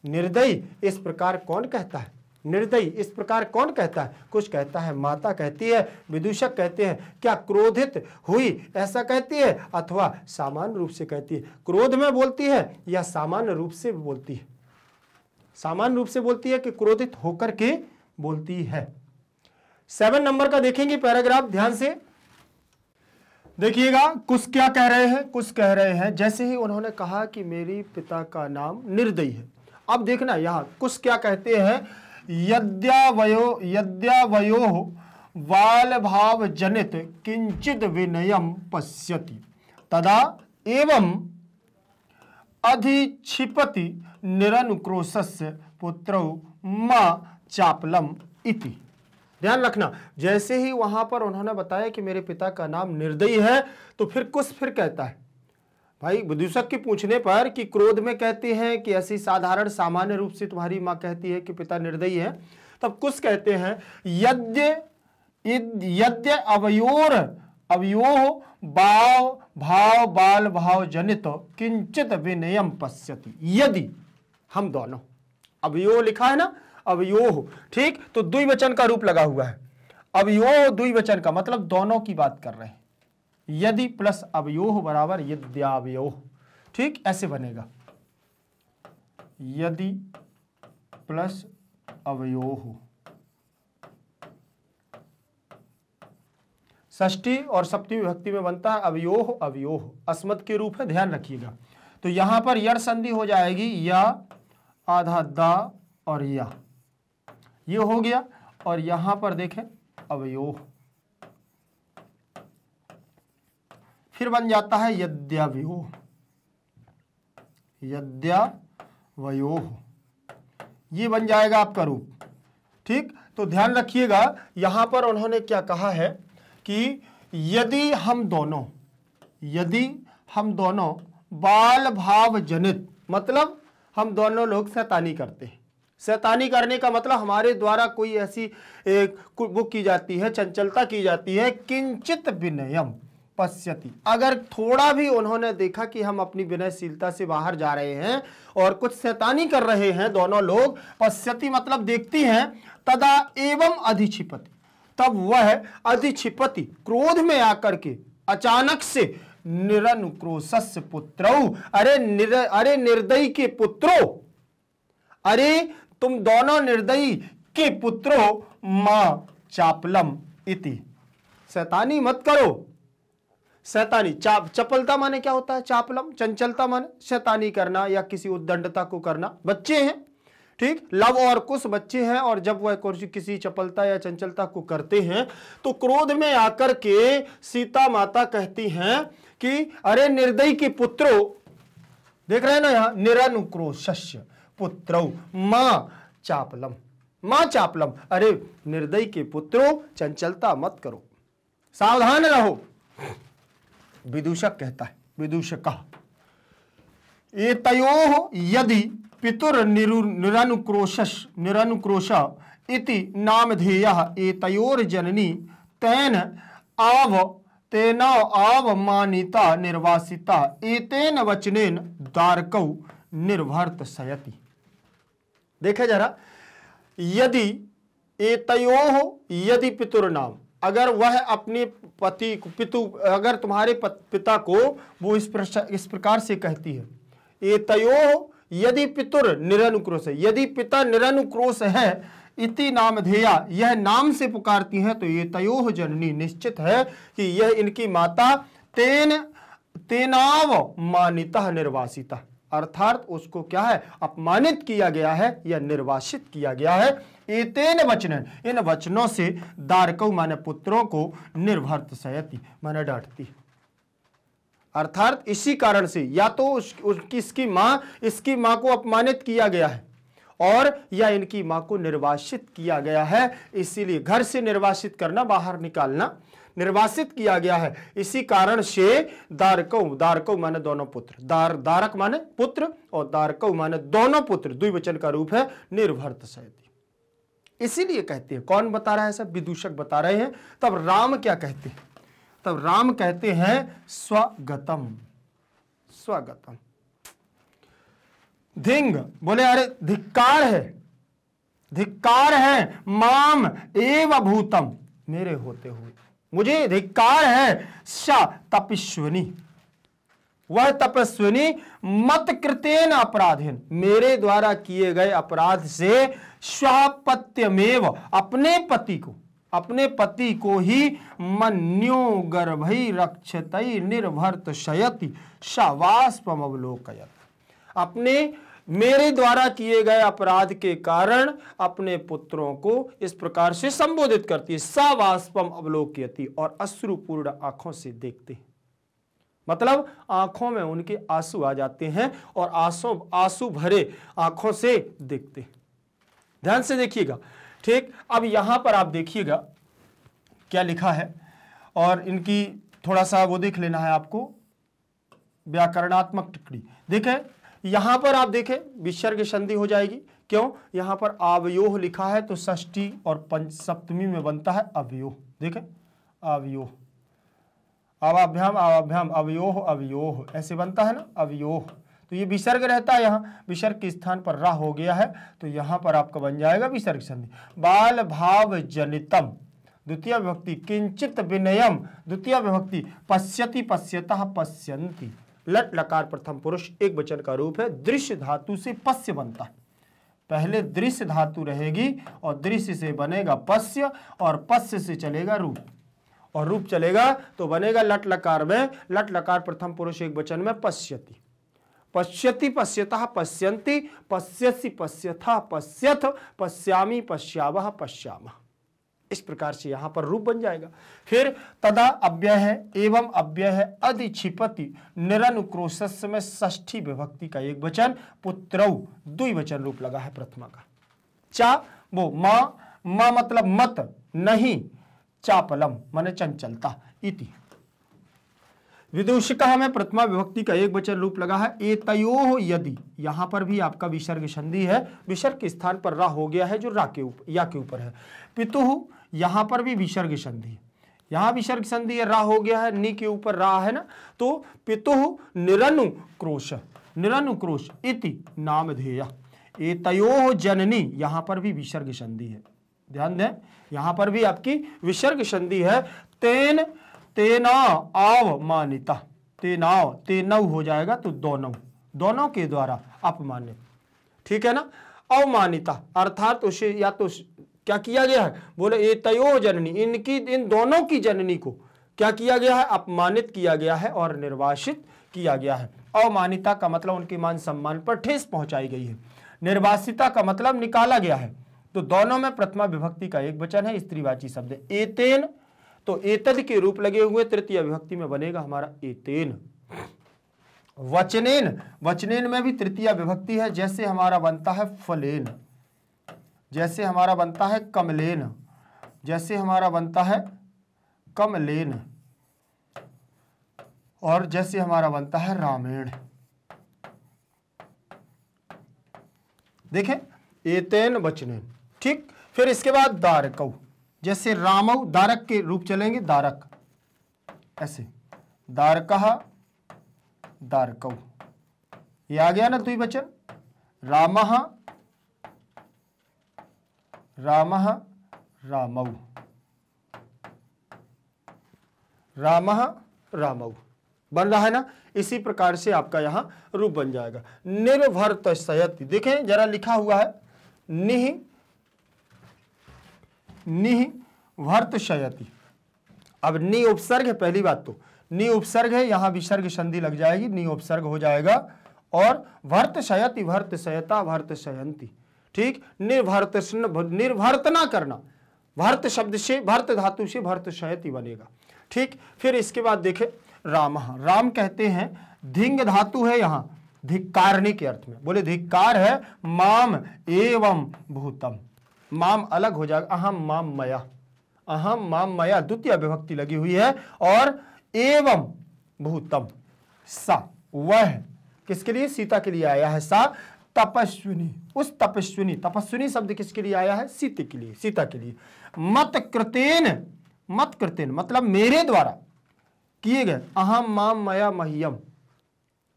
निर्दयी इस प्रकार कौन कहता है? निर्दयी इस प्रकार कौन कहता है? कुछ कहता है माता कहती है। विदूषक कहते हैं, क्या क्रोधित हुई ऐसा कहती है, अथवा सामान्य रूप से कहती है? क्रोध में बोलती है या सामान्य रूप से बोलती है? सामान्य रूप से बोलती है कि क्रोधित होकर के बोलती है। 7 नंबर का देखेंगे पैराग्राफ, ध्यान से देखिएगा। कुछ क्या कह रहे हैं? कुछ कह रहे हैं, जैसे ही उन्होंने कहा कि मेरी पिता का नाम निर्दयी है, अब देखना यहां कुछ क्या कहते हैं, यद्यावयो बाल भाव जनित किंचित विनयम पश्यति तदा एवं अधिक्षिपति निरनुक्रोशस्य पुत्रौ मां चापलम इति। ध्यान रखना, जैसे ही वहां पर उन्होंने बताया कि मेरे पिता का नाम निर्दयी है, तो फिर कुछ फिर कहता है, भाई विदूषक के पूछने पर कि क्रोध में कहते हैं कि ऐसी साधारण सामान्य रूप से तुम्हारी मां कहती है कि पिता निर्दयी है, तब कुछ कहते हैं, यद्य अवयोर अवयोः भाव भाव बाल भाव जनित किंचित विनयम पश्यति। यदि हम दोनों, अवयो लिखा है ना, अवयोः, ठीक, तो द्विवचन का रूप लगा हुआ है। अवयोः द्विवचन का मतलब दोनों की बात कर रहे हैं। यदि प्लस अवयोः बराबर यद्यावयोः, ठीक, ऐसे बनेगा, यदि प्लस अवयोः। षष्ठी और सप्तमी विभक्ति में बनता है अवयोः अवयोः, अस्मत् के रूप है, ध्यान रखिएगा। तो यहां पर यड़ संधि हो जाएगी, या आधा दा और या, ये हो गया, और यहां पर देखें अवयोः, फिर बन जाता है यद्यावयोः, यद्यावयोः, ये बन जाएगा आपका रूप, ठीक। तो ध्यान रखिएगा, यहां पर उन्होंने क्या कहा है कि यदि हम दोनों बाल भाव जनित, मतलब हम दोनों लोग शैतानी करते हैं। शैतानी करने का मतलब हमारे द्वारा कोई ऐसी वो की जाती है, चंचलता की जाती है, किंचित विनयम पश्यति, अगर थोड़ा भी उन्होंने देखा कि हम अपनी विनयशीलता से बाहर जा रहे हैं और कुछ शैतानी कर रहे हैं दोनों लोग, पश्यति मतलब देखती हैं, तदा एवं अधिक्षिपति, तब वह अधिक्षिपति क्रोध में आकर के अचानक से निरनुक्रोशस्य पुत्रौ, अरे निर्दयी के पुत्रों, अरे तुम दोनों निर्दयी के पुत्रों, मां चापलम इति, शैतानी मत करो। शैतानी, चपलता माने क्या होता है? चापलम, चंचलता माने शैतानी करना या किसी उद्दंडता को करना। बच्चे हैं, ठीक, लव और कुश बच्चे हैं, और जब वह किसी चपलता या चंचलता को करते हैं तो क्रोध में आकर के सीता माता कहती हैं कि अरे निर्दयी के पुत्रों, देख रहे हैं ना यहां, निरनुक्रोशस्य पुत्रौ मां चापलम, मां चापलम, अरे निर्दयी के पुत्रों चंचलता मत करो, सावधान रहो। विदूषक कहता है, विदूषक एतयोः यदि पितुर निरनुक्रोश इति नामधेयः एतयोर जननी तेन आवमानिता निर्वासिता एतेन वचनेन दारकौ निर्भर्तसयति। देखे जरा, यदि एतयोः यदि पितुर नाम, अगर वह अपने पति पितु, अगर तुम्हारे पिता को वो इस प्रकार से कहती है, एतयोः यदि पितुर निरनुक्रोश, यदि पिता निरनुक्रोश है, इति नामधेया, यह नाम से पुकारती है, तो ये तयोः जननी, निश्चित है कि यह इनकी माता तेनाव मानिता निर्वासिता, अर्थात उसको क्या है, अपमानित किया गया है या निर्वासित किया गया है। एतेन वचनन, इन वचनों से दारकौ माने पुत्रों को निर्भर्तसयति माने डांटती, अर्थात इसी कारण से या तो इसकी मां को अपमानित किया गया है, और या इनकी मां को निर्वासित किया गया है, इसीलिए घर से निर्वासित करना, बाहर निकालना, निर्वासित किया गया है। इसी कारण से दारकौ माने दोनों पुत्र, दारक माने पुत्र और दारकौ माने दोनों पुत्र, द्विवचन का रूप है, निर्भर्तसयति। इसीलिए कहते हैं, कौन बता रहा है, सब विदूषक बता रहे हैं। तब राम क्या कहते हैं, तब राम कहते हैं स्वगतम, स्वगतम। धिंग बोले अरे धिक्कार है, धिक्कार है, माम एव भूतम, मेरे होते हुए मुझे धिक्कार है, सा तपस्विनी, वह तपस्विनी मत कृतेन अपराधेन, मेरे द्वारा किए गए अपराध से, स्वापत्यमेव, अपने पति को ही मन्यो गर्भै रक्षतै निर्भर्तसयति शावास्पम अवलोकयत्, अपने मेरे द्वारा किए गए अपराध के कारण अपने पुत्रों को इस प्रकार से संबोधित करती है, सावास्पम अवलोकयति, और अश्रुपूर्ण आंखों से देखते हैं, मतलब आंखों में उनके आंसू आ जाते हैं और आंसू भरे आंखों से देखते हैं। ध्यान से देखिएगा, ठीक। अब यहां पर आप देखिएगा क्या लिखा है, और इनकी थोड़ा सा वो देख लेना है आपको, व्याकरणात्मक टिप्पणी देखें। यहां पर आप देखें विसर्ग संधि हो जाएगी, क्यों, यहां पर अवयोह लिखा है, तो षष्ठी और सप्तमी में बनता है अवयोह, देखें अवयोह, अवाभ्याम अवाभ्याम, अवयोह अवयोह, ऐसे बनता है ना, अवयोह, तो ये विसर्ग रहता है, यहाँ विसर्ग के स्थान पर रा हो गया है, तो यहां पर आपका बन जाएगा विसर्ग संधि। बाल भाव जनितम, द्वितीय विभक्ति, किंचित विनयम, द्वितीय विभक्ति, पश्यति पश्यतः पश्यन्ति, लट लकार प्रथम पुरुष एक वचन का रूप है, दृश्य धातु से पश्य बनता है, पहले दृश्य धातु रहेगी और दृश्य से बनेगा पश्य, और पश्य से चलेगा रूप, और रूप चलेगा तो बनेगा लट लकार में, लट लकार प्रथम पुरुष एक वचन में पश्यति, पश्यति पश्यतः पश्यन्ति, पश्यसि पश्यथा पश्यथ, पश्यामि पश्यावः पश्यामः, इस प्रकार से यहां पर रूप बन जाएगा। फिर तदा अव्यय है, एवं अव्यय है, अधिक्षिपति निरनुक्रोशस्य में षष्ठी विभक्ति का एक वचन, पुत्रौ द्विवचन रूप लगा है प्रथमा का। चा वो मां मतलब मत नहीं, चापलम माने चंचलता, इति विदूषकः में प्रथमा विभक्ति का एक वचन रूप लगा है। एतयोः यदि, यहां पर भी आपका विसर्ग संधि है, विसर्ग के स्थान पर रा हो गया है जो रा के ऊपर या के ऊपर है। पितुः, यहां पर भी विसर्ग संधि है, यहां विसर्ग संधि है, रा हो गया है, नी के ऊपर रा है ना, तो पितुः निरनुक्रोश, निरनुक्रोश इति नामधेय। एतयोः जननी, यहां पर भी विसर्ग संधि है, ध्यान दें, यहां पर भी आपकी विसर्ग संधि है। तेना अवमानिता, तेनौ हो जाएगा तो दोनों के द्वारा अपमानित, ठीक है ना, अवमानिता, अर्थात उसे या तो क्या किया गया है, बोले एतयोः जननी, इन दोनों की जननी को क्या किया गया है, अपमानित किया गया है और निर्वासित किया गया है। अवमानिता का मतलब उनके मान सम्मान पर ठेस पहुंचाई गई है। निर्वासिता का मतलब निकाला गया है, तो दोनों में प्रथमा विभक्ति का एक वचन है, स्त्रीवाची शब्द है। एतेन, तो एतद के रूप लगे हुए तृतीय विभक्ति में बनेगा हमारा एतेन। वचनेन, वचनेन में भी तृतीय विभक्ति है, जैसे हमारा बनता है फलेन, जैसे हमारा बनता है कमलेन, जैसे हमारा बनता है कमलेन, और जैसे हमारा बनता है रामेण। देखें, एतेन वचनेन। ठीक, फिर इसके बाद दारकौ, जैसे रामौ, दारक के रूप चलेंगे, दारक, ऐसे दारकः दारकौ, ये आ गया ना द्विवचन। रामः रामः रामौ, रामः रामौ बन रहा है ना। इसी प्रकार से आपका यहां रूप बन जाएगा। निर्भर्तशयति, देखें जरा लिखा हुआ है निह निह भर्तशयति। अब नि उपसर्ग है, पहली बात तो नि उपसर्ग है, यहां विसर्ग संधि लग जाएगी, नि उपसर्ग हो जाएगा। और भर्तशयति, भर्तशयता, भर्तशयन्ति। ठीक, निर्भर्त ना करना, भर्त शब्द से, भर्त धातु से भर्तशयति बनेगा। ठीक, फिर इसके बाद देखें रामः, राम कहते हैं, धिंग धातु है यहां धिक्कारने के अर्थ में, बोले धिक्कार है। माम एवं भूतम, माम अलग हो जाएगा, अहम माम मया, अहम माम मया द्वितीय विभक्ति लगी हुई है, और एवं भूतम, सा, वह किसके लिए, सीता के लिए आया है। सा तपस्विनी, उस तपस्विनी, तपस्विनी शब्द किसके लिए आया है, सीता के लिए, सीता के लिए। मत कृतेन, मत कृतेन मतलब मेरे द्वारा किए गए, अहम माम मया मह्यम,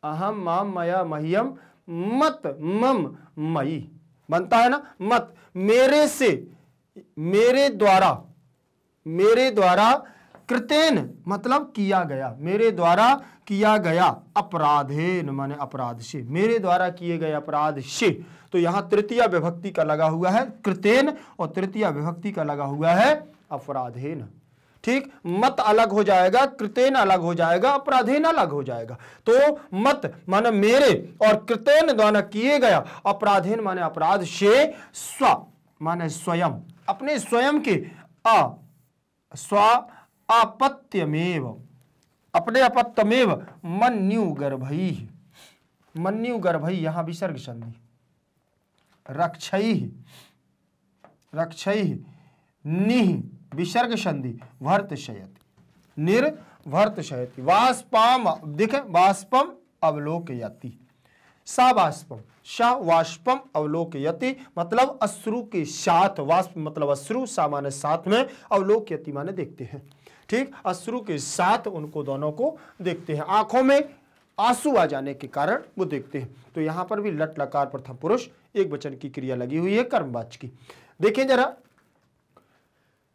अहम माम मया मह्यम, मत मम मई बनता है ना, मत मेरे से, मेरे द्वारा, मेरे द्वारा, कृतेन मतलब किया गया, मेरे द्वारा किया गया, अपराधेन माने अपराध से, मेरे द्वारा किए गए अपराध से। तो यहां तृतीय विभक्ति का लगा हुआ है कृतेन, और तृतीय विभक्ति का लगा हुआ है अपराधेन। ठीक, मत अलग हो जाएगा, कृतेन अलग हो जाएगा, अपराधेन अलग हो जाएगा। तो मत माने मेरे, और कृतेन द्वारा किए गया, अपराधेन माने अपराध से, स्व माने स्वयं, अपने स्वयं के, स्व अपत्यमेव, अपने अपत्यमेव, मन्यु गर्भैः, मन्यु गर्भैः यहां विसर्ग संधि, रक्षैः, रक्षैः, निः विसर्ग संधि, भर्तशयति, निर्भर्तशयति। वाष्पाम, देखें वाष्पम अवलोकयति, सा वाष्पम, सा वाष्पम अवलोकयति मतलब अश्रु के साथ, वाष्प मतलब अश्रु, सा माने साथ में, अवलोकयति माने देखते हैं। ठीक, अश्रु के साथ उनको दोनों को देखते हैं, आंखों में आंसू आ जाने के कारण वो देखते हैं। तो यहां पर भी लट लकार प्रथम पुरुष एक वचन की क्रिया लगी हुई है कर्मवाच्य की। देखें जरा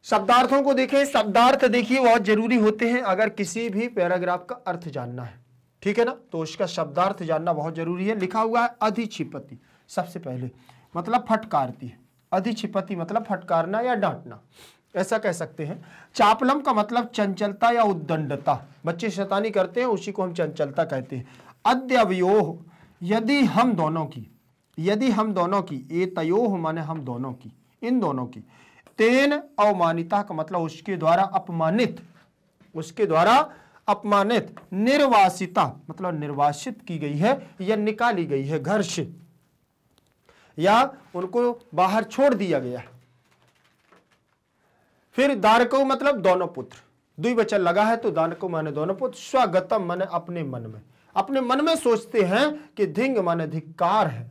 शब्दार्थों को देखें, शब्दार्थ देखिए बहुत जरूरी होते हैं अगर किसी भी पैराग्राफ का अर्थ जानना है, ठीक है ना, तो उसका शब्दार्थ जानना बहुत जरूरी है। लिखा हुआ है अधिक्षिपति, सबसे पहले मतलब फटकारती है, अधिक्षिपति मतलब फटकारना या डांटना, ऐसा कह सकते हैं। चापलम का मतलब चंचलता या उद्दंडता, बच्चे शैतानी करते हैं उसी को हम चंचलता कहते हैं। अद्यवयोह यदि हम दोनों की, यदि हम दोनों की, एतयोह माने हम दोनों की, इन दोनों की। तेन अवमानिता का मतलब उसके द्वारा अपमानित, उसके द्वारा अपमानित। निर्वासिता मतलब निर्वासित की गई है या निकाली गई है घर से, या उनको बाहर छोड़ दिया गया है। फिर दारकौ मतलब दोनों पुत्र, द्विवचन लगा है तो दारकौ माने दोनों पुत्र। स्वगतम माने अपने मन में, अपने मन में सोचते हैं कि धिंग माने धिक्कार है।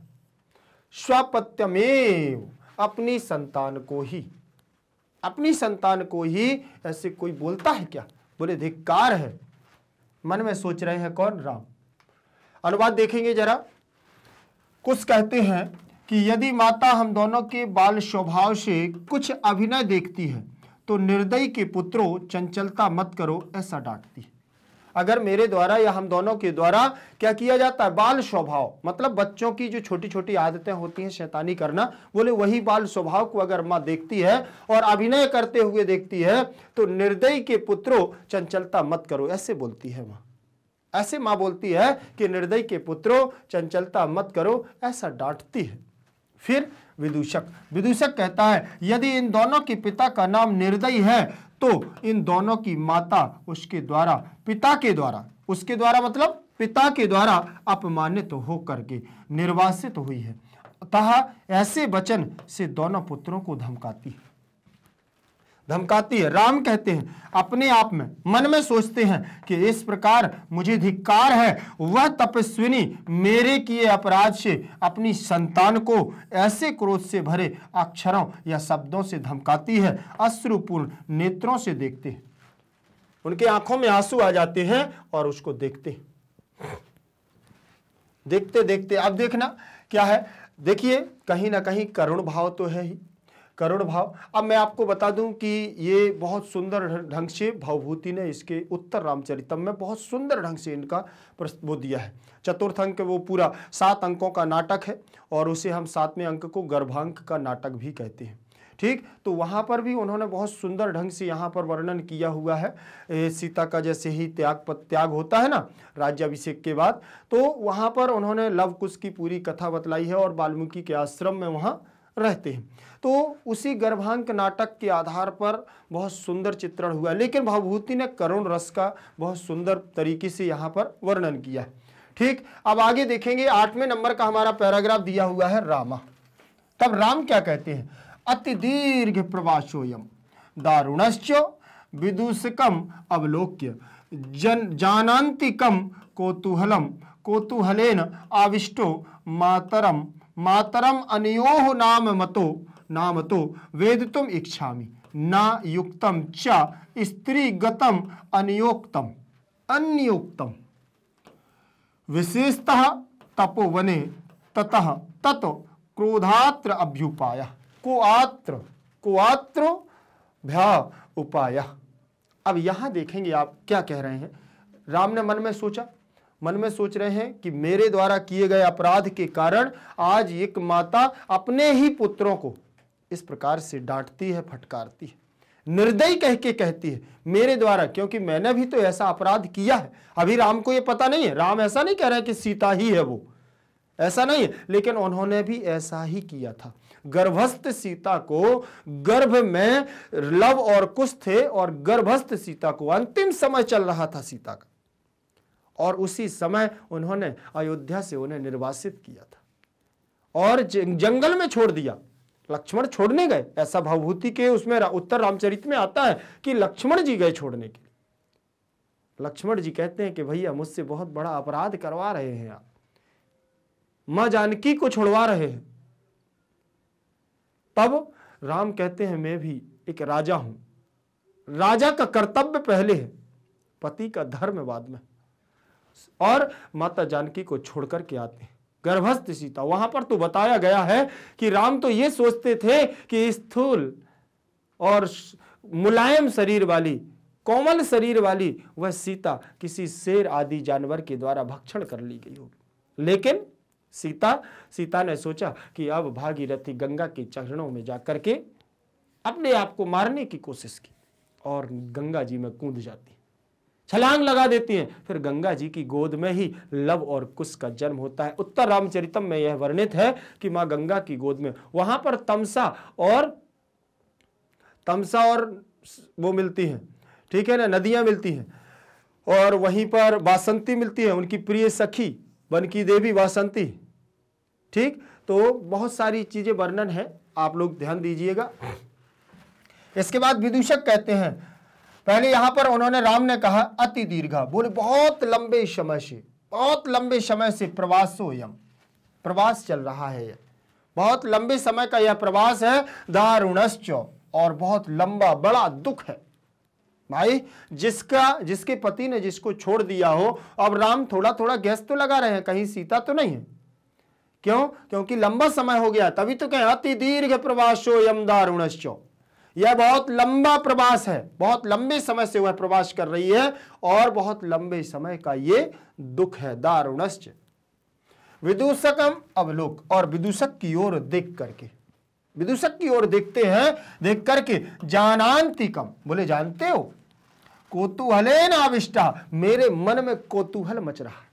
स्वपत्यमेव अपनी संतान को ही, अपनी संतान को ही, ऐसे कोई बोलता है क्या, बोले धिक्कार है, मन में सोच रहे हैं कौन, राम। अनुवाद देखेंगे जरा, कुछ कहते हैं कि यदि माता हम दोनों के बाल स्वभाव से कुछ अभिनय देखती है तो निर्दयी के पुत्रों चंचलता मत करो ऐसा डांटती है। अगर मेरे द्वारा या हम दोनों के द्वारा क्या किया जाता है, बाल स्वभाव मतलब बच्चों की जो छोटी छोटी आदतें होती हैं शैतानी करना, बोले वही बाल स्वभाव को अगर माँ देखती है और अभिनय करते हुए देखती है तो निर्दयी के पुत्रों चंचलता मत करो, ऐसे बोलती है माँ। ऐसे माँ बोलती है कि निर्दयी के पुत्रों चंचलता मत करो, ऐसा डांटती है। फिर विदूषक, विदूषक कहता है यदि इन दोनों के पिता का नाम निर्दयी है तो इन दोनों की माता उसके द्वारा, पिता के द्वारा, उसके द्वारा मतलब पिता के द्वारा अपमानित होकर के निर्वासित हुई है। अतः ऐसे वचन से दोनों पुत्रों को धमकाती है। राम कहते हैं अपने आप में मन में सोचते हैं कि इस प्रकार मुझे धिक्कार है। वह तपस्विनी मेरे किए अपराध से अपनी संतान को ऐसे क्रोध से भरे अक्षरों या शब्दों से धमकाती है। अश्रुपूर्ण नेत्रों से देखते हैं, उनके आंखों में आंसू आ जाते हैं और उसको देखते देखते अब देखना क्या है, देखिए कहीं ना कहीं करुण भाव तो है ही, करुण भाव। अब मैं आपको बता दूं कि ये बहुत सुंदर ढंग से भवभूति ने इसके उत्तर रामचरितम में बहुत सुंदर ढंग से इनका वो दिया है। चतुर्थ अंक वो पूरा 7 अंकों का नाटक है और उसे हम 7वें अंक को गर्भांक का नाटक भी कहते हैं। ठीक, तो वहाँ पर भी उन्होंने बहुत सुंदर ढंग से यहाँ पर वर्णन किया हुआ है। सीता का जैसे ही त्याग होता है ना राज्याभिषेक के बाद, तो वहाँ पर उन्होंने लव कुश की पूरी कथा बतलाई है और वाल्मीकि के आश्रम में वहाँ रहते हैं। तो उसी गर्भांक नाटक के आधार पर बहुत सुंदर चित्रण हुआ, लेकिन भवभूति ने करुण रस का बहुत सुंदर तरीके से यहाँ पर वर्णन किया है। ठीक, अब आगे देखेंगे 8वें नंबर का हमारा पैराग्राफ दिया हुआ है रामा। तब राम क्या कहते हैं, अति दीर्घ प्रवासोयम दारुणश्च विदूषकम अवलोक्य जानान्तिकम कौतूहलेन आविष्टो मातरम अनयोः नामतो वेदितुम इच्छामि न युक्तम च स्त्रीगतम अन्योक्तम विशेषतः तपोवने ततः तत क्रोधात्र अभ्युपाय कुआत्र भय उपाय। अब यहां देखेंगे आप क्या कह रहे हैं। राम ने मन में सोच रहे हैं कि मेरे द्वारा किए गए अपराध के कारण आज एक माता अपने ही पुत्रों को इस प्रकार से डांटती है, फटकारती है, निर्दयी कह के कहती है मेरे द्वारा, क्योंकि मैंने भी तो ऐसा अपराध किया है। अभी राम को यह पता नहीं है, राम ऐसा नहीं कह रहे कि सीता ही है वो, ऐसा नहीं है, लेकिन उन्होंने भी ऐसा ही किया था। गर्भस्थ सीता को, गर्भ में लव और कुश थे और गर्भस्थ सीता को अंतिम समय चल रहा था सीता का, और उसी समय उन्होंने अयोध्या से उन्हें निर्वासित किया था और जंगल में छोड़ दिया। लक्ष्मण छोड़ने गए, ऐसा भवभूति के उसमें उत्तर रामचरित में आता है कि लक्ष्मण जी गए छोड़ने के लिए। लक्ष्मण जी कहते हैं कि भैया मुझसे बहुत बड़ा अपराध करवा रहे हैं आप, मां जानकी को छुड़वा रहे हैं। तब राम कहते हैं मैं भी एक राजा हूं, राजा का कर्तव्य पहले है, पति का धर्म बाद में। और माता जानकी को छोड़कर के आते हैं गर्भस्थ सीता। वहां पर तो बताया गया है कि राम तो ये सोचते थे कि स्थूल और मुलायम शरीर वाली, कोमल शरीर वाली वह सीता किसी शेर आदि जानवर के द्वारा भक्षण कर ली गई होगी, लेकिन सीता ने सोचा कि अब भागीरथी गंगा के चरणों में जाकर के अपने आप को मारने की कोशिश की और गंगा जी में कूद जाती, छलांग लगा देती हैं। फिर गंगा जी की गोद में ही लव और कुश का जन्म होता है। उत्तर रामचरितम में यह वर्णित है कि मां गंगा की गोद में, वहां पर तमसा और वो मिलती हैं, ठीक है ना, नदियां मिलती हैं, और वहीं पर वासंती मिलती है, उनकी प्रिय सखी वन की देवी वासंती। ठीक, तो बहुत सारी चीजें वर्णन है, आप लोग ध्यान दीजिएगा। इसके बाद विदूषक कहते हैं, पहले यहां पर उन्होंने, राम ने कहा अति दीर्घा, बोले बहुत लंबे समय से प्रवासोयम, प्रवास चल रहा है, बहुत लंबे समय का यह प्रवास है। दारुणश्च, और बहुत लंबा बड़ा दुख है। भाई जिसके पति ने जिसको छोड़ दिया हो, अब राम थोड़ा थोड़ा गैस तो लगा रहे हैं, कहीं सीता तो नहीं है। क्यों? क्योंकि लंबा समय हो गया, तभी तो कहें अति दीर्घ प्रवासोयम दारुणश्च, यह बहुत लंबा प्रवास है, बहुत लंबे समय से वह प्रवास कर रही है और बहुत लंबे समय का ये दुख है। दारुणश्च विदूषकम अवलोक, और विदूषक की ओर देख करके, विदूषक की ओर देखते हैं, देख करके जानान्तिकम, बोले जानते हो, कौतूहलेन आविष्टा, मेरे मन में कौतूहल मच रहा है।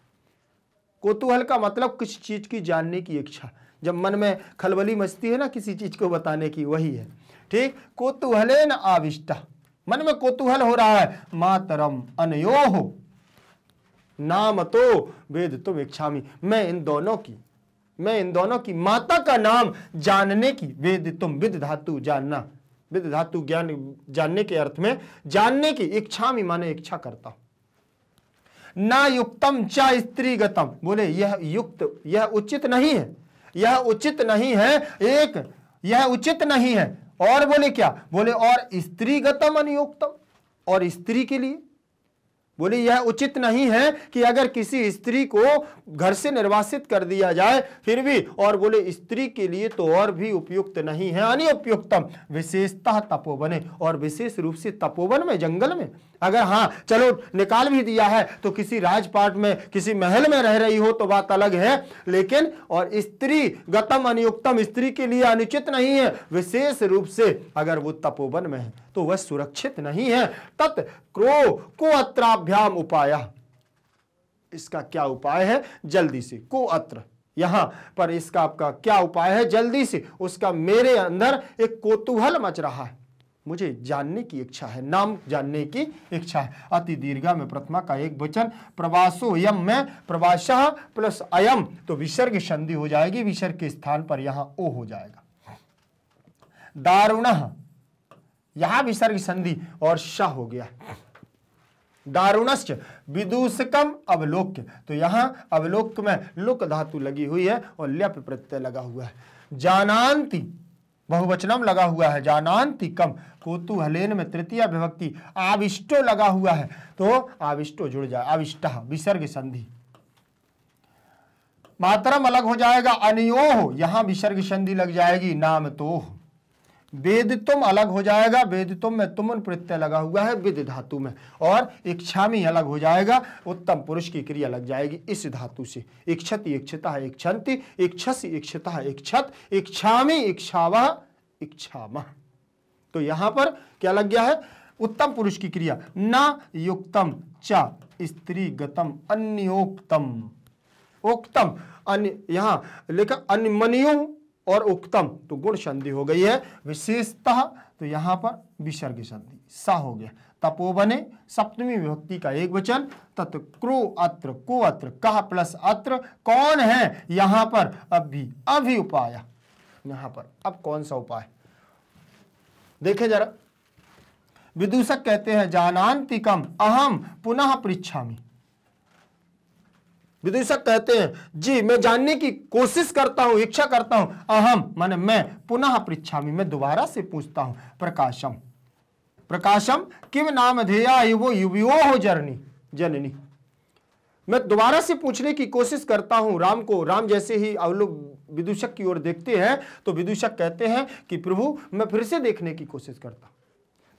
कौतूहल का मतलब किसी चीज की जानने की इच्छा, जब मन में खलबली मचती है ना किसी चीज को बताने की, वही है। ठीक, कौतूहलेन आविष्टा, मन में कौतूहल हो रहा है। मातरम अनयोः नाम तो वेद तुम इच्छामि, मैं इन दोनों की माता का नाम जानने की, वेद तुम विद धातु जानना, विद धातु ज्ञान जानने के अर्थ में जानने की, इच्छामि माने इच्छा करता हूं। ना युक्तम च स्त्रीगतम, बोले यह युक्त, यह उचित नहीं है, यह उचित नहीं है, एक यह उचित नहीं है। और बोले क्या, बोले और स्त्रीगतम अनियुक्तम, और स्त्री के लिए बोले यह उचित नहीं है कि अगर किसी स्त्री को घर से निर्वासित कर दिया जाए फिर भी, और बोले स्त्री के लिए तो और भी उपयुक्त नहीं है। अनुपयुक्तम विशेषतः तपोवने, और विशेष रूप से तपोवन में, जंगल में। अगर हाँ चलो निकाल भी दिया है तो किसी राजपाट में, किसी महल में रह रही हो तो बात अलग है, लेकिन और स्त्री गतम अनियुक्तम, स्त्री के लिए अनुचित नहीं है, विशेष रूप से अगर वो तपोवन में है तो वह सुरक्षित नहीं है। तत् क्रो को अत्राभ्याम उपाय, इसका क्या उपाय है, जल्दी से, को अत्र यहां पर इसका आपका क्या उपाय है, जल्दी से, उसका मेरे अंदर एक कौतूहल मच रहा है, मुझे जानने की इच्छा है, नाम जानने की इच्छा है। अति दीर्घा में प्रथमा का एक वचन, प्रवासो यम में प्रवासः प्लस अयम, तो विसर्ग संधि हो जाएगी, विसर्ग के स्थान पर यहां ओ हो जाएगा। दारुणः, यहां विसर्ग संधि और श हो गया। दारुणश्च विदूषकम अवलोक्य, तो यहां अवलोक्य में लुक धातु लगी हुई है और ल्यप प्रत्यय लगा हुआ है। जानान्ति बहुवचनम लगा हुआ है, जानान्ति कम, कौतूहलेन में तृतीय विभक्ति आविष्टो लगा हुआ है, तो आविष्टो जुड़ जाए, आविष्टः विसर्ग संधि। मातरम अलग हो जाएगा, अनयोः यहां विसर्ग संधि लग जाएगी, नाम तो। वेदितुम अलग हो जाएगा, वेदितुम में तुमन प्रत्यय लगा हुआ है विद धातु में, और इच्छामि अलग हो जाएगा, उत्तम पुरुष की क्रिया लग जाएगी इस धातु से। इच्छति इच्छता है इच्छन्ति, इच्छसि इच्छता है इच्छत, इच्छामि इच्छावः इच्छामः, तो यहां पर क्या लग गया है, उत्तम पुरुष की क्रिया। न युक्तम च स्त्री गतम अन्योक्तम, उक्तम अन्य, यहां लिखा अन्यमनियो और उक्तम, तो गुण संधि हो गई है। विशेषतः तो यहां पर विसर्ग संधि सा हो गया। तपोवने सप्तमी विभक्ति का एक वचन, तत् क्रो अत्र, को अत्र, कह प्लस अत्र, कौन है यहां पर, अभी उपाय, यहां पर अब कौन सा उपाय देखें जरा। विदूषक कहते हैं जानान्तिकम अहम पुनः पृच्छामि, विदूषक कहते हैं जी मैं जानने की कोशिश करता हूं, इच्छा करता हूं, अहम माने मैं, पुनः पृच्छामि मैं दोबारा से पूछता हूं। प्रकाशम, प्रकाशम किम नामधेया युवो युवयोः जननी, मैं दोबारा से पूछने की कोशिश करता हूं राम को। राम जैसे ही अवलोक विदूषक की ओर देखते हैं तो विदूषक कहते हैं कि प्रभु मैं फिर से देखने की कोशिश करता हूं,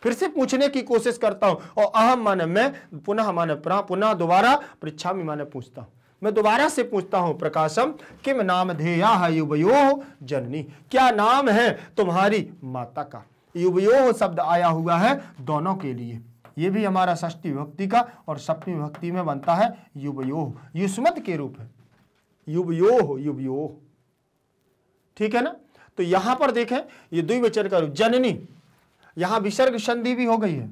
फिर से पूछने की कोशिश करता हूं, और अहम माने मैं, पुनः माने पुनः दोबारा, पृच्छामि माने पूछता हूं, मैं दोबारा से पूछता हूं। प्रकाशम किम नामधेया युवयोः जननी, क्या नाम है तुम्हारी माता का। युवयोः शब्द आया हुआ है दोनों के लिए, ये भी हमारा षष्ठी विभक्ति का और सप्तमी विभक्ति में बनता है युवयोः, युष्मत के रूप है, युवयोः युवयोः, ठीक है ना। तो यहां पर देखें ये द्विवचन का रूप जननी, यहां विसर्ग संधि भी हो गई है,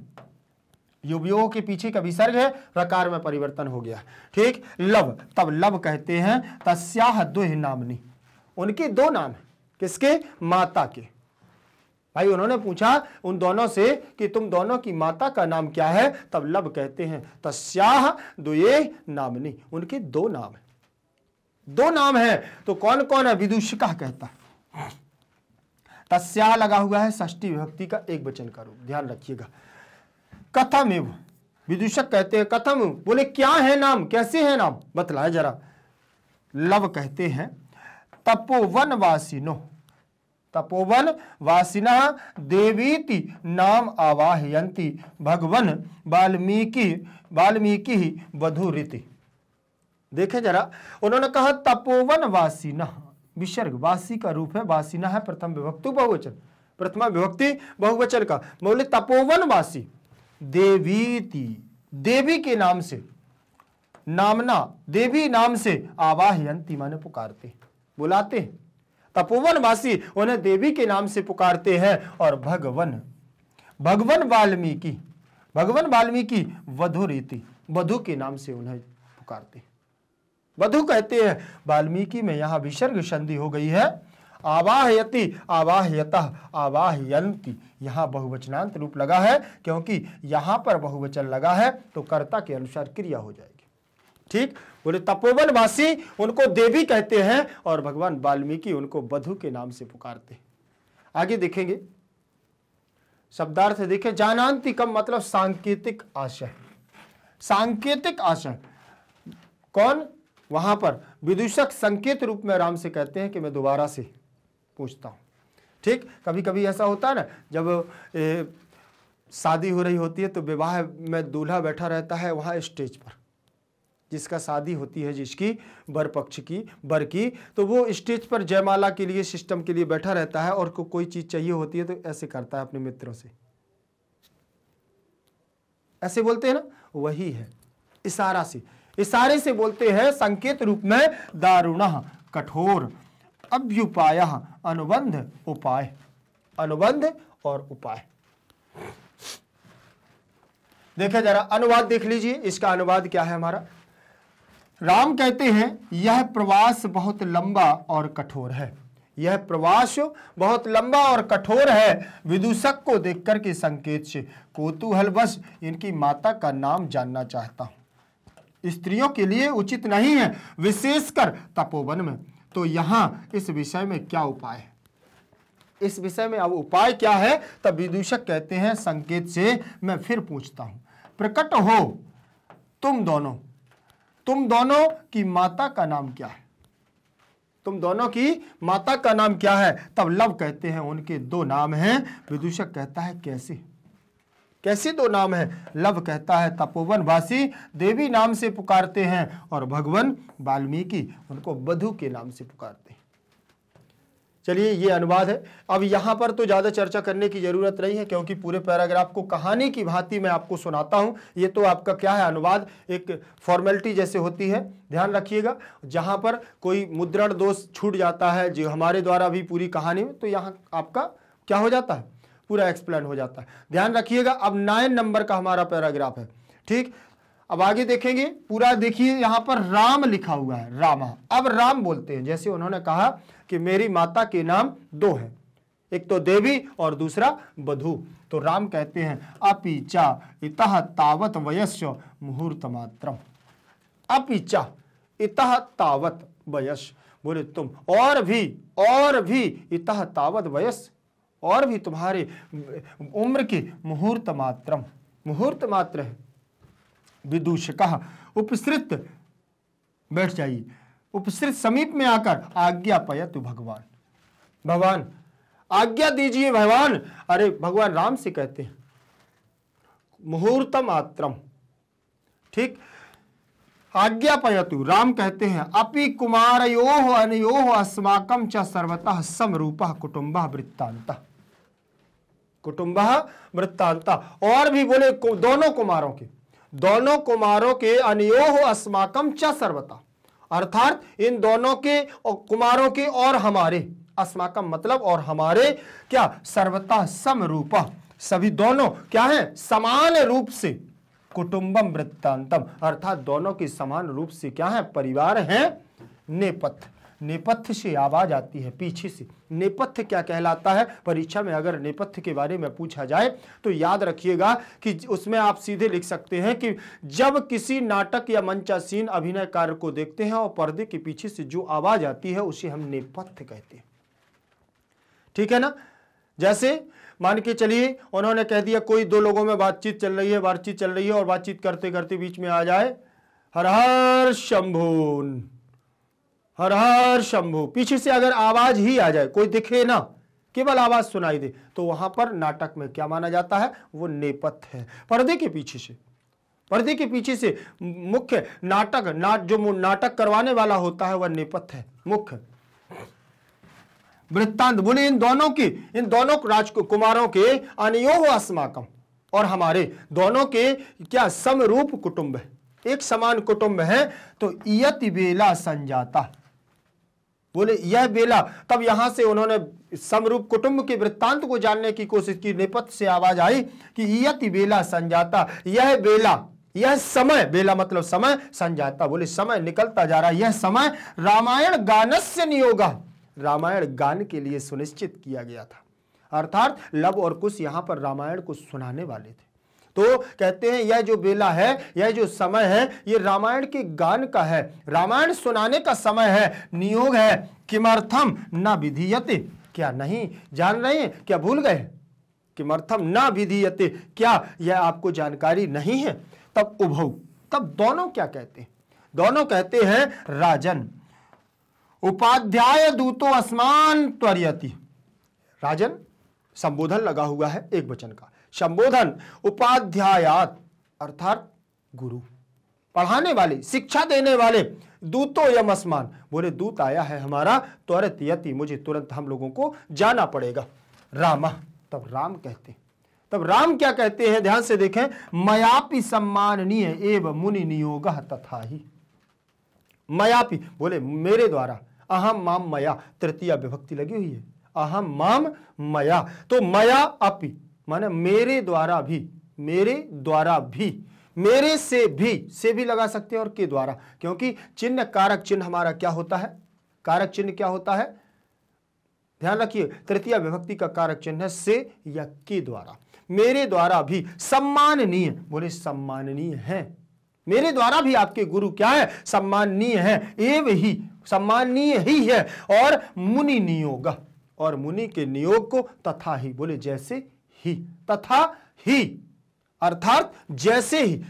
युवयोः के पीछे का विसर्ग है, रकार में परिवर्तन हो गया, ठीक। लव, तब लव कहते हैं तस्याह द्वि नामनी, उनके दो नाम है, किसके, माता के। भाई उन्होंने पूछा उन दोनों से कि तुम दोनों की माता का नाम क्या है, तब लव कहते हैं तस्याह द्वये नामनी, उनके दो नाम है, दो नाम है। तो कौन कौन है, विदूषिका कहता है। तस्या लगा हुआ है षष्ठी विभक्ति का एक वचन का रूप, ध्यान रखिएगा। कथमेव, विदूषक कहते हैं कथम, बोले क्या है नाम, कैसे है नाम, बतलाए जरा। लव कहते हैं तपोवन वासिनो, तपोवन वासिनः देवीति नाम आवाहयन्ति भगवन वाल्मीकि वधूरिति। देखें जरा, उन्होंने कहा तपोवन वासिनः, विसर्ग वासी का रूप है, वासिना है प्रथम विभक्ति बहुवचन, प्रथमा विभक्ति बहुवचन का, बोले तपोवन वासी, देवीति देवी के नाम से, नामना देवी नाम से, आवाहयन्ति माने पुकारते बुलाते, तपोवनवासी उन्हें देवी के नाम से पुकारते हैं और भगवान वाल्मीकि वधु रीति, वधु के नाम से उन्हें पुकारते हैं। वधु कहते हैं वाल्मीकि में यहां विसर्ग संधि हो गई है। आवाहयति, आवाहयतः, आवाहयन्ति, यहां बहुवचनांत रूप लगा है, क्योंकि यहां पर बहुवचन लगा है तो कर्ता के अनुसार क्रिया हो जाएगी। ठीक, बोले तपोवनवासी उनको देवी कहते हैं और भगवान वाल्मीकि उनको वधु के नाम से पुकारते हैं। आगे देखेंगे शब्दार्थ देखें। जानान्तिकम मतलब सांकेतिक आशय, सांकेतिक आशय। कौन? वहां पर विदूषक संकेत रूप में राम से कहते हैं कि मैं दोबारा से पूछता हूं। ठीक, कभी कभी ऐसा होता है ना, जब शादी हो रही होती है तो विवाह में दूल्हा बैठा रहता है वहां स्टेज पर, जिसका शादी होती है, जिसकी वर पक्ष की, वर की, तो वो स्टेज पर जयमाला के लिए, सिस्टम के लिए बैठा रहता है और कोई चीज चाहिए होती है तो ऐसे करता है अपने मित्रों से, ऐसे बोलते हैं ना, वही है। इशारा से, इशारे से बोलते हैं संकेत रूप में। दारुणः कठोर, अभ्युपाय अनुबंध उपाय, अनुबंध और उपाय। देखिए जरा अनुवाद देख लीजिए, इसका अनुवाद क्या है हमारा। राम कहते हैं यह प्रवास बहुत लंबा और कठोर है, यह प्रवास बहुत लंबा और कठोर है। विदूषक को देखकर के संकेत से कौतूहलवश इनकी माता का नाम जानना चाहता हूं। स्त्रियों के लिए उचित नहीं है, विशेषकर तपोवन में। तो यहां इस विषय में क्या उपाय है, इस विषय में अब उपाय क्या है? तब विदूषक कहते हैं संकेत से मैं फिर पूछता हूं, प्रकट हो तुम दोनों की माता का नाम क्या है? तुम दोनों की माता का नाम क्या है? तब लव कहते हैं उनके दो नाम हैं। विदूषक कहता है कैसे, कैसे दो नाम है? लव कहता है तपोवनवासी देवी नाम से पुकारते हैं और भगवान वाल्मीकि उनको वधु के नाम से पुकारते हैं। चलिए ये अनुवाद है। अब यहां पर तो ज्यादा चर्चा करने की जरूरत नहीं है, क्योंकि पूरे पैराग्राफ को कहानी की भांति मैं आपको सुनाता हूं। ये तो आपका क्या है, अनुवाद एक फॉर्मेलिटी जैसे होती है। ध्यान रखिएगा, जहां पर कोई मुद्रण दोष छूट जाता है जो हमारे द्वारा भी पूरी कहानी में, तो यहां आपका क्या हो जाता है, पूरा एक्सप्लेन हो जाता है। ध्यान रखिएगा। अब 9 नंबर का हमारा पैराग्राफ है। ठीक, अब आगे देखेंगे पूरा। देखिए यहां पर राम लिखा हुआ है, रामा। अब राम बोलते हैं, जैसे उन्होंने कहा कि मेरी माता के नाम दो हैं, एक तो देवी और दूसरा वधु। तो राम कहते हैं अपीचा इतः तावत वयस्य मुहूर्त मात्रम। अपीचा इतः तावत वयस, बोले तुम और भी इतः तावत वयस, और भी तुम्हारे उम्र के मुहूर्त मात्रम, मुहूर्त मात्र है। विदूषकः उपसृत, बैठ जाइए, उपसृत समीप में आकर आज्ञा पयतु भगवान, भगवान आज्ञा दीजिए भगवान। अरे भगवान राम से कहते हैं मुहूर्त मात्रम। ठीक, आज्ञा पयतु, राम कहते हैं अपि कुमारयोः अनयोः अस्माकं च सर्वतः समरूपः कुटुंबः वृत्तान्तः, कुटुंबः वृत्तान्तः। और भी बोले दोनों कुमारों के अनयोः अस्माकं च सर्वतः, अर्थात इन दोनों के कुमारों के और हमारे, अस्माकम मतलब और हमारे, क्या सर्वतः समरूपा, सभी दोनों क्या है, समान रूप से, कुटुंबम वृत्तांतम, अर्थात दोनों की समान रूप से क्या है, परिवार है। नेपथ्य, नेपथ्य से आवाज आती है पीछे से। नेपथ्य क्या कहलाता है? परीक्षा में अगर नेपथ्य के बारे में पूछा जाए तो याद रखिएगा कि उसमें आप सीधे लिख सकते हैं कि जब किसी नाटक या मंचासीन अभिनय कार्य को देखते हैं और पर्दे के पीछे से जो आवाज आती है उसे हम नेपथ्य कहते हैं। ठीक है ना। जैसे मान के चलिए उन्होंने कह दिया कोई दो लोगों में बातचीत चल रही है और बातचीत करते करते बीच में आ जाए हर हर शंभू, हर हर शंभू, पीछे से अगर आवाज ही आ जाए, कोई दिखे ना, केवल आवाज सुनाई दे, तो वहां पर नाटक में क्या माना जाता है, वो नेपथ्य है। पर्दे के पीछे से मुख्य जो नाटक करवाने वाला होता है वह नेपथ्य है, मुख्य। वृत्तांत बोले इन दोनों राजकुमारों के अनयोः अस्माकम, और हमारे दोनों के क्या समरूप कुटुंब है, एक समान कुटुंब है। तो इयति बेला संजाता, बोले यह बेला। तब यहां से उन्होंने समरूप कुटुंब के वृत्तांत को जानने की कोशिश की। नेपथ्य से आवाज आई कि इयति बेला संजाता, यह बेला, यह समय, बेला मतलब समय, संजाता बोले समय निकलता जा रहा है, यह समय रामायण गानस्य नियोगा, रामायण गान के लिए सुनिश्चित किया गया था। अर्थात लव और कुश यहां पर रामायण को सुनाने वाले थे। तो कहते हैं यह जो बेला है, यह जो समय है, ये रामायण के गान का है, रामायण सुनाने का समय है, नियोग है। किमर्थम न विधीयते, क्या नहीं जान रहे हैं, क्या भूल गए? किमर्थम न विधीयते, क्या यह आपको जानकारी नहीं है? तब उभौ, तब दोनों क्या कहते हैं? दोनों कहते हैं राजन उपाध्याय दूतो अस्मान त्वरयति। राजन संबोधन लगा हुआ है एक वचन का, संबोधन उपाध्यायात अर्थात गुरु, पढ़ाने वाले, शिक्षा देने वाले, दूतो यम अस्मान बोले दूत आया है हमारा, त्वरित यति मुझे तुरंत हम लोगों को जाना पड़ेगा। रामा, तब राम कहते हैं, तब राम क्या कहते हैं? ध्यान से देखें, मयापि सम्माननीय एव मुनि नियोगः तथाहि। मयापि बोले मेरे द्वारा, अहम माम मया, तृतीया विभक्ति लगी हुई है, अहम माम मया, तो मया अपि माने मेरे द्वारा भी, मेरे द्वारा भी, मेरे से भी लगा सकते हैं और के द्वारा, क्योंकि चिन्ह कारक चिन्ह हमारा क्या होता है? कारक चिन्ह क्या होता है? ध्यान रखिए, तृतीया विभक्ति का कारक चिन्ह है से या के द्वारा। मेरे द्वारा भी सम्माननीय, बोले सम्माननीय है, मेरे द्वारा भी आपके गुरु क्या है? सम्माननीय है, एव ही सम्माननीय ही है, और मुनि नियोग, और मुनि के नियोग को तथा ही बोले जैसे ही, तथा ही अर्थात जैसे ही,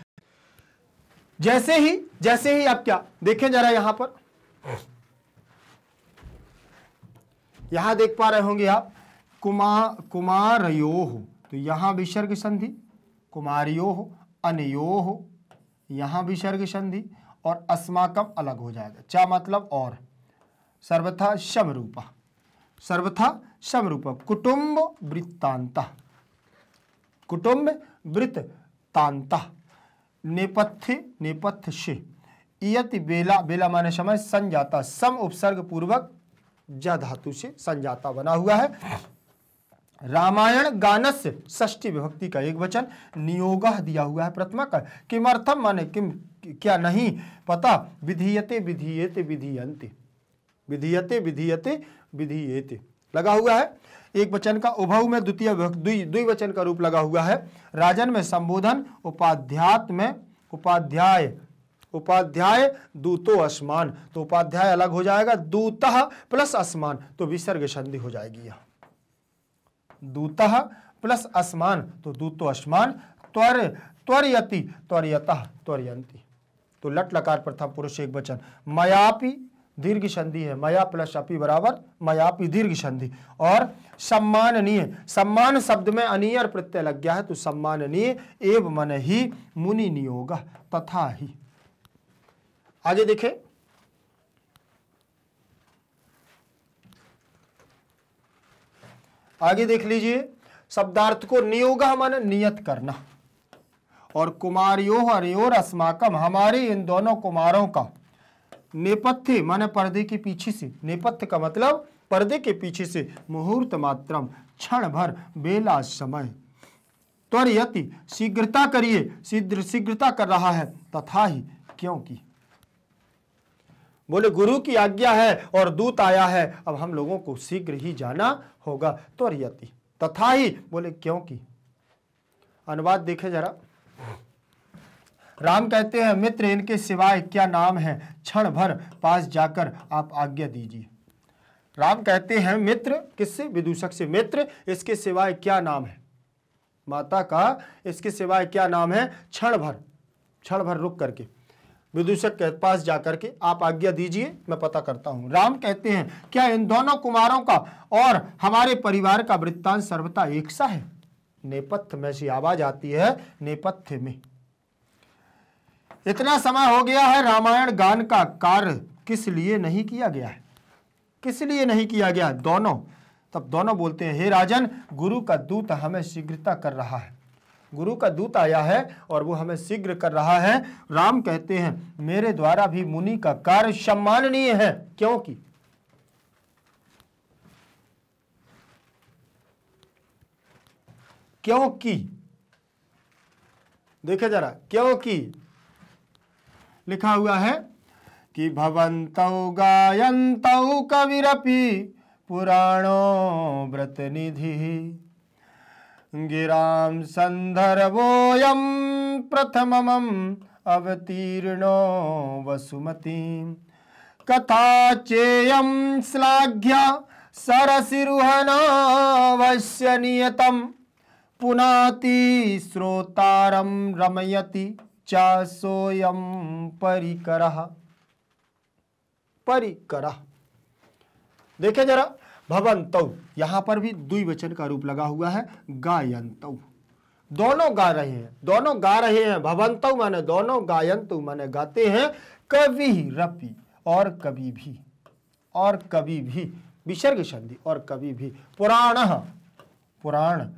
जैसे ही, जैसे ही। आप क्या देखें जरा यहां पर, यहां देख पा रहे होंगे आप, कुमारयोः, तो यहां विसर्ग संधि, कुमारियोः, अनयोः, यहां विसर्ग संधि, और अस्माकम अलग हो जाएगा, चा मतलब और, सर्वथा समरूपा, सर्वथा समरूपा, कुटुंब वृत्तांता, कुटुंब वृत्तांता, नेपथ्य, नेपथ्य से, इयति बेला, बेला माने समय, संजाता सम उपसर्ग पूर्वक ज धातु से संजाता बना हुआ है। रामायण गानस्य षष्ठी विभक्ति का एक वचन, नियोगः दिया हुआ है प्रथमा का। किमर्थम माने किम, क्या नहीं पता, विधीयते विधीयते विधीयन्ते, विधीयते विधीयते विधीयते लगा हुआ है एक वचन का। उभौ में द्वितीय द्विवचन का रूप लगा हुआ है। राजन में संबोधन, उपाध्यात में उपाध्याय, उपाध्याय दूतो अस्मान, तो उपाध्याय अलग हो जाएगा, दूतः प्लस अस्मान, तो विसर्ग संधि हो जाएगी यह, दूतः प्लस अस्मान, तो दूतो अस्मान, त्वरयति त्वरयतः त्वरयन्ति, तो लट लकार प्रथम पुरुष एक वचन। मयापि दीर्घ संधि है, मया प्लस अपि बराबर मयापि दीर्घ संधि, और सम्माननीय, सम्मान शब्द में अनीयर प्रत्यय लग गया है, तो सम्माननीय एव मन ही मुनि नियोग तथा ही। आगे देखें, आगे देख लीजिए, शब्दार्थ को नियोगा माने नियत करना, और कुमारियों हरियोर अस्माकम हमारे इन दोनों कुमारों का, नेपथ्य माने पर्दे के पीछे से, नेपथ्य का मतलब पर्दे के पीछे से, मुहूर्त मात्रम क्षण भर, बेला समय, त्वरयति शीघ्रता करिए, शीघ्रता कर रहा है, तथा ही क्योंकि, बोले गुरु की आज्ञा है और दूत आया है, अब हम लोगों को शीघ्र ही जाना होगा, त्वरयति, तथा ही बोले क्योंकि। अनुवाद देखें जरा, राम कहते हैं मित्र इनके सिवाय क्या नाम है, क्षण भर पास जाकर आप आज्ञा दीजिए। राम कहते हैं मित्र, किससे? विदूषक से, मित्र इसके सिवाय क्या नाम है, माता का इसके सिवाय क्या नाम है, क्षण भर रुक करके विदूषक के पास जाकर के आप आज्ञा दीजिए, मैं पता करता हूं। राम कहते हैं क्या इन दोनों कुमारों का और हमारे परिवार का वृत्तांत सर्वथा एक सा है? नेपथ्य में से आवाज आती है, नेपथ्य में। इतना समय हो गया है, रामायण गान का कार्य किस लिए नहीं किया गया है, किस लिए नहीं किया गया? दोनों, तब दोनों बोलते हैं हे राजन, गुरु का दूत हमें शीघ्रता कर रहा है, गुरु का दूत आया है और वो हमें शीघ्र कर रहा है। राम कहते हैं मेरे द्वारा भी मुनि का कार्य सम्माननीय है, क्योंकि क्योंकि, देखे जरा, क्योंकि लिखा हुआ है कि भवन्तौ गायन्तौ कविरपि पुराणो व्रतनिधिः गिरां सन्दर्भोऽयं प्रथमम् अवतीर्णो वसुमतीं कथा चेयं श्लाघ्या सरसिरुहनावस्य नियतं पुनाति श्रोतारं रमयति च सोऽयं परिकरः। परिकरः, देखे जरा, भवन्तौ, यहां पर भी द्विवचन का रूप लगा हुआ है, गायन्तौ, दोनों गा रहे हैं, दोनों गा रहे हैं। भवन्तौ माने दोनों, गायन्तौ माने गाते हैं, कवि रपि और कभी भी, और कभी भी, विसर्ग संधि, और कभी भी, पुराणः पुराण,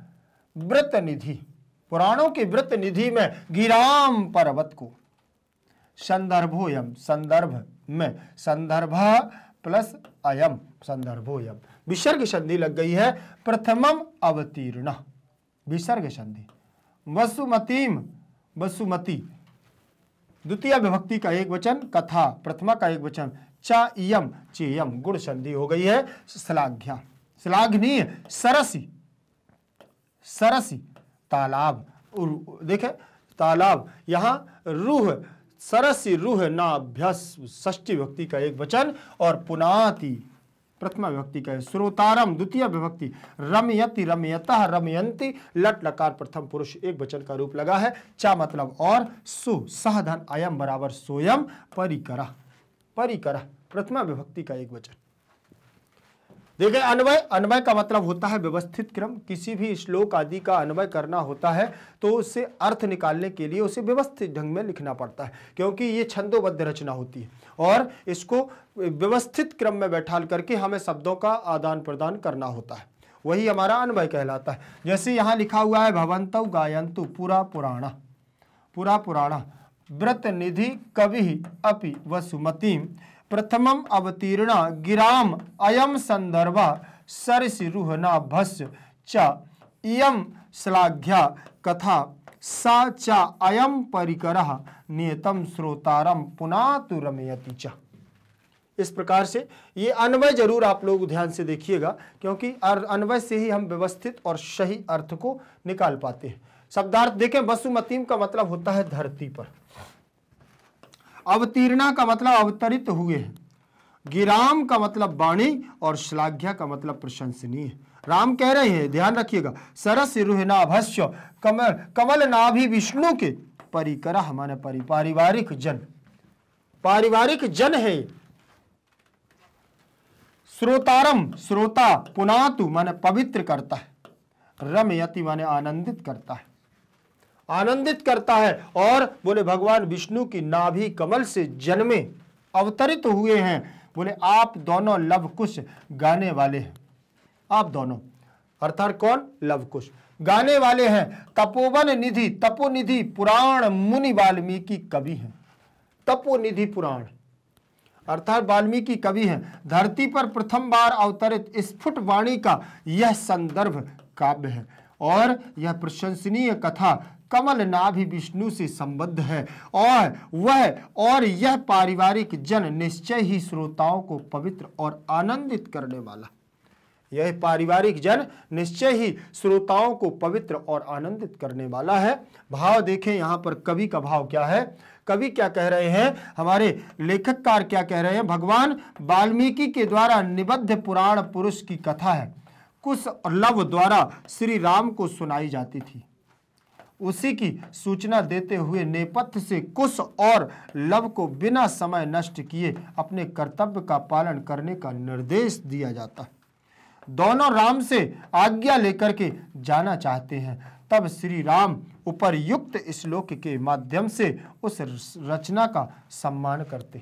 व्रत निधि, पुराणों के व्रत निधि में, गिराम पर्वत को, संदर्भोयम, संदर्भ में, संदर्भ प्लस अयम, संदर्भोयम, विसर्ग संधि लग गई है, प्रथमम अवतीर्ण, विसर्ग संधि, वसुमतीम, वसुमती, द्वितीय विभक्ति का एक वचन, कथा प्रथमा का एक वचन, च इयम चेयम, गुण संधि हो गई है, श्लाघ्या, श्लाघनीय, सरसी, सरसी, तालाब, देखे तालाब, यहां रूह, सरसी रूह नाभ्यस, षष्ठी विभक्ति का एक वचन, और पुनाति प्रथमा विभक्ति का है, श्रोतारम द्वितीय विभक्ति, रमयति रमयतः रमयंती, लट लकार प्रथम पुरुष एक वचन का रूप लगा है, चा मतलब और, सु सहधन अयम बराबर सोयम, परिकरः, परिकरः प्रथमा विभक्ति का एक वचन। देखिए अन्वय, अन्वय का मतलब होता है व्यवस्थित क्रम, किसी भी श्लोक आदि का अन्वय करना होता है तो उससे अर्थ निकालने के लिए उसे व्यवस्थित ढंग में लिखना पड़ता है, क्योंकि ये छंदोबद्ध रचना होती है और इसको व्यवस्थित क्रम में बैठाल करके हमें शब्दों का आदान प्रदान करना होता है, वही हमारा अन्वय कहलाता है। जैसे यहाँ लिखा हुआ है भवन्तौ गायन्तु पुरा पुराण, पुरा पुराण, व्रत निधि कवि अपि वसुमतीम प्रथमम अवतीर्ण गिराम अयम संदर्भ सरसिरुहनाभस्य च इयम श्लाघ्या कथा सा च अयम परिकरः नियतम श्रोतारम पुनातु रमयति च। इस प्रकार से ये अन्वय जरूर आप लोग ध्यान से देखिएगा, क्योंकि अन्वय से ही हम व्यवस्थित और सही अर्थ को निकाल पाते हैं। शब्दार्थ देखें, वसुमतीम का मतलब होता है धरती पर, अवतीर्णा का मतलब अवतरित हुए हैं, गिराम का मतलब वाणी, और श्लाघ्या का मतलब प्रशंसनीय। राम कह रहे हैं, ध्यान रखिएगा, सरस रुहनाभस्य, कमल कमल नाभि विष्णु के, परिकरः माने पारिवारिक जन, पारिवारिक जन है। श्रोतारम, श्रोता, पुनातु माने पवित्र करता है, रमयति माने आनंदित करता है, आनंदित करता है। और बोले भगवान विष्णु की नाभि कमल से जन्मे अवतरित हुए हैं, बोले आप दोनों लवकुश गाने वाले हैं, आप दोनों अर्थात कौन, लवकुश गाने वाले हैं। तपोवन निधि, तपोनिधि पुराण मुनि वाल्मीकि कवि हैं, तपोनिधि पुराण अर्थात वाल्मीकि कवि हैं। धरती पर प्रथम बार अवतरित स्फुट वाणी का यह संदर्भ काव्य है, और यह प्रशंसनीय कथा कमल नाभि विष्णु से संबद्ध है, और यह पारिवारिक जन निश्चय ही श्रोताओं को पवित्र और आनंदित करने वाला, यह पारिवारिक जन निश्चय ही श्रोताओं को पवित्र और आनंदित करने वाला है। भाव देखें यहाँ पर कवि का भाव क्या है, कवि क्या कह रहे हैं, हमारे लेखककार क्या कह रहे हैं। भगवान वाल्मीकि के द्वारा निबद्ध पुराण पुरुष की कथा है, कुश और लव द्वारा श्री राम को सुनाई जाती थी। उसी की सूचना देते हुए नेपथ्य से कुश और लव को बिना समय नष्ट किए अपने कर्तव्य का पालन करने का निर्देश दिया जाता है। दोनों राम से आज्ञा लेकर के जाना चाहते हैं, तब श्री राम उपर्युक्त श्लोक के माध्यम से उस रचना का सम्मान करते।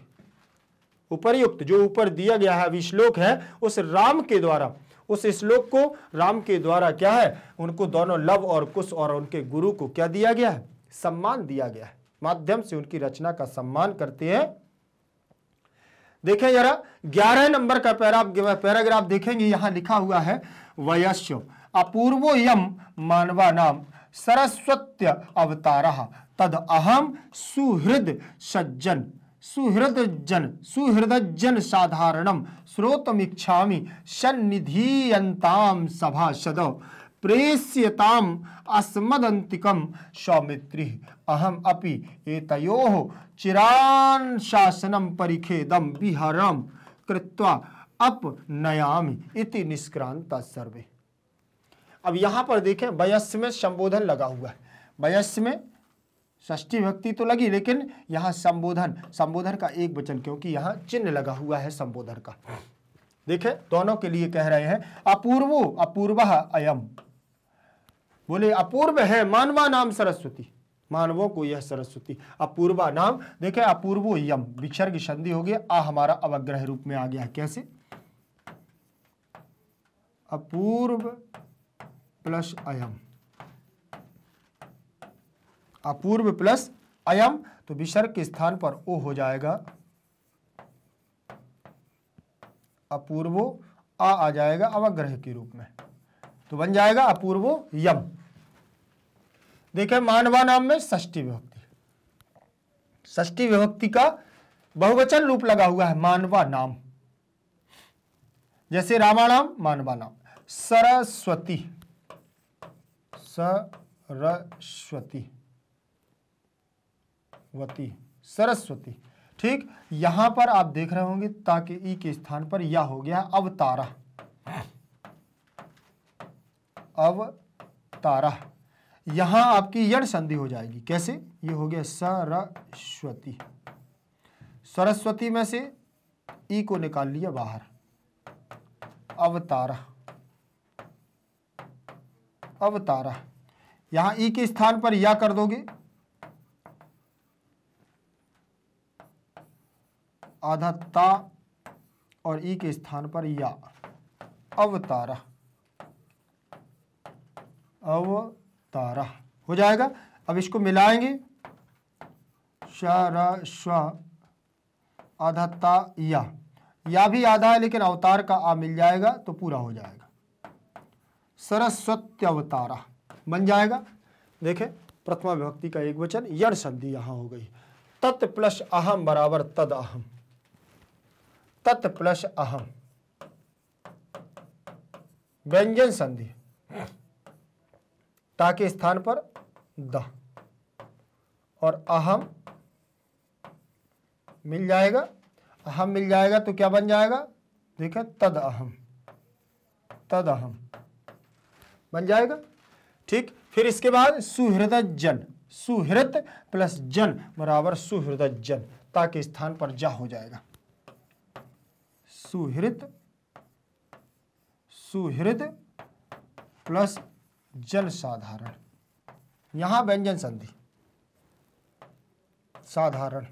उपर्युक्त जो ऊपर दिया गया है श्लोक है, उस राम के द्वारा, उस श्लोक को राम के द्वारा क्या है, उनको दोनों लव और कुश और उनके गुरु को क्या दिया गया है, सम्मान दिया गया है, माध्यम से उनकी रचना का सम्मान करते हैं। देखें जरा 11 नंबर का पैराग्राफ देखेंगे, यहां लिखा हुआ है वयस्य अपूर्वो यम मानवानाम सरस्वत्य अवतारः तद अहम सुहृदजन साधारणम श्रोतमीक्षामि सन्निधीयन्ताम सभासद प्रेष्यताम अस्मदन्तिकं सौमित्रि अहम अपि एतयोः चिरान् शासनं परिखेदं विहरं कृत्वा अपनयामि इति निष्क्रांता सर्वे। अब यहां पर देखें वयस्य में संबोधन लगा हुआ है। वयस्य में षष्ठी विभक्ति तो लगी, लेकिन यहां संबोधन का एक वचन, क्योंकि यहां चिन्ह लगा हुआ है संबोधन का। देखें दोनों के लिए कह रहे हैं अपूर्वो अपूर्वः अयम, बोले अपूर्व है मानवा नाम सरस्वती, मानवों को यह सरस्वती। अपूर्वा नाम, देखें अपूर्वो यम विसर्ग संधि हो गया, आ हमारा अवग्रह रूप में आ गया है। कैसे? अपूर्व प्लस अयम, अपूर्व प्लस अयम, तो विसर्ग के स्थान पर ओ हो जाएगा अपूर्वो, आ जाएगा अवग्रह के रूप में, तो बन जाएगा अपूर्वो यम। देखें मानवा नाम में षष्ठी विभक्ति, षष्ठी विभक्ति का बहुवचन रूप लगा हुआ है मानवा नाम, जैसे रामाणाम मानवा नाम, सरस्वती सरस्वती। ठीक, यहां पर आप देख रहे होंगे ताकि ई के स्थान पर या हो गया अवतारा, यहां आपकी यण संधि हो जाएगी। कैसे? ये हो गया सरस्वती, सरस्वती में से ई को निकाल लिया बाहर, अवतारा, यहां ई के स्थान पर या कर दोगे, आधा ता और ई के स्थान पर या, अवतारा हो जाएगा। अब इसको मिलाएंगे, श आधा ता या भी आधा है, लेकिन अवतार का आ मिल जाएगा तो पूरा हो जाएगा, सरस्वती अवतारा बन जाएगा। देखें प्रथमा विभक्ति का एक वचन, यण संधि यहां हो गई। तत् प्लस अहम बराबर तद अहम, तत् प्लस अहम, व्यंजन संधि, ता के स्थान पर द और अहम मिल जाएगा, अहम मिल जाएगा तो क्या बन जाएगा? देखें तद अहम बन जाएगा। ठीक, फिर इसके बाद सुहृदजन, सुहृद प्लस जन बराबर सुहृदजन, ता के स्थान पर जा हो जाएगा, सुहृद प्लस जन साधारण, यहां व्यंजन संधि साधारण,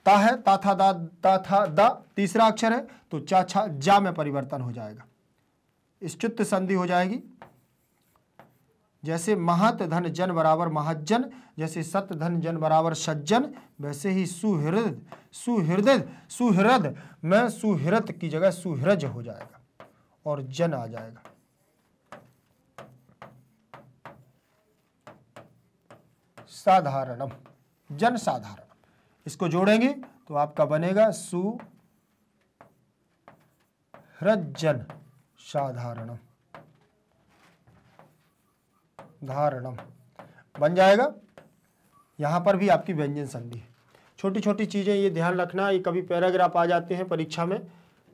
ता है, ता था दा, ता था दा तीसरा अक्षर है तो चा छा जा में परिवर्तन हो जाएगा, इष्टुत्व संधि हो जाएगी। जैसे महत धन जन बराबर महज्जन, जैसे सत धन जन बराबर सज्जन, वैसे ही सुहृद में सुहृत की जगह सुहृज हो जाएगा और जन आ जाएगा। साधारणम, जन साधारण, इसको जोड़ेंगे तो आपका बनेगा सुहृजन साधारणम, धारणम बन जाएगा। यहां पर भी आपकी व्यंजन संधि है। छोटी छोटी चीजें ये ध्यान रखना, ये कभी पैराग्राफ आ जाते हैं परीक्षा में।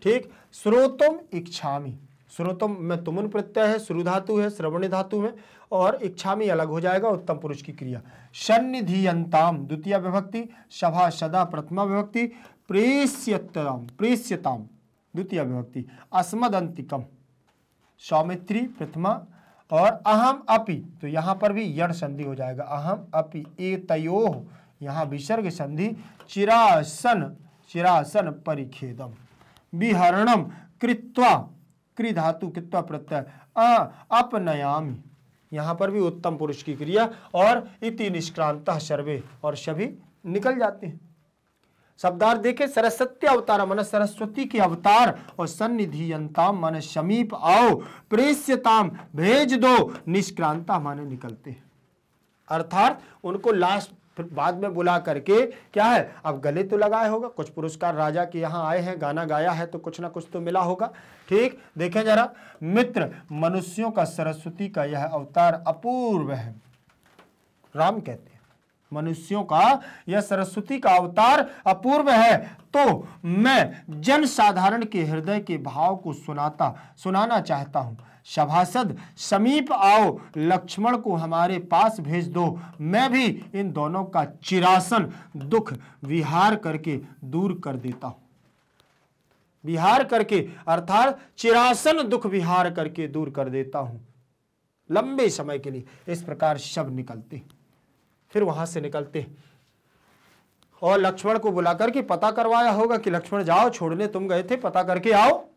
ठीक, श्रोतम इच्छामि, श्रोतम में तुमुन प्रत्यय है, श्रु धातु है, श्रवण धातु में, और इच्छामि अलग हो जाएगा, उत्तम पुरुष की क्रिया। सन्निधीयन्ताम द्वितीय विभक्ति, सभा सदा प्रथमा विभक्ति, प्रेष्यताम द्वितीय विभक्ति, अस्मदन्तिकम सौमित्री प्रथमा, और अहम अपि, तो यहां पर भी यण संधि हो जाएगा, अहम अपि एतयोः, यहां विसर्ग संधि, चिरासन परिखेदम, विहरणम कृत्वा, क्रि धातु कृत्वा प्रत्यय, अपनयामि, यहां पर भी उत्तम पुरुष की क्रिया, और इति निष्क्रांतः सर्वे, और सभी निकल जाते हैं। शब्दार्थ देखे, सरस्वती अवतार मन सरस्वती के अवतार, और सन्निधियंताम मन समीप आओ, प्रेष्यताम भेज दो, निष्क्रांता माने निकलते। अर्थात उनको लास्ट फिर बाद में बुला करके क्या है, अब गले तो लगाए होगा, कुछ पुरस्कार राजा के यहाँ आए हैं, गाना गाया है तो कुछ ना कुछ तो मिला होगा। ठीक, देखें जरा, मित्र मनुष्यों का सरस्वती का यह अवतार अपूर्व है। राम कहते हैं मनुष्यों का यह सरस्वती का अवतार अपूर्व है, तो मैं जन साधारण के हृदय के भाव को सुनाना चाहता हूं। सभासद समीप आओ, लक्ष्मण को हमारे पास भेज दो, मैं भी इन दोनों का चिरासन दुख विहार करके दूर कर देता हूं। विहार करके अर्थात चिरासन दुख विहार करके दूर कर देता हूं। लंबे समय के लिए इस प्रकार शब्द निकलते, फिर वहां से निकलते और लक्ष्मण को बुलाकर के पता करवाया होगा कि लक्ष्मण जाओ, छोड़ने तुम गए थे, पता करके आओ।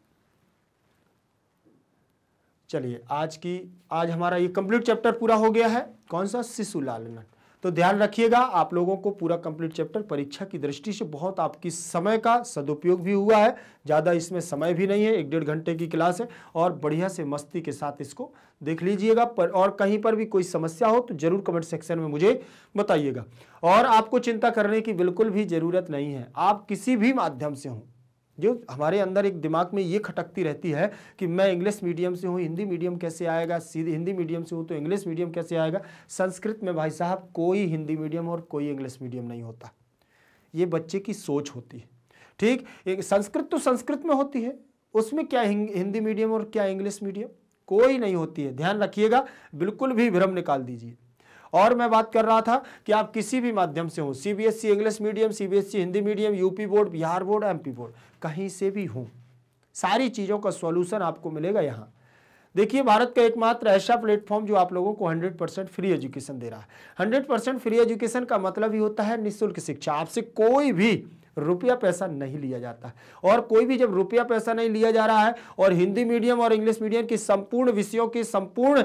चलिए आज हमारा ये कंप्लीट चैप्टर पूरा हो गया है। कौन सा? शिशु लालनन। तो ध्यान रखिएगा, आप लोगों को पूरा कंप्लीट चैप्टर परीक्षा की दृष्टि से बहुत आपकी समय का सदुपयोग भी हुआ है। ज़्यादा इसमें समय भी नहीं है, 1-1.5 घंटे की क्लास है और बढ़िया से मस्ती के साथ इसको देख लीजिएगा। और कहीं पर भी कोई समस्या हो तो जरूर कमेंट सेक्शन में मुझे बताइएगा। और आपको चिंता करने की बिल्कुल भी ज़रूरत नहीं है। आप किसी भी माध्यम से हों, जो हमारे अंदर एक दिमाग में ये खटकती रहती है कि मैं इंग्लिश मीडियम से हूँ, हिंदी मीडियम कैसे आएगा, सीधे हिंदी मीडियम से हूँ तो इंग्लिश मीडियम कैसे आएगा। संस्कृत में भाई साहब कोई हिंदी मीडियम और कोई इंग्लिश मीडियम नहीं होता, ये बच्चे की सोच होती है। ठीक, संस्कृत तो संस्कृत में होती है, उसमें क्या हिंदी मीडियम और क्या इंग्लिश मीडियम, कोई नहीं होती है। ध्यान रखिएगा, बिल्कुल भी भ्रम निकाल दीजिए। और मैं बात कर रहा था कि आप किसी भी माध्यम से हो, CBSE English medium, CBSE Hindi medium, UP board, Bihar board, MP board, कहीं से भी हो, सारी चीज़ों का सॉल्यूशन आपको मिलेगा यहाँ। देखिए, भारत का एकमात्र ऐसा प्लेटफॉर्म जो आप लोगों को 100% फ्री एजुकेशन दे रहा है। 100% फ्री एजुकेशन का मतलब ही होता है निःशुल्क शिक्षा। आपसे कोई भी रुपया पैसा नहीं लिया जाता। और कोई भी जब रुपया पैसा नहीं लिया जा रहा है और हिंदी मीडियम और इंग्लिश मीडियम के संपूर्ण विषयों के संपूर्ण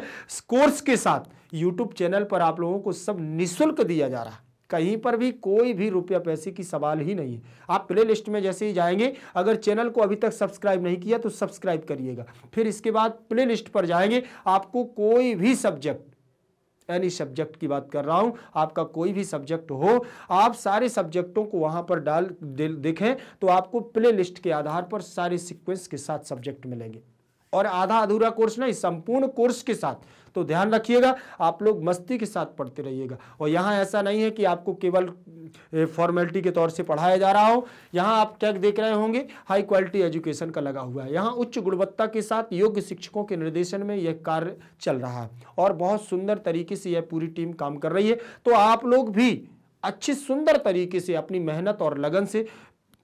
कोर्स के साथ यूट्यूब चैनल पर आप लोगों को सब निःशुल्क दिया जा रहा है, कहीं पर भी कोई भी रुपया पैसे की सवाल ही नहीं है। आप प्ले लिस्ट में जैसे ही जाएंगे, अगर चैनल को अभी तक सब्सक्राइब नहीं किया तो सब्सक्राइब करिएगा। फिर इसके बाद प्ले लिस्ट पर जाएंगे, आपको कोई भी सब्जेक्ट, एनी सब्जेक्ट की बात कर रहा हूं, आपका कोई भी सब्जेक्ट हो, आप सारे सब्जेक्टों को वहां पर देखें तो आपको प्ले लिस्ट के आधार पर सारे सीक्वेंस के साथ सब्जेक्ट मिलेंगे। और आधा अधूरा कोर्स नहीं, संपूर्ण कोर्स के साथ। तो ध्यान रखिएगा, आप लोग मस्ती के साथ पढ़ते रहिएगा। और यहाँ ऐसा नहीं है कि आपको केवल फॉर्मेलिटी के तौर से पढ़ाया जा रहा हो। यहाँ आप टैग देख रहे होंगे, हाई क्वालिटी एजुकेशन का लगा हुआ है। यहाँ उच्च गुणवत्ता के साथ योग्य शिक्षकों के निर्देशन में यह कार्य चल रहा है और बहुत सुंदर तरीके से यह पूरी टीम काम कर रही है। तो आप लोग भी अच्छी सुंदर तरीके से अपनी मेहनत और लगन से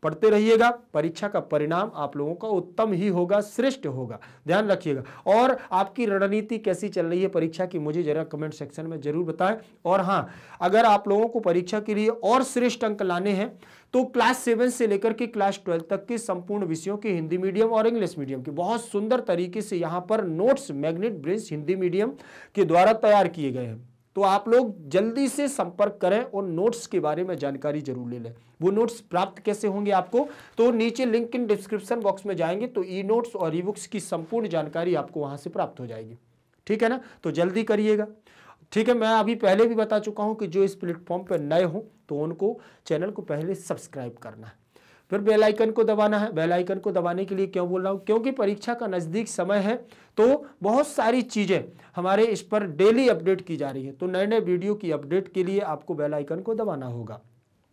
पढ़ते रहिएगा। परीक्षा का परिणाम आप लोगों का उत्तम ही होगा, श्रेष्ठ होगा। ध्यान रखिएगा। और आपकी रणनीति कैसी चल रही है परीक्षा की, मुझे जरा कमेंट सेक्शन में जरूर बताएं। और हाँ, अगर आप लोगों को परीक्षा के लिए और श्रेष्ठ अंक लाने हैं तो क्लास 7 से लेकर के क्लास 12 तक के संपूर्ण विषयों के हिंदी मीडियम और इंग्लिश मीडियम के बहुत सुंदर तरीके से यहाँ पर notes magnet bench Hindi medium के द्वारा तैयार किए गए हैं। तो आप लोग जल्दी से संपर्क करें और नोट्स के बारे में जानकारी जरूर ले लें। वो नोट्स प्राप्त कैसे होंगे आपको, तो नीचे लिंक इन डिस्क्रिप्शन बॉक्स में जाएंगे तो ई नोट्स और ई बुक्स की संपूर्ण जानकारी आपको वहां से प्राप्त हो जाएगी। ठीक है ना, तो जल्दी करिएगा। ठीक है, मैं अभी पहले भी बता चुका हूं कि जो इस प्लेटफॉर्म पर नए हों तो उनको चैनल को पहले सब्सक्राइब करना है, फिर बेल आइकन को दबाना है। बेल आइकन को दबाने के लिए क्यों बोल रहा हूँ, क्योंकि परीक्षा का नज़दीक समय है तो बहुत सारी चीज़ें हमारे इस पर डेली अपडेट की जा रही है। तो नए नए वीडियो की अपडेट के लिए आपको बेल आइकन को दबाना होगा।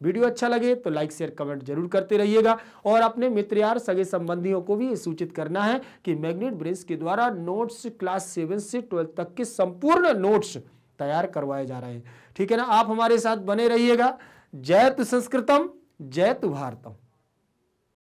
वीडियो अच्छा लगे तो लाइक शेयर कमेंट जरूर करते रहिएगा और अपने मित्र यार सगे संबंधियों को भी सूचित करना है कि मैग्नेट ब्रेंच के द्वारा नोट्स क्लास 7 से 12 तक के संपूर्ण नोट्स तैयार करवाए जा रहे हैं। ठीक है ना, आप हमारे साथ बने रहिएगा। जय तु संस्कृतम, जय तु भारतम।